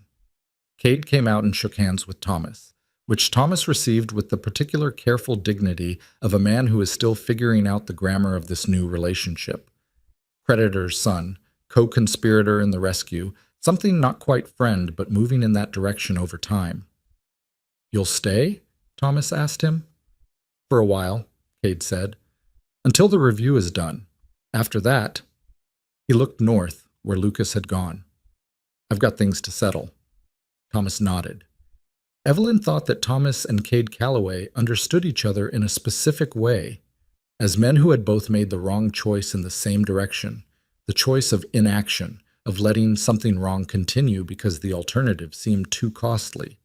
Cade came out and shook hands with Thomas, which Thomas received with the particular careful dignity of a man who is still figuring out the grammar of this new relationship. Creditor's son, co-conspirator in the rescue, something not quite friend but moving in that direction over time. "You'll stay?" Thomas asked him. "For a while," Cade said. "Until the review is done. After that—" He looked north, where Lucas had gone. "I've got things to settle." Thomas nodded. Evelyn thought that Thomas and Cade Callaway understood each other in a specific way. As men who had both made the wrong choice in the same direction, the choice of inaction, of letting something wrong continue because the alternative seemed too costly,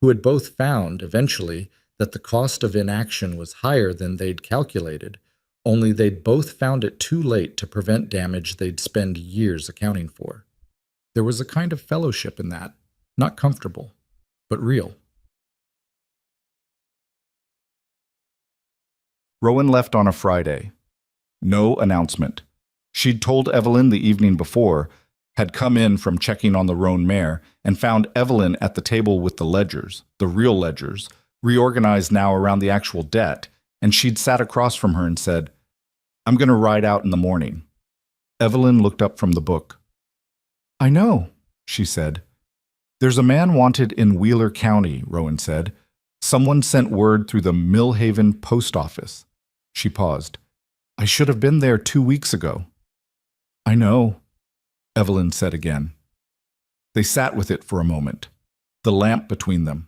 who had both found, eventually, that the cost of inaction was higher than they'd calculated, only they'd both found it too late to prevent damage they'd spend years accounting for. There was a kind of fellowship in that, not comfortable, but real. Roan left on a Friday. No announcement. She'd told Evelyn the evening before, had come in from checking on the Roan Mare, and found Evelyn at the table with the ledgers, the real ledgers, reorganized now around the actual debt, and she'd sat across from her and said, "I'm going to ride out in the morning." Evelyn looked up from the book. "I know," she said. "There's a man wanted in Wheeler County," Roan said. "Someone sent word through the Millhaven post office." She paused. "I should have been there 2 weeks ago." "I know," Evelyn said again. They sat with it for a moment, the lamp between them,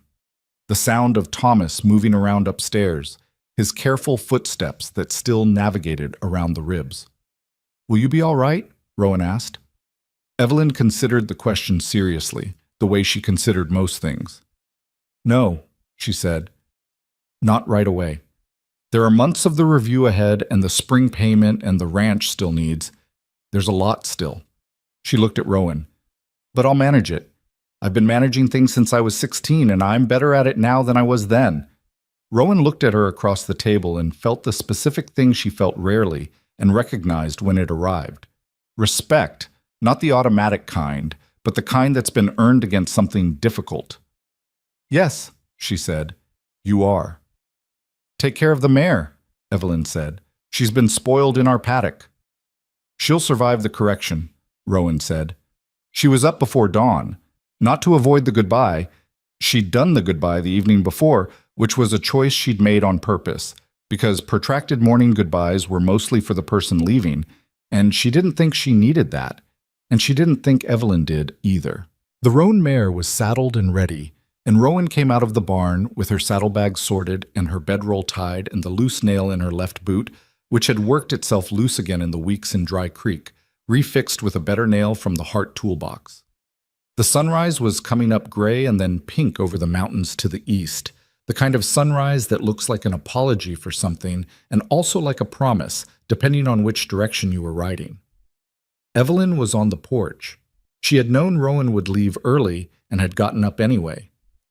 the sound of Thomas moving around upstairs, his careful footsteps that still navigated around the ribs. "Will you be all right?" Roan asked. Evelyn considered the question seriously, the way she considered most things. "No," she said. "Not right away. There are months of the review ahead and the spring payment and the ranch still needs. There's a lot still." She looked at Roan. "But I'll manage it. I've been managing things since I was 16, and I'm better at it now than I was then." Roan looked at her across the table and felt the specific thing she felt rarely and recognized when it arrived. Respect, not the automatic kind, but the kind that's been earned against something difficult. "Yes," she said, "you are." "Take care of the mare," Evelyn said. "She's been spoiled in our paddock." "She'll survive the correction," Roan said. She was up before dawn, not to avoid the goodbye. She'd done the goodbye the evening before, which was a choice she'd made on purpose, because protracted morning goodbyes were mostly for the person leaving, and she didn't think she needed that, and she didn't think Evelyn did either. The roan mare was saddled and ready, and Roan came out of the barn with her saddlebag sorted and her bedroll tied and the loose nail in her left boot, which had worked itself loose again in the weeks in Dry Creek, refixed with a better nail from the Hart toolbox. The sunrise was coming up gray and then pink over the mountains to the east, the kind of sunrise that looks like an apology for something and also like a promise, depending on which direction you were riding. Evelyn was on the porch. She had known Roan would leave early and had gotten up anyway.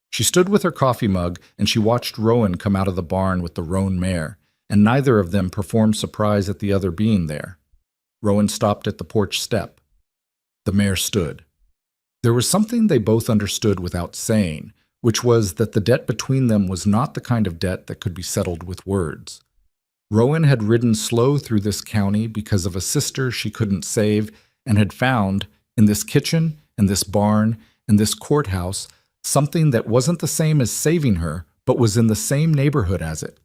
She stood with her coffee mug and she watched Roan come out of the barn with the roan mare, and neither of them performed surprise at the other being there. Roan stopped at the porch step. The mare stood. There was something they both understood without saying, which was that the debt between them was not the kind of debt that could be settled with words. Roan had ridden slow through this county because of a sister she couldn't save and had found, in this kitchen, in this barn, in this courthouse, something that wasn't the same as saving her, but was in the same neighborhood as it.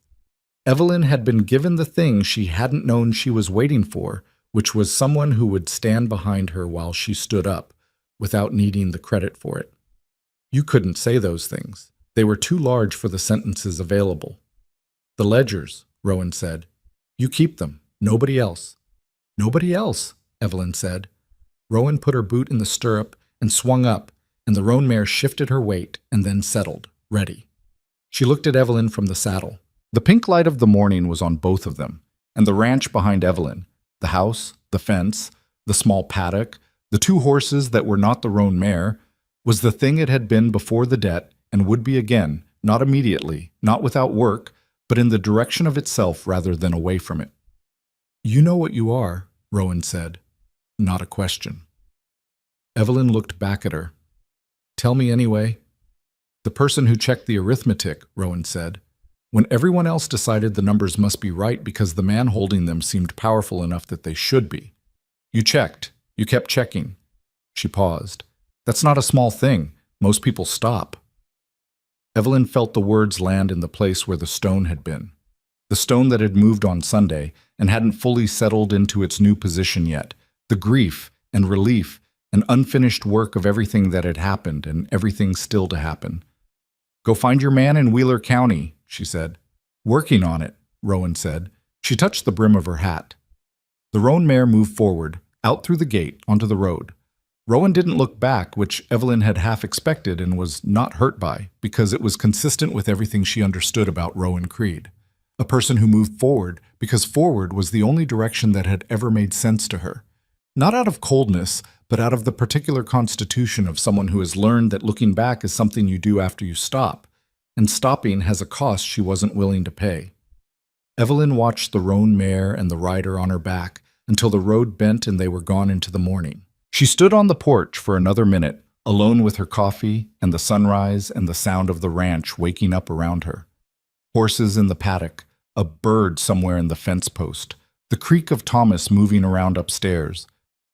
Evelyn had been given the thing she hadn't known she was waiting for, which was someone who would stand behind her while she stood up, without needing the credit for it. You couldn't say those things. They were too large for the sentences available. "The ledgers," Roan said. "You keep them. Nobody else." "Nobody else," Evelyn said. Roan put her boot in the stirrup and swung up, and the roan mare shifted her weight and then settled, ready. She looked at Evelyn from the saddle. The pink light of the morning was on both of them, and the ranch behind Evelyn, the house, the fence, the small paddock, the two horses that were not the roan mare, was the thing it had been before the debt and would be again, not immediately, not without work, but in the direction of itself rather than away from it. "You know what you are," Roan said. Not a question. Evelyn looked back at her. "Tell me anyway." "The person who checked the arithmetic," Roan said, "when everyone else decided the numbers must be right because the man holding them seemed powerful enough that they should be. You checked. You kept checking." She paused. "That's not a small thing. Most people stop." Evelyn felt the words land in the place where the stone had been. The stone that had moved on Sunday and hadn't fully settled into its new position yet. The grief and relief and unfinished work of everything that had happened and everything still to happen. "Go find your man in Wheeler County," she said. "Working on it," Roan said. She touched the brim of her hat. The roan mare moved forward, out through the gate, onto the road. Rowan didn't look back, which Evelyn had half expected and was not hurt by, because it was consistent with everything she understood about Rowan Creed. A person who moved forward because forward was the only direction that had ever made sense to her. Not out of coldness, but out of the particular constitution of someone who has learned that looking back is something you do after you stop, and stopping has a cost she wasn't willing to pay. Evelyn watched the roan mare and the rider on her back until the road bent and they were gone into the morning. She stood on the porch for another minute, alone with her coffee and the sunrise and the sound of the ranch waking up around her. Horses in the paddock, a bird somewhere in the fence post, the creak of Thomas moving around upstairs,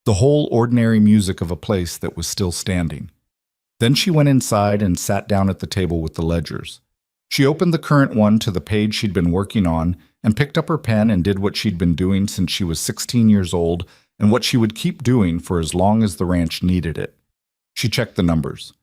the whole ordinary music of a place that was still standing. Then she went inside and sat down at the table with the ledgers. She opened the current one to the page she'd been working on and picked up her pen and did what she'd been doing since she was 16 years old and what she would keep doing for as long as the ranch needed it. She checked the numbers.